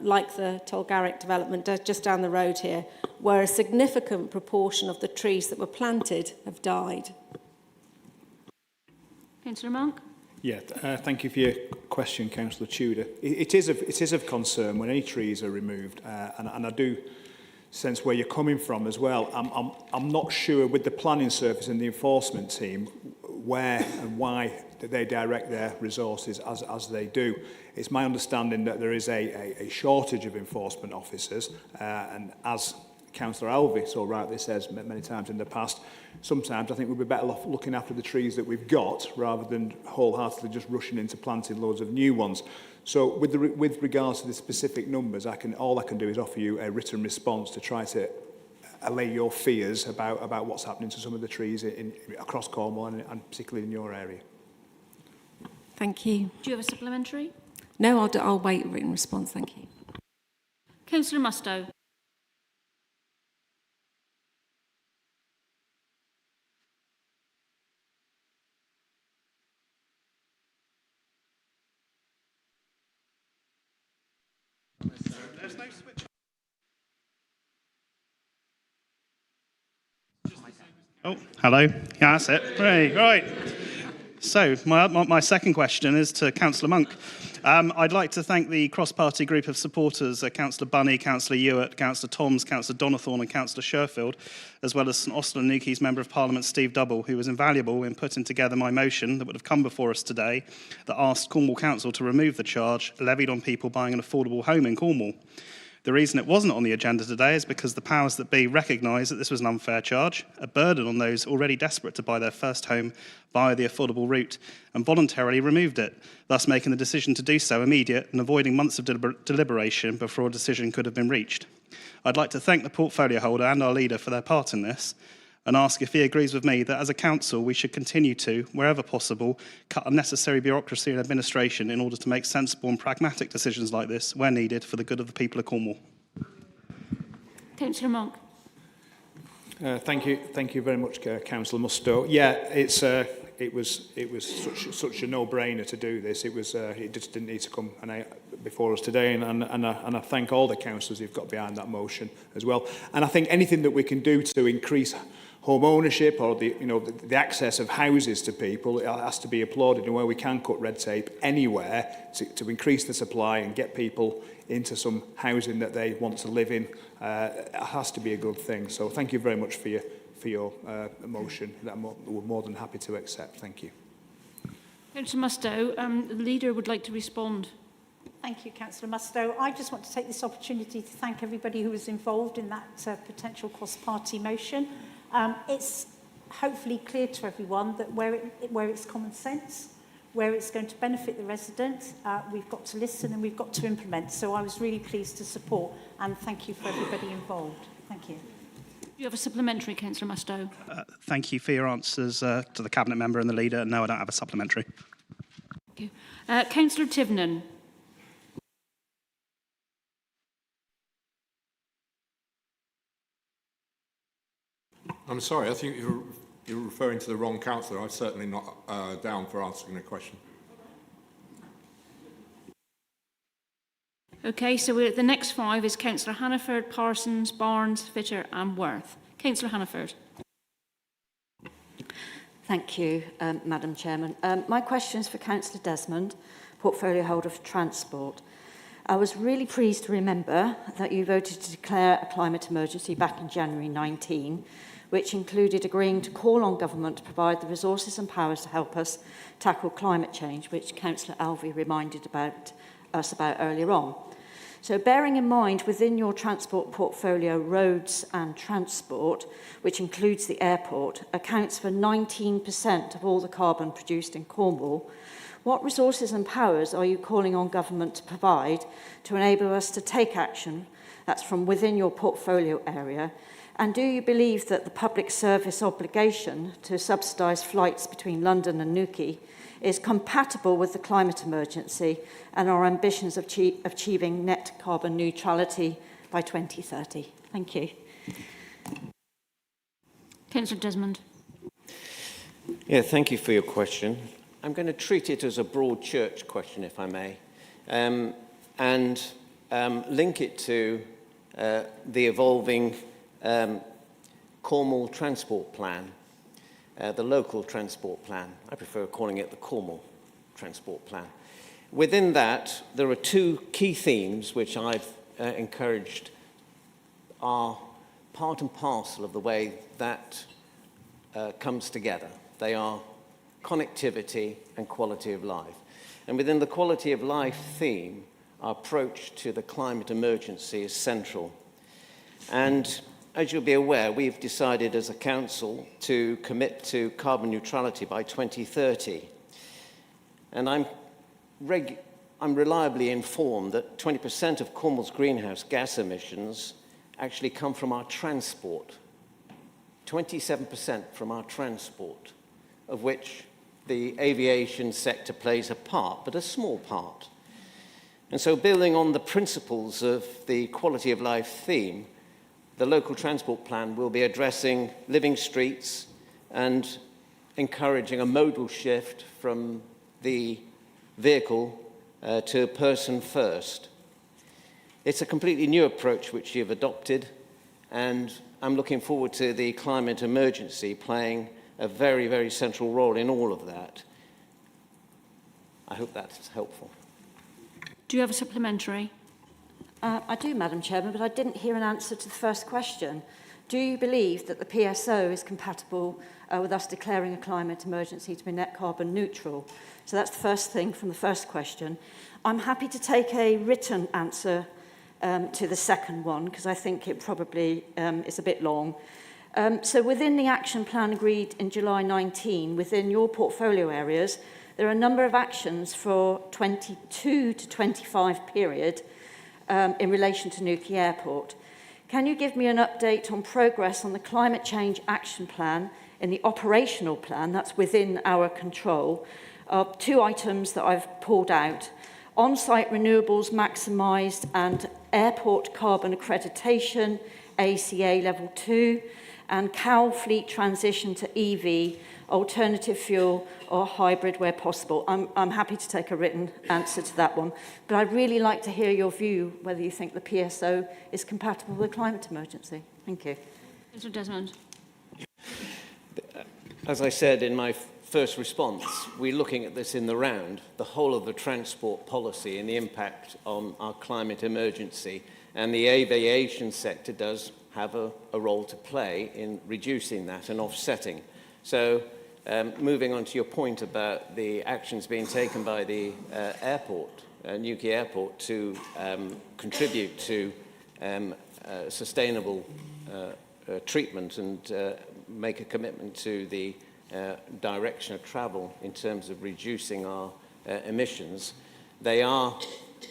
like the Tolgarrick development just down the road here, where a significant proportion of the trees that were planted have died? Councillor Monk. Yeah, thank you for your question, Councillor Tudor. It is of concern when any trees are removed, and I do sense where you're coming from as well. I'm not sure with the planning service and the enforcement team where and why they direct their resources as they do. It's my understanding that there is a shortage of enforcement officers, and as Councillor Alvey so rightly says many times in the past, sometimes I think we'd be better off looking after the trees that we've got rather than wholeheartedly just rushing into planting loads of new ones. So with regards to the specific numbers, all I can do is offer you a written response to try to allay your fears about what's happening to some of the trees across Cornwall and particularly in your area. Thank you. Do you have a supplementary? No, I'll wait a written response. Thank you. Councillor Mustoe. Oh, hello. Yeah, that's it. Right. So, my second question is to Councillor Monk. I'd like to thank the cross-party group of supporters, Councillor Bunny, Councillor Ewart, Councillor Toms, Councillor Donathorne and Councillor Sherfield, as well as St Austell and Newquay's Member of Parliament Steve Double, who was invaluable in putting together my motion that would have come before us today that asked Cornwall Council to remove the charge levied on people buying an affordable home in Cornwall. The reason it wasn't on the agenda today is because the powers that be recognised that this was an unfair charge, a burden on those already desperate to buy their first home via the affordable route, and voluntarily removed it, thus making the decision to do so immediate and avoiding months of deliberation before a decision could have been reached. I'd like to thank the portfolio holder and our leader for their part in this, and ask if he agrees with me that as a council we should continue to, wherever possible, cut unnecessary bureaucracy and administration in order to make sensible and pragmatic decisions like this where needed for the good of the people of Cornwall. Councillor Monk. Thank you very much, Councillor Mustoe. Yeah, it was such a no-brainer to do this. It just didn't need to come before us today, and I thank all the councillors who've got behind that motion as well. And I think anything that we can do to increase home ownership or the access of houses to people, it has to be applauded, and where we can cut red tape anywhere to increase the supply and get people into some housing that they want to live in, it has to be a good thing. So thank you very much for your motion that we're more than happy to accept. Thank you. Councillor Mustoe, the leader would like to respond. Thank you, Councillor Mustoe. I just want to take this opportunity to thank everybody who was involved in that potential cross-party motion. It's hopefully clear to everyone that where it's common sense, where it's going to benefit the residents, we've got to listen and we've got to implement. So I was really pleased to support, and thank you for everybody involved. Thank you. You have a supplementary, Councillor Mustoe. Thank you for your answers to the Cabinet Member and the Leader. No, I don't have a supplementary. Thank you. Councillor Tivnan. I'm sorry, I think you're referring to the wrong councillor. I'm certainly not down for answering the question. Okay, so the next five is Councillor Hannaford, Parsons, Barnes, Fitter and Worth. Councillor Hannaford. Thank you, Madam Chairman. My question is for Councillor Desmond, portfolio holder for Transport. I was really pleased to remember that you voted to declare a climate emergency back in January 19, which included agreeing to call on government to provide the resources and powers to help us tackle climate change, which Councillor Alvey reminded us about earlier on. So bearing in mind within your transport portfolio, roads and transport, which includes the airport, accounts for 19% of all the carbon produced in Cornwall, what resources and powers are you calling on government to provide to enable us to take action that's from within your portfolio area? And do you believe that the public service obligation to subsidise flights between London and Newquay is compatible with the climate emergency and our ambitions of achieving net carbon neutrality by 2030? Thank you. Councillor Desmond. Yeah, thank you for your question. I'm going to treat it as a broad church question, if I may, and link it to the evolving Cornwall Transport Plan, the local transport plan. I prefer calling it the Cornwall Transport Plan. Within that, there are two key themes which I've encouraged are part and parcel of the way that comes together. They are connectivity and quality of life. And within the quality of life theme, our approach to the climate emergency is central. And as you'll be aware, we've decided as a council to commit to carbon neutrality by 2030. And I'm reliably informed that 20% of Cornwall's greenhouse gas emissions actually come from our transport. 27% from our transport, of which the aviation sector plays a part, but a small part. And so building on the principles of the quality of life theme, the local transport plan will be addressing living streets and encouraging a modal shift from the vehicle to person first. It's a completely new approach which you've adopted, and I'm looking forward to the climate emergency playing a very, very central role in all of that. I hope that's helpful. Do you have a supplementary? I do, Madam Chairman, but I didn't hear an answer to the first question. Do you believe that the PSO is compatible with us declaring a climate emergency to be net carbon neutral? So that's the first thing from the first question. I'm happy to take a written answer to the second one, because I think it probably is a bit long. So within the action plan agreed in July 19, within your portfolio areas, there are a number of actions for 22 to 25 period in relation to Newquay Airport. Can you give me an update on progress on the climate change action plan in the operational plan that's within our control? Two items that I've pulled out: on-site renewables maximised and airport carbon accreditation, ACA level 2, and CAL fleet transition to EV, alternative fuel or hybrid where possible. I'm happy to take a written answer to that one, but I'd really like to hear your view whether you think the PSO is compatible with the climate emergency. Thank you. Mr. Desmond. As I said in my first response, we're looking at this in the round, the whole of the transport policy and the impact on our climate emergency, and the aviation sector does have a role to play in reducing that and offsetting. So moving on to your point about the actions being taken by the airport, Newquay Airport, to contribute to sustainable treatment and make a commitment to the direction of travel in terms of reducing our emissions. They are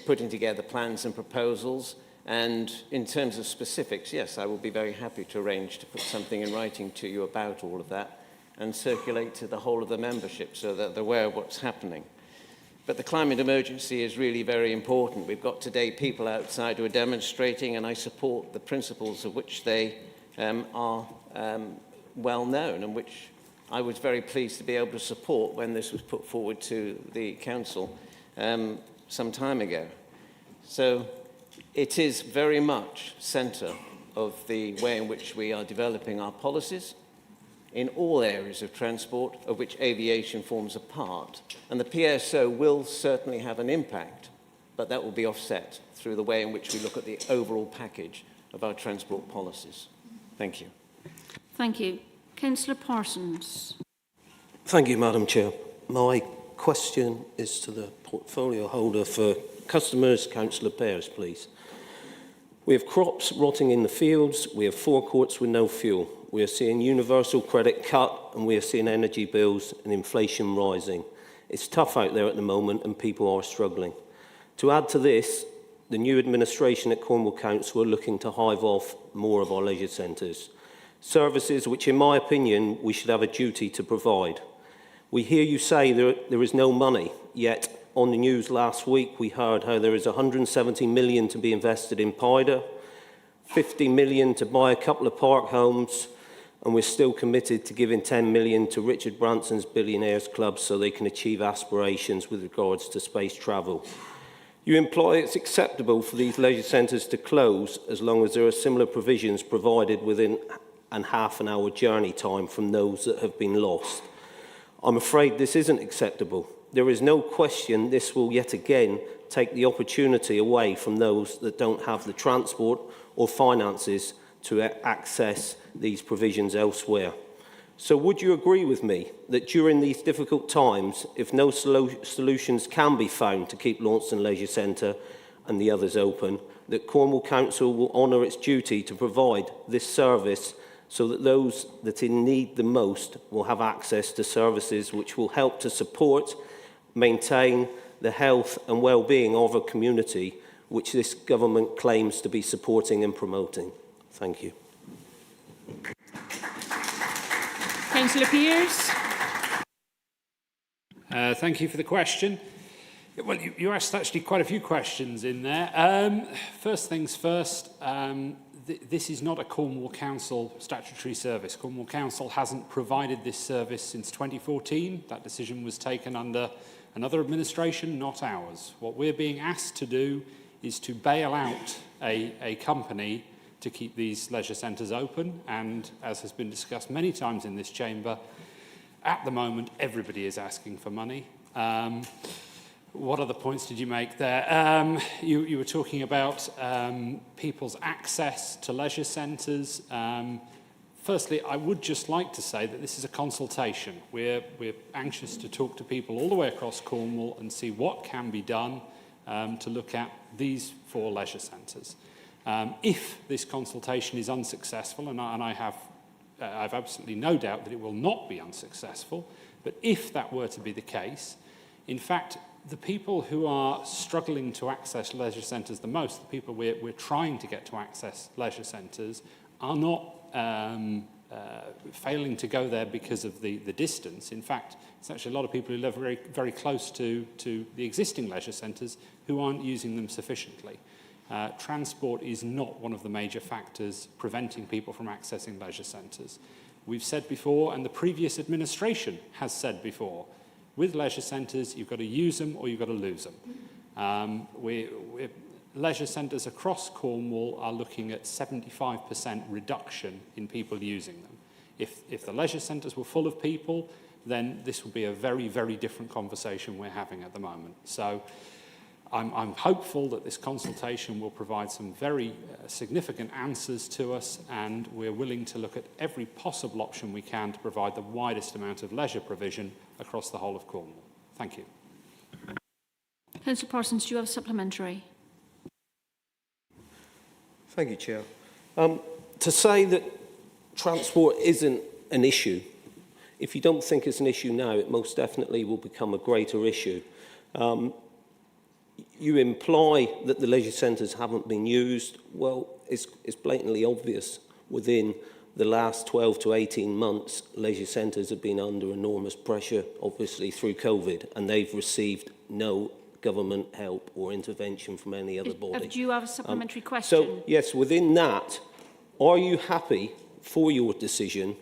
putting together plans and proposals, and in terms of specifics, yes, I will be very happy to arrange to put something in writing to you about all of that and circulate to the whole of the membership so that they're aware of what's happening. But the climate emergency is really very important. We've got today people outside who are demonstrating, and I support the principles of which they are well known, and which I was very pleased to be able to support when this was put forward to the council some time ago. So it is very much centre of the way in which we are developing our policies in all areas of transport, of which aviation forms a part. And the PSO will certainly have an impact, but that will be offset through the way in which we look at the overall package of our transport policies. Thank you. Thank you. Councillor Parsons. Thank you, Madam Chair. My question is to the portfolio holder for customers, Councillor Harris, please. We have crops rotting in the fields, we have forecourts with no fuel, we are seeing universal credit cut, and we are seeing energy bills and inflation rising. It's tough out there at the moment and people are struggling. To add to this, the new administration at Cornwall Council are looking to hive off more of our leisure centres, services which in my opinion we should have a duty to provide. We hear you say there is no money, yet on the news last week we heard how there is 170 million to be invested in PIDA, 50 million to buy a couple of park homes, and we're still committed to giving 10 million to Richard Branson's Billionaires Club so they can achieve aspirations with regards to space travel. You imply it's acceptable for these leisure centres to close as long as there are similar provisions provided within a half-an-hour journey time from those that have been lost. I'm afraid this isn't acceptable. There is no question this will yet again take the opportunity away from those that don't have the transport or finances to access these provisions elsewhere. So would you agree with me that during these difficult times, if no solutions can be found to keep Launceston Leisure Centre and the others open, that Cornwall Council will honour its duty to provide this service so that those that in need the most will have access to services which will help to support, maintain the health and well-being of a community which this government claims to be supporting and promoting? Thank you. Councillor Pearce. Thank you for the question. Well, you asked actually quite a few questions in there. First things first, this is not a Cornwall Council statutory service. Cornwall Council hasn't provided this service since 2014. That decision was taken under another administration, not ours. What we're being asked to do is to bail out a company to keep these leisure centres open, and as has been discussed many times in this chamber, at the moment everybody is asking for money. What other points did you make there? You were talking about people's access to leisure centres. Firstly, I would just like to say that this is a consultation. We're anxious to talk to people all the way across Cornwall and see what can be done to look at these 4 leisure centres. If this consultation is unsuccessful, and I've absolutely no doubt that it will not be unsuccessful, but if that were to be the case, in fact, the people who are struggling to access leisure centres the most, the people we're trying to get to access leisure centres, are not failing to go there because of the distance. In fact, it's actually a lot of people who live very, very close to the existing leisure centres who aren't using them sufficiently. Transport is not one of the major factors preventing people from accessing leisure centres. We've said before, and the previous administration has said before, with leisure centres, you've got to use them or you've got to lose them. Leisure centres across Cornwall are looking at 75% reduction in people using them. If the leisure centres were full of people, then this would be a very, very different conversation we're having at the moment. So I'm hopeful that this consultation will provide some very significant answers to us, and we're willing to look at every possible option we can to provide the widest amount of leisure provision across the whole of Cornwall. Thank you. Councillor Parsons, do you have a supplementary? Thank you, Chair. To say that transport isn't an issue, if you don't think it's an issue now, it most definitely will become a greater issue. You imply that the leisure centres haven't been used. Well, it's blatantly obvious. Within the last 12 to 18 months, leisure centres have been under enormous pressure, obviously through COVID, and they've received no government help or intervention from any other body. Do you have a supplementary question? So, yes, within that, are you happy for your decision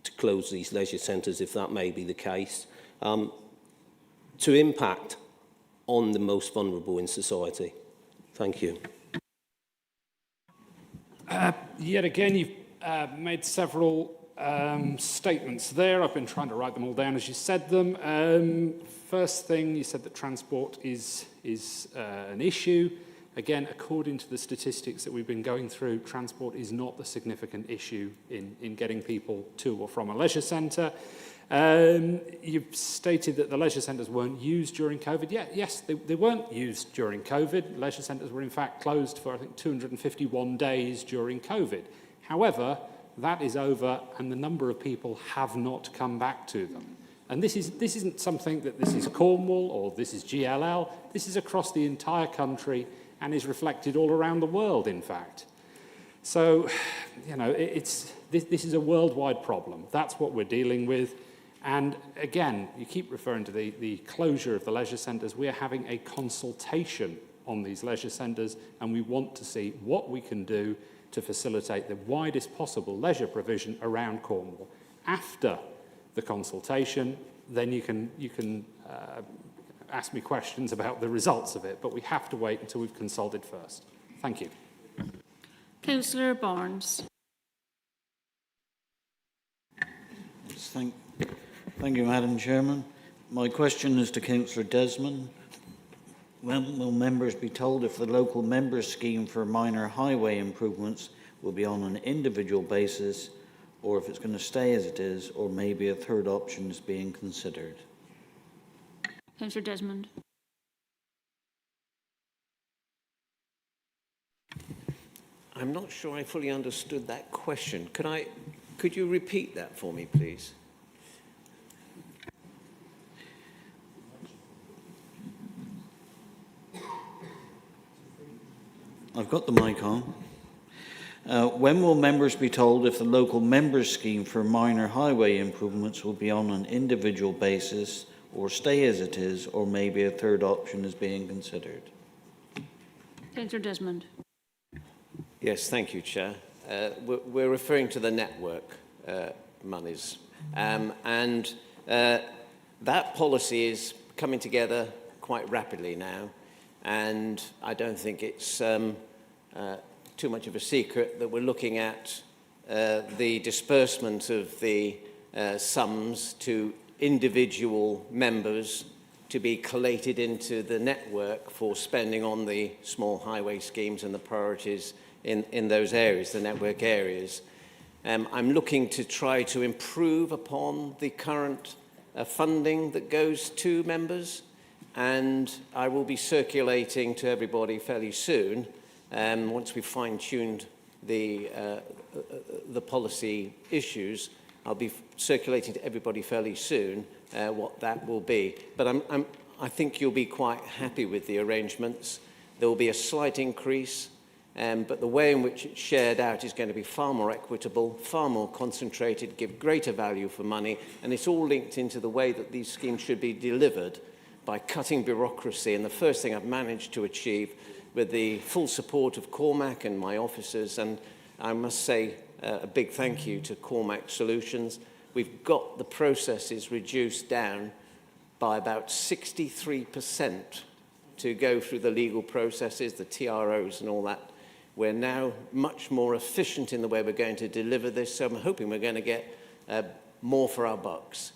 to close these leisure centres, if that may be the case, to impact on the most vulnerable in society? Thank you. Yet again, you've made several statements there. I've been trying to write them all down as you said them. First thing, you said that transport is an issue. Again, according to the statistics that we've been going through, transport is not the significant issue in getting people to or from a leisure centre. You've stated that the leisure centres weren't used during COVID. Yeah, yes, they weren't used during COVID. Leisure centres were in fact closed for, I think, 251 days during COVID. However, that is over, and the number of people have not come back to them. And this isn't something that this is Cornwall or this is GLL. This is across the entire country and is reflected all around the world, in fact. So, you know, this is a worldwide problem. That's what we're dealing with. And again, you keep referring to the closure of the leisure centres. We are having a consultation on these leisure centres, and we want to see what we can do to facilitate the widest possible leisure provision around Cornwall. After the consultation, then you can ask me questions about the results of it, but we have to wait until we've consulted first. Thank you. Councillor Barnes. Thank you, Madam Chairman. My question is to Councillor Desmond. When will members be told if the local members scheme for minor highway improvements will be on an individual basis, or if it's going to stay as it is, or maybe a third option is being considered? Councillor Desmond. I'm not sure I fully understood that question. Could you repeat that for me, please? I've got the mic on. When will members be told if the local members scheme for minor highway improvements will be on an individual basis, or stay as it is, or maybe a third option is being considered? Councillor Desmond. Yes, thank you, Chair. We're referring to the network monies. And that policy is coming together quite rapidly now. And I don't think it's too much of a secret that we're looking at the disbursement of the sums to individual members to be collated into the network for spending on the small highway schemes and the priorities in those areas, the network areas. I'm looking to try to improve upon the current funding that goes to members, and I will be circulating to everybody fairly soon, once we've fine-tuned the policy issues. I'll be circulating to everybody fairly soon what that will be. But I think you'll be quite happy with the arrangements. There will be a slight increase, but the way in which it's shared out is going to be far more equitable, far more concentrated, give greater value for money, and it's all linked into the way that these schemes should be delivered by cutting bureaucracy. And the first thing I've managed to achieve with the full support of Cormac and my officers, and I must say a big thank you to Cormac Solutions, we've got the processes reduced down by about 63% to go through the legal processes, the TROs and all that. We're now much more efficient in the way we're going to deliver this, so I'm hoping we're going to get more for our bucks.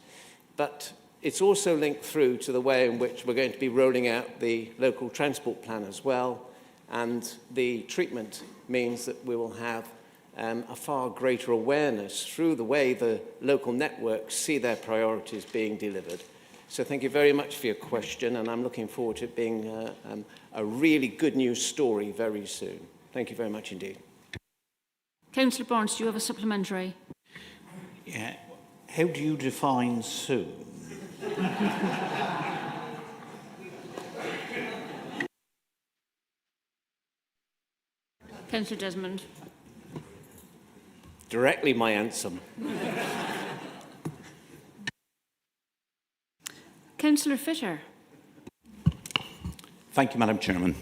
But it's also linked through to the way in which we're going to be rolling out the local transport plan as well, and the treatment means that we will have a far greater awareness through the way the local networks see their priorities being delivered. So thank you very much for your question, and I'm looking forward to it being a really good news story very soon. Thank you very much indeed. Councillor Barnes, do you have a supplementary? Yeah. How do you define soon? Councillor Desmond. Directly my answer. Councillor Fitter. Thank you, Madam Chairman.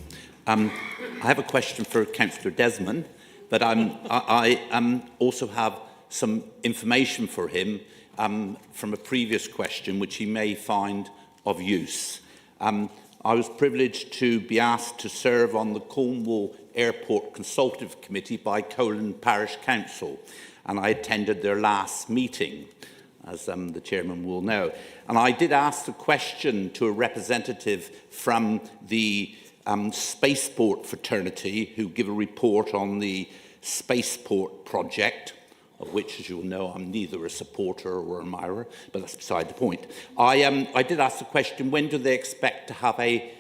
I have a question for Councillor Desmond, but I also have some information for him from a previous question, which he may find of use. I was privileged to be asked to serve on the Cornwall Airport Consultative Committee by Colwyn Parish Council, and I attended their last meeting, as the chairman will know. And I did ask the question to a representative from the Spaceport fraternity, who give a report on the Spaceport project, of which, as you will know, I'm neither a supporter or an admirer, but that's beside the point. I did ask the question, when do they expect to have a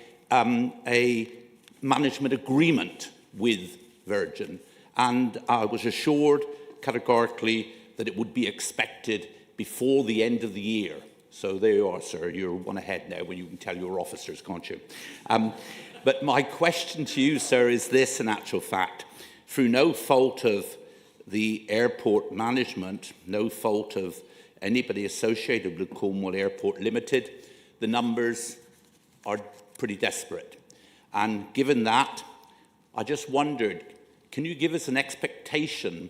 management agreement with Virgin? And I was assured categorically that it would be expected before the end of the year. So there you are, sir. You're one ahead now when you can tell your officers, can't you? But my question to you, sir, is this, in actual fact. Through no fault of the airport management, no fault of anybody associated with Cornwall Airport Limited, the numbers are pretty desperate. And given that, I just wondered, can you give us an expectation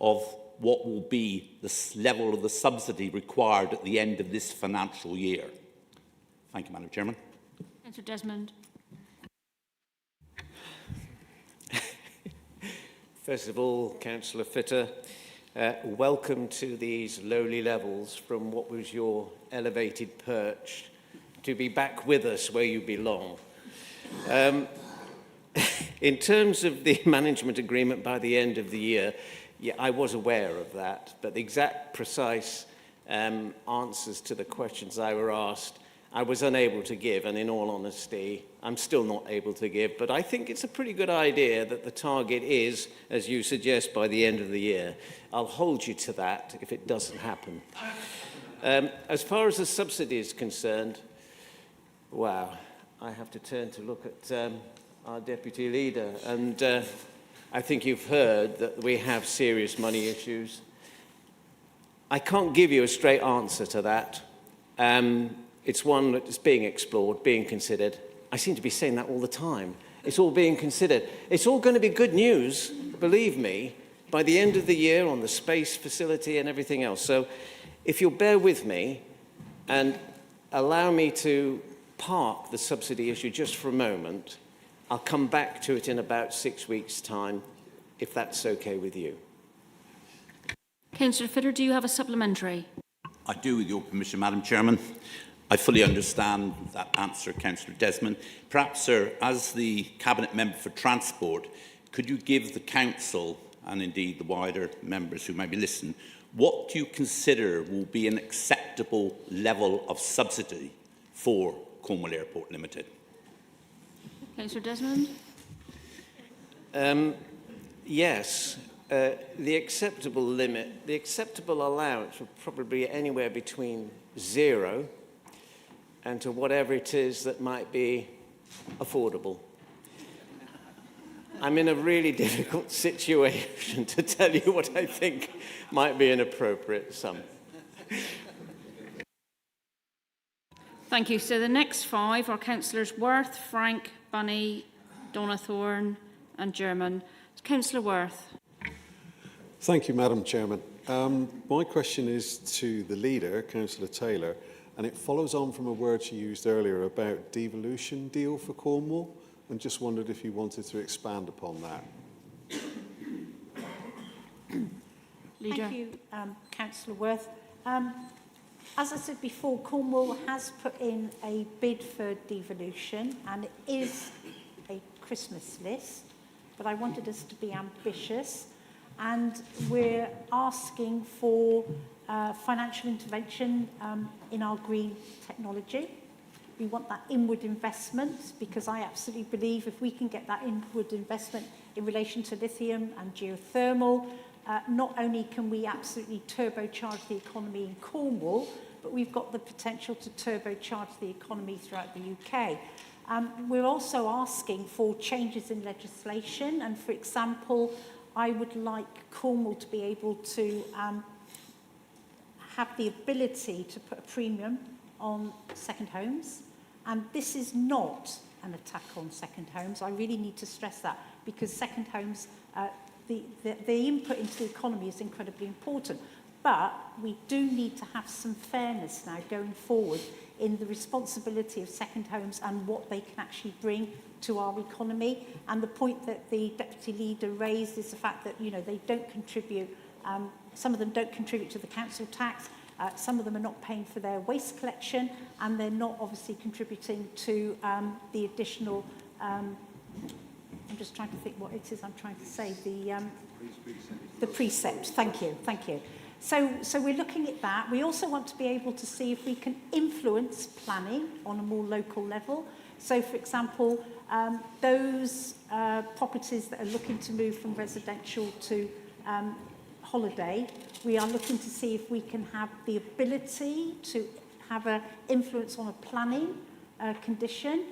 of what will be the level of the subsidy required at the end of this financial year? Thank you, Madam Chairman. Councillor Desmond. First of all, Councillor Fitter, welcome to these lowly levels from what was your elevated perch to be back with us where you belong. In terms of the management agreement by the end of the year, yeah, I was aware of that, but the exact precise answers to the questions I were asked, I was unable to give, and in all honesty, I'm still not able to give, but I think it's a pretty good idea that the target is, as you suggest, by the end of the year. I'll hold you to that if it doesn't happen. As far as the subsidy is concerned, wow, I have to turn to look at our Deputy Leader, and I think you've heard that we have serious money issues. I can't give you a straight answer to that. It's one that is being explored, being considered. I seem to be saying that all the time. It's all being considered. It's all going to be good news, believe me, by the end of the year on the space facility and everything else. So if you'll bear with me and allow me to park the subsidy issue just for a moment, I'll come back to it in about 6 weeks' time, if that's okay with you. Councillor Fitter, do you have a supplementary? I do, with your permission, Madam Chairman. I fully understand that answer, Councillor Desmond. Perhaps, sir, as the Cabinet Member for Transport, could you give the Council, and indeed the wider members who may be listening, what do you consider will be an acceptable level of subsidy for Cornwall Airport Limited? Councillor Desmond? Yes. The acceptable limit, the acceptable allowance would probably be anywhere between 0 and to whatever it is that might be affordable. I'm in a really difficult situation to tell you what I think might be an appropriate sum. Thank you. So the next 5 are Councillors Worth, Frank, Bunny, Donathorne and German. Councillor Worth. Thank you, Madam Chairman. My question is to the leader, Councillor Taylor, and it follows on from a word she used earlier about devolution deal for Cornwall, and just wondered if you wanted to expand upon that. Leader. Thank you, Councillor Worth. As I said before, Cornwall has put in a bid for devolution, and it is a Christmas list, but I wanted us to be ambitious, and we're asking for financial intervention in our green technology. We want that inward investment, because I absolutely believe if we can get that inward investment in relation to lithium and geothermal, not only can we absolutely turbocharge the economy in Cornwall, but we've got the potential to turbocharge the economy throughout the UK. We're also asking for changes in legislation, and for example, I would like Cornwall to be able to have the ability to put a premium on second homes. And this is not an attack on second homes. I really need to stress that, because second homes, the input into the economy is incredibly important. But we do need to have some fairness now going forward in the responsibility of second homes and what they can actually bring to our economy. And the point that the Deputy Leader raised is the fact that, you know, they don't contribute, some of them don't contribute to the council tax, some of them are not paying for their waste collection, and they're not obviously contributing to the additional, I'm just trying to think what it is I'm trying to say, the precept. Thank you. So we're looking at that. We also want to be able to see if we can influence planning on a more local level. So, for example, those properties that are looking to move from residential to holiday, we are looking to see if we can have the ability to have an influence on a planning condition.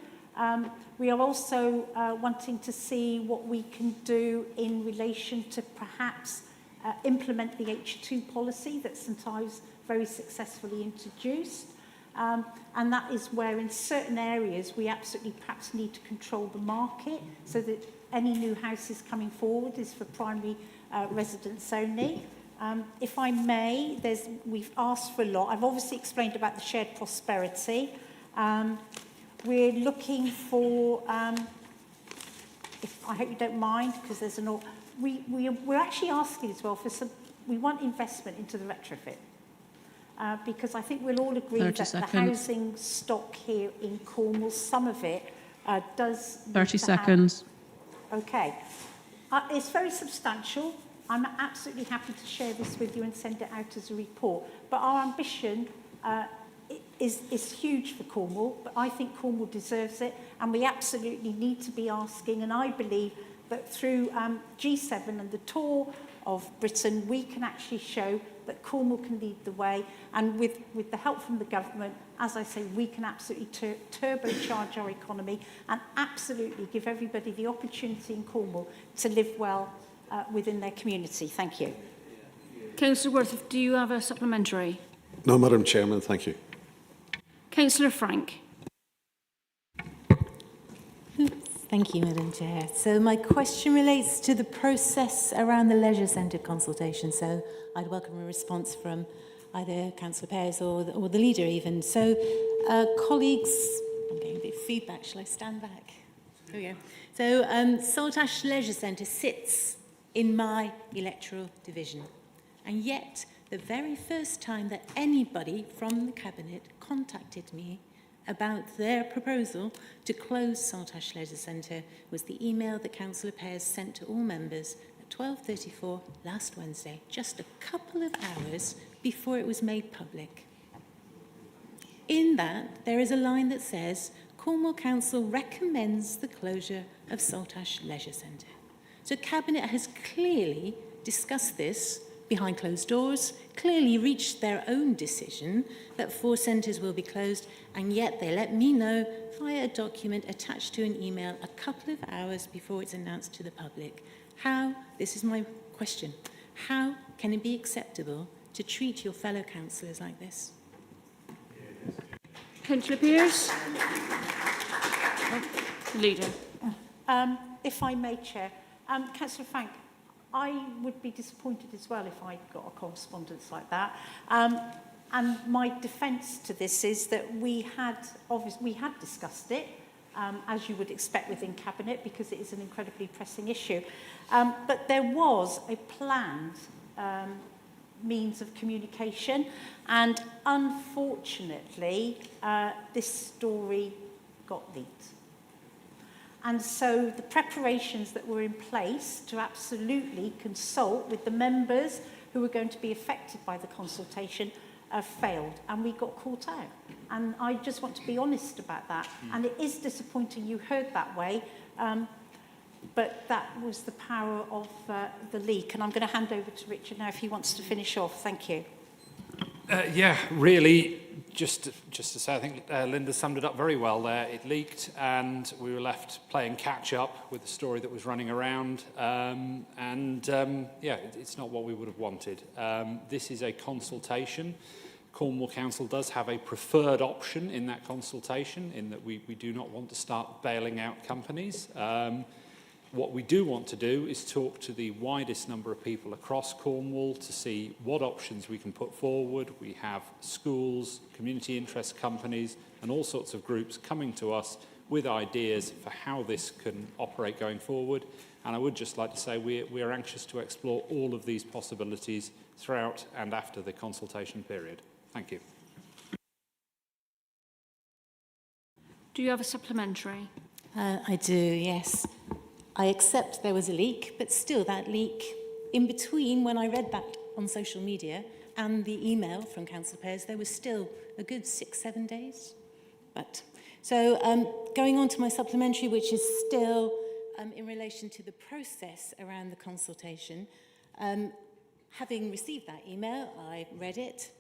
We are also wanting to see what we can do in relation to perhaps implement the H2 policy that St Ives very successfully introduced. And that is where in certain areas we absolutely perhaps need to control the market so that any new houses coming forward is for primary residents only. If I may, we've asked for a lot. I've obviously explained about the shared prosperity. We're looking for, I hope you don't mind, because there's we're actually asking as well for we want investment into the retrofit. Because I think we'll all agree that the housing stock here in Cornwall, some of it does... 30 seconds. Okay. It's very substantial. I'm absolutely happy to share this with you and send it out as a report. But our ambition is huge for Cornwall, but I think Cornwall deserves it, and we absolutely need to be asking, and I believe that through G7 and the tour of Britain, we can actually show that Cornwall can lead the way, and with the help from the government, as I say, we can absolutely turbocharge our economy and absolutely give everybody the opportunity in Cornwall to live well within their community. Thank you. Councillor Worth, do you have a supplementary? No, Madam Chairman, thank you. Councillor Frank. Thank you, Madam Chair. So my question relates to the process around the leisure centre consultation. So I'd welcome a response from either Councillor Pears or the leader even. So colleagues, I'm getting a bit of feedback. Shall I stand back? Here we go. So Saltash Leisure Centre sits in my electoral division. And yet, the very first time that anybody from the Cabinet contacted me about their proposal to close Saltash Leisure Centre was the email that Councillor Pears sent to all members at 12:34 last Wednesday, just a couple of hours before it was made public. In that, there is a line that says, Cornwall Council recommends the closure of Saltash Leisure Centre. So Cabinet has clearly discussed this behind closed doors, clearly reached their own decision that 4 centres will be closed, and yet they let me know via a document attached to an email a couple of hours before it's announced to the public. How, this is my question, how can it be acceptable to treat your fellow councillors like this? Councillor Pears. Leader. If I may, Chair. Councillor Frank, I would be disappointed as well if I got a correspondence like that. And my defence to this is that we had discussed it, as you would expect within Cabinet, because it is an incredibly pressing issue. But there was a planned means of communication, and unfortunately, this story got leaked. And so the preparations that were in place to absolutely consult with the members who were going to be affected by the consultation failed, and we got caught out. And I just want to be honest about that. And it is disappointing you heard that way, but that was the power of the leak. And I'm going to hand over to Richard now if he wants to finish off. Thank you. Yeah, really, just to say, I think Linda summed it up very well there. It leaked, and we were left playing catch-up with the story that was running around. Yeah, it's not what we would have wanted. This is a consultation. Cornwall Council does have a preferred option in that consultation, in that we do not want to start bailing out companies. What we do want to do is talk to the widest number of people across Cornwall to see what options we can put forward. We have schools, community interest companies, and all sorts of groups coming to us with ideas for how this can operate going forward. And I would just like to say we are anxious to explore all of these possibilities throughout and after the consultation period. Thank you. Do you have a supplementary? I do, yes. I accept there was a leak, but still that leak, in between when I read that on social media and the email from Councillor Pears, there was still a good 6-7 days. But so going on to my supplementary, which is still in relation to the process around the consultation. Having received that email, I read it,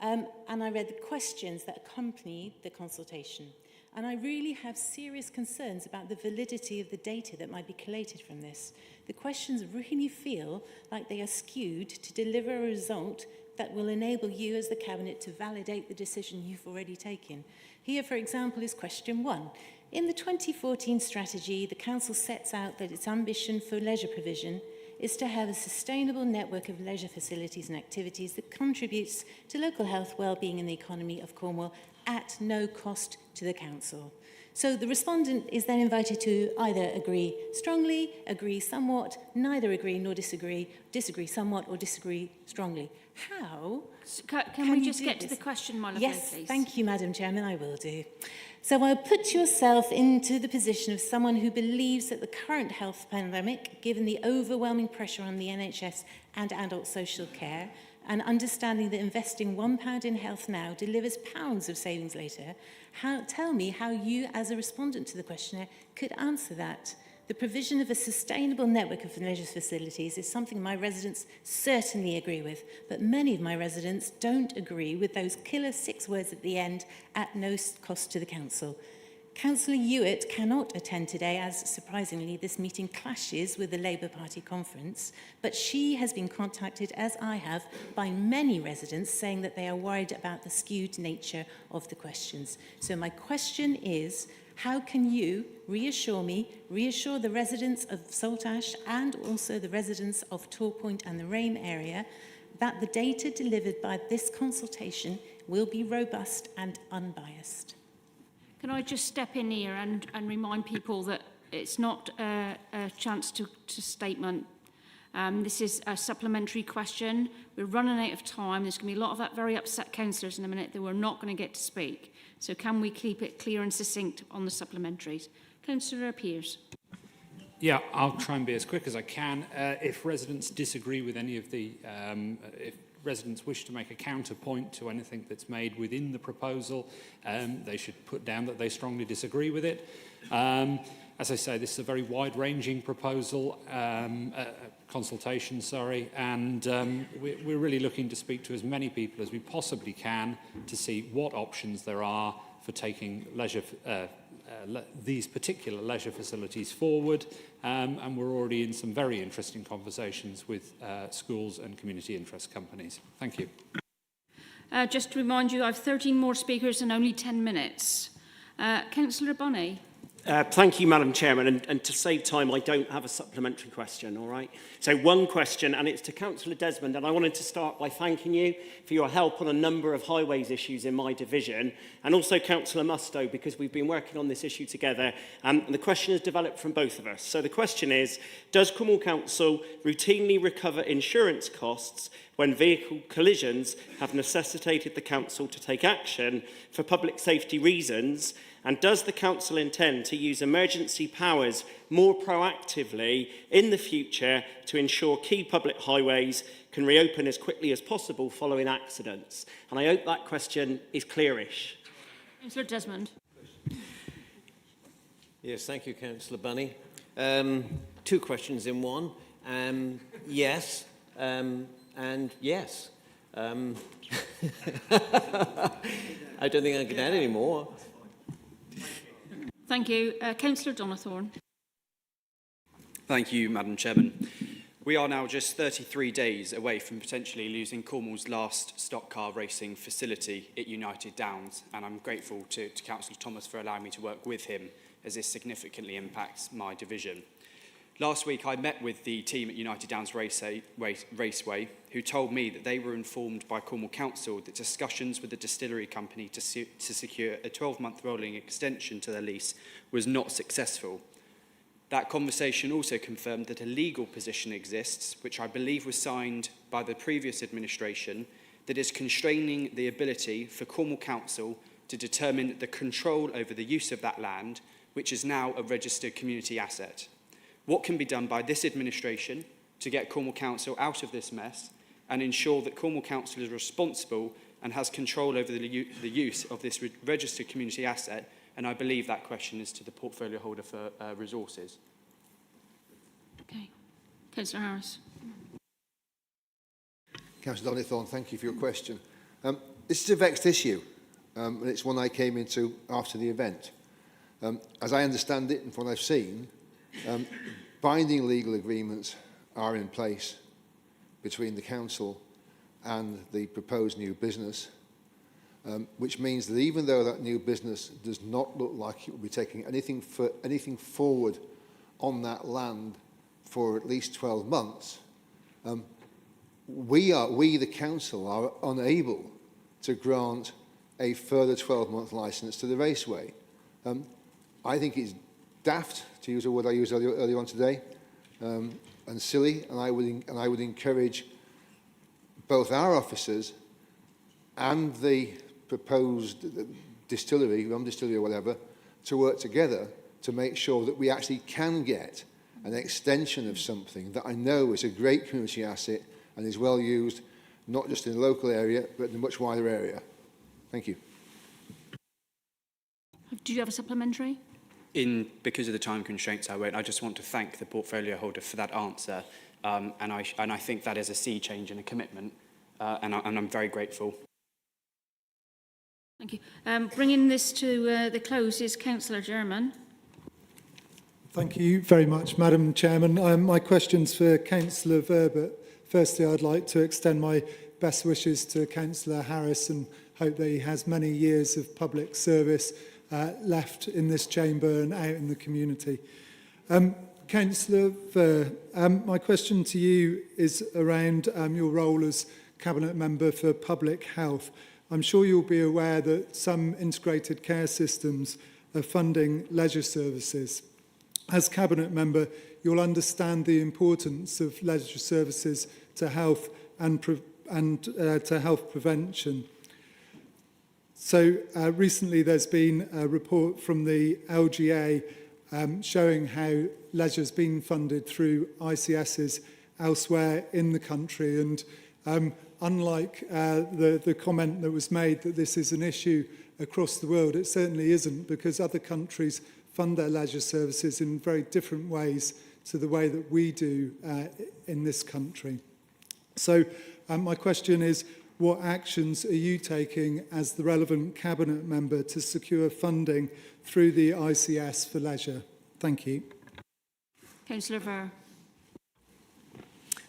and I read the questions that accompanied the consultation. And I really have serious concerns about the validity of the data that might be collated from this. The questions really feel like they are skewed to deliver a result that will enable you as the Cabinet to validate the decision you've already taken. Here, for example, is question 1. In the 2014 strategy, the Council sets out that its ambition for leisure provision is to have a sustainable network of leisure facilities and activities that contributes to local health, well-being and the economy of Cornwall at no cost to the Council. So the respondent is then invited to either agree strongly, agree somewhat, neither agree nor disagree, disagree somewhat or disagree strongly. How can we just get to the question, my lovely, yes, please? thank you, Madam Chairman, I will do. So I'll put yourself into the position of someone who believes that the current health pandemic, given the overwhelming pressure on the NHS and adult social care, and understanding that investing £1 in health now delivers pounds of savings later, tell me how you, as a respondent to the questionnaire, could answer that. The provision of a sustainable network of leisure facilities is something my residents certainly agree with, but many of my residents don't agree with those killer 6 words at the end, at no cost to the Council. Councillor Hewitt cannot attend today as, surprisingly, this meeting clashes with the Labour Party conference, but she has been contacted, as I have, by many residents saying that they are worried about the skewed nature of the questions. So my question is, how can you reassure me, reassure the residents of Saltash and also the residents of Torpoint and the Rame area that the data delivered by this consultation will be robust and unbiased? Can I just step in here and remind people that it's not a chance to statement. This is a supplementary question. We're running out of time. There's going to be a lot of that very upset councillors in a minute that we're not going to get to speak. So can we keep it clear and succinct on the supplementaries? Councillor Pearce. Yeah, I'll try and be as quick as I can. If residents disagree with any of the, if residents wish to make a counterpoint to anything that's made within the proposal, they should put down that they strongly disagree with it. As I say, this is a very wide-ranging proposal, consultation, sorry, and we're really looking to speak to as many people as we possibly can to see what options there are for taking leisure, these particular leisure facilities forward, and we're already in some very interesting conversations with schools and community interest companies. Thank you. Just to remind you, I have 13 more speakers and only 10 minutes. Councillor Bonney. Thank you, Madam Chairman, and to save time, I don't have a supplementary question, all right? So one question, and it's to Councillor Desmond, and I wanted to start by thanking you for your help on a number of highways issues in my division, and also Councillor Mustoe, because we've been working on this issue together, and the question has developed from both of us. So the question is, does Cornwall Council routinely recover insurance costs when vehicle collisions have necessitated the Council to take action for public safety reasons? And does the Council intend to use emergency powers more proactively in the future to ensure key public highways can reopen as quickly as possible following accidents? And I hope that question is clearish. Councillor Desmond. Yes, thank you, Councillor Bunny. 2 questions in one. Yes, and yes. I don't think I can add any more. Thank you. Councillor Donathorne. Thank you, Madam Chairman. We are now just 33 days away from potentially losing Cornwall's last stock car racing facility at United Downs, and I'm grateful to Councillor Thomas for allowing me to work with him as this significantly impacts my division. Last week, I met with the team at United Downs Raceway, who told me that they were informed by Cornwall Council that discussions with the distillery company to secure a 12-month rolling extension to their lease was not successful. That conversation also confirmed that a legal position exists, which I believe was signed by the previous administration, that is constraining the ability for Cornwall Council to determine the control over the use of that land, which is now a registered community asset. What can be done by this administration to get Cornwall Council out of this mess and ensure that Cornwall Council is responsible and has control over the use of this registered community asset? And I believe that question is to the portfolio holder for resources. Okay. Councillor Harris. Councillor Donathorne, thank you for your question. This is a vexed issue, and it's one I came into after the event. As I understand it and from what I've seen, binding legal agreements are in place between the council and the proposed new business, which means that even though that new business does not look like it will be taking anything forward on that land for at least 12 months, we, the council, are unable to grant a further 12-month licence to the raceway. I think it's daft, to use a word I used earlier on today, and silly, and I would encourage both our officers and the proposed distillery, rum distillery or whatever, to work together to make sure that we actually can get an extension of something that I know is a great community asset and is well used, not just in the local area, but in a much wider area. Thank you. Do you have a supplementary? Because of the time constraints, I won't. I just want to thank the portfolio holder for that answer, and I think that is a sea change and a commitment, and I'm very grateful. Thank you. Bringing this to the close is Councillor German. Thank you very much, Madam Chairman. My question's for Councillor Verbert. Firstly, I'd like to extend my best wishes to Councillor Harris and hope that he has many years of public service left in this chamber and out in the community. Councillor Ver, my question to you is around your role as Cabinet Member for Public Health. I'm sure you'll be aware that some integrated care systems are funding leisure services. As Cabinet Member, you'll understand the importance of leisure services to health and to health prevention. So recently there's been a report from the LGA showing how leisure's been funded through ICSs elsewhere in the country, and unlike the comment that was made that this is an issue across the world, it certainly isn't, because other countries fund their leisure services in very different ways to the way that we do in this country. So my question is, what actions are you taking as the relevant Cabinet Member to secure funding through the ICS for leisure? Thank you. Councillor Ver.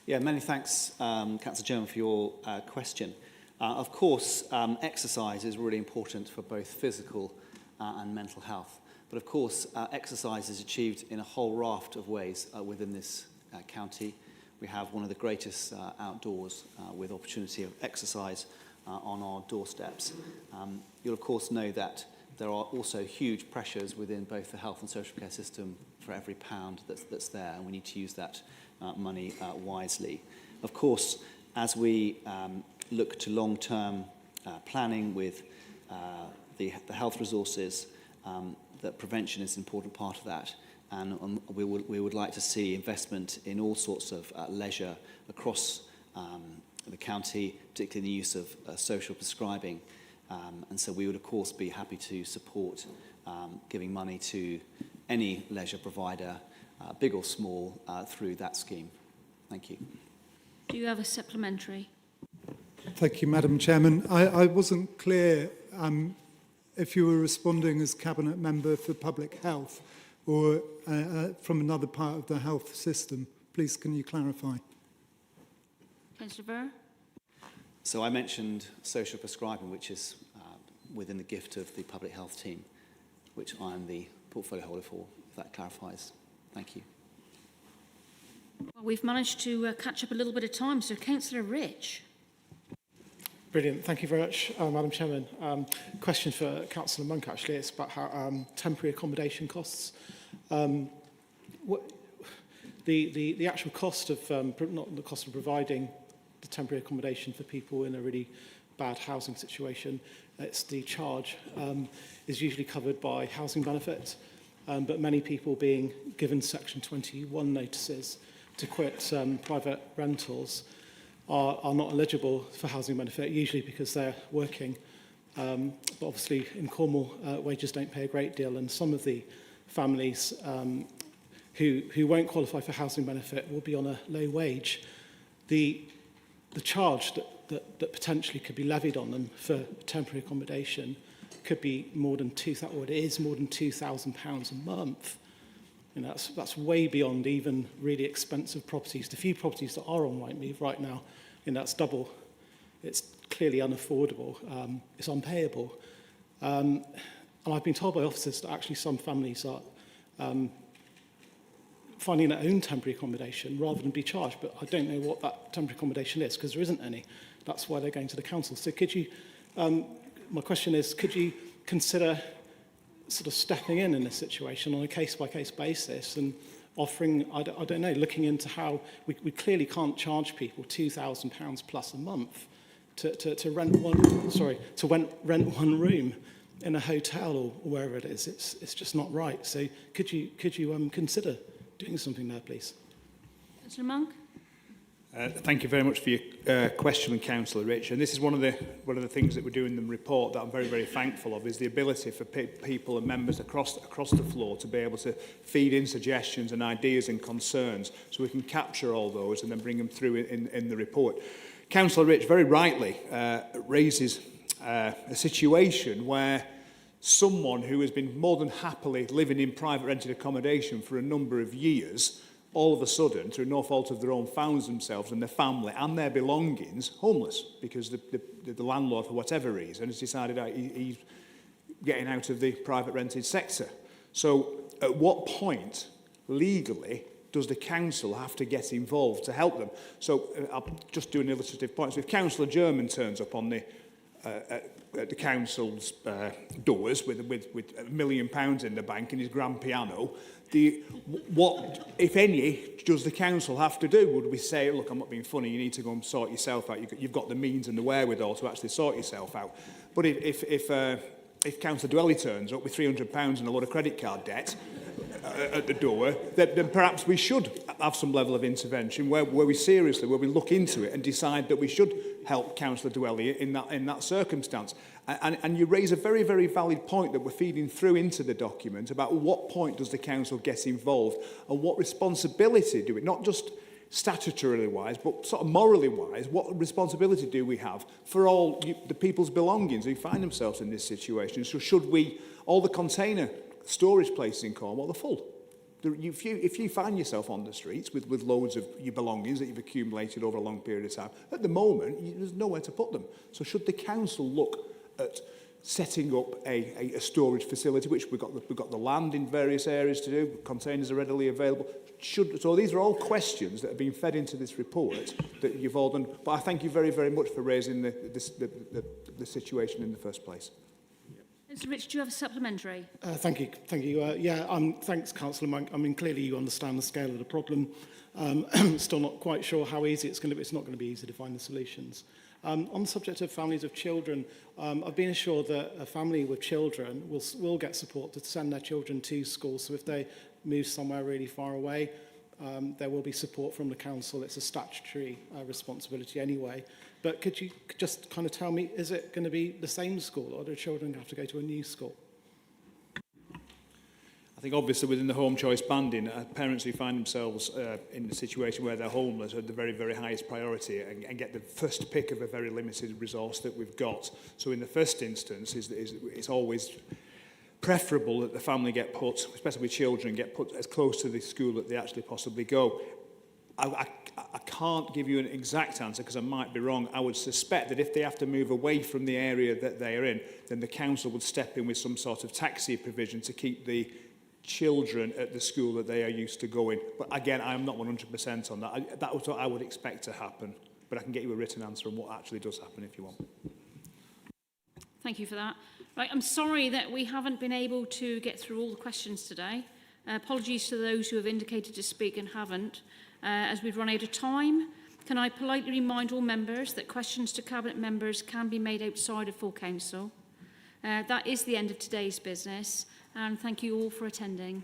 Yeah, many thanks, Councillor German, for your question. Of course, exercise is really important for both physical and mental health. But of course, exercise is achieved in a whole raft of ways within this county. We have one of the greatest outdoors with opportunity of exercise on our doorsteps. You'll of course know that there are also huge pressures within both the health and social care system for every pound that's there, and we need to use that money wisely. Of course, as we look to long-term planning with the health resources, that prevention is an important part of that, and we would like to see investment in all sorts of leisure across the county, particularly the use of social prescribing, and so we would of course be happy to support giving money to any leisure provider, big or small, through that scheme. Thank you. Do you have a supplementary? Thank you, Madam Chairman. I wasn't clear if you were responding as Cabinet Member for Public Health or from another part of the health system. Please, can you clarify? Councillor Ver. So I mentioned social prescribing, which is within the gift of the public health team, which I'm the portfolio holder for, if that clarifies. Thank you. Well, we've managed to catch up a little bit of time, so Councillor Rich. Brilliant. Thank you very much, Madam Chairman. Question for Councillor Monk, actually. It's about how temporary accommodation costs. The actual cost of, not the cost of providing the temporary accommodation for people in a really bad housing situation, it's the charge is usually covered by housing benefit, but many people being given Section 21 notices to quit private rentals are not eligible for housing benefit, usually because they're working. But obviously in Cornwall, wages don't pay a great deal, and some of the families who won't qualify for housing benefit will be on a low wage. The charge that potentially could be levied on them for temporary accommodation could be more than £2,000, or it is more than £2,000 a month. You know, that's way beyond even really expensive properties. The few properties that are on Rightmove right now, you know, that's double. It's clearly unaffordable. It's unpayable. And I've been told by officers that actually some families are finding their own temporary accommodation rather than be charged. But I don't know what that temporary accommodation is because there isn't any. That's why they're going to the council. So could you, my question is, could you consider sort of stepping in this situation on a case-by-case basis and offering, I don't know, looking into how we clearly can't charge people £2,000 plus a month to rent one room in a hotel or wherever it is. It's just not right. So could you consider doing something there, please? Councillor Monk. Thank you very much for your question, Councillor Rich. And this is one of the things that we do in the report that I'm very, very thankful of, is the ability for people and members across the floor to be able to feed in suggestions and ideas and concerns, so we can capture all those and then bring them through in the report. Councillor Rich very rightly raises a situation where someone who has been more than happily living in private rented accommodation for a number of years, all of a sudden, through no fault of their own, finds themselves and their family and their belongings homeless because the landlord, for whatever reason, has decided he's getting out of the private rented sector. So at what point, legally, does the council have to get involved to help them? So I'll just do an illustrative point. So if Councillor German turns up on at the council's doors with £1 million in the bank and his grand piano, what, if any, does the council have to do? Would we say, look, I'm not being funny, you need to go and sort yourself out. You've got the means and the wherewithal to actually sort yourself out. But if Councillor Dwelly turns up with £300 and a lot of credit card debt at the door, then perhaps we should have some level of intervention where we look into it and decide that we should help Councillor Dwelly in that circumstance. And you raise a very, very valid point that we're feeding through into the document about what point does the council get involved and what responsibility do we, not just statutorily wise, but sort of morally wise, what responsibility do we have for all the people's belongings who find themselves in this situation? So should we, all the container storage places in Cornwall are full. If you find yourself on the streets with loads of your belongings that you've accumulated over a long period of time, at the moment, there's nowhere to put them. So should the council look at setting up a storage facility, which we've got the land in various areas to do, containers are readily available. So these are all questions that have been fed into this report that you've all done. But I thank you very, very much for raising the situation in the first place. Mr. Rich, do you have a supplementary? Thank you. Thanks, Councillor Monk. I mean, clearly you understand the scale of the problem. Still not quite sure how easy it's going to be. It's not going to be easy to find the solutions. On the subject of families of children, I've been assured that a family with children will get support to send their children to school. So if they move somewhere really far away, there will be support from the council. It's a statutory responsibility anyway. But could you just kind of tell me, is it going to be the same school, or do children have to go to a new school? I think obviously within the home choice banding, parents who find themselves in a situation where they're homeless are the very, very highest priority and get the first pick of a very limited resource that we've got. So in the first instance, it's always preferable that the family get put, especially with children, get put as close to the school that they actually possibly go. I can't give you an exact answer because I might be wrong. I would suspect that if they have to move away from the area that they are in, then the council would step in with some sort of taxi provision to keep the children at the school that they are used to going. But again, I'm not 100% on that. That's what I would expect to happen. But I can get you a written answer on what actually does happen if you want. Thank you for that. Right, I'm sorry that we haven't been able to get through all the questions today. Apologies to those who have indicated to speak and haven't. As we've run out of time, can I politely remind all members that questions to Cabinet members can be made outside of full council. That is the end of today's business, and thank you all for attending.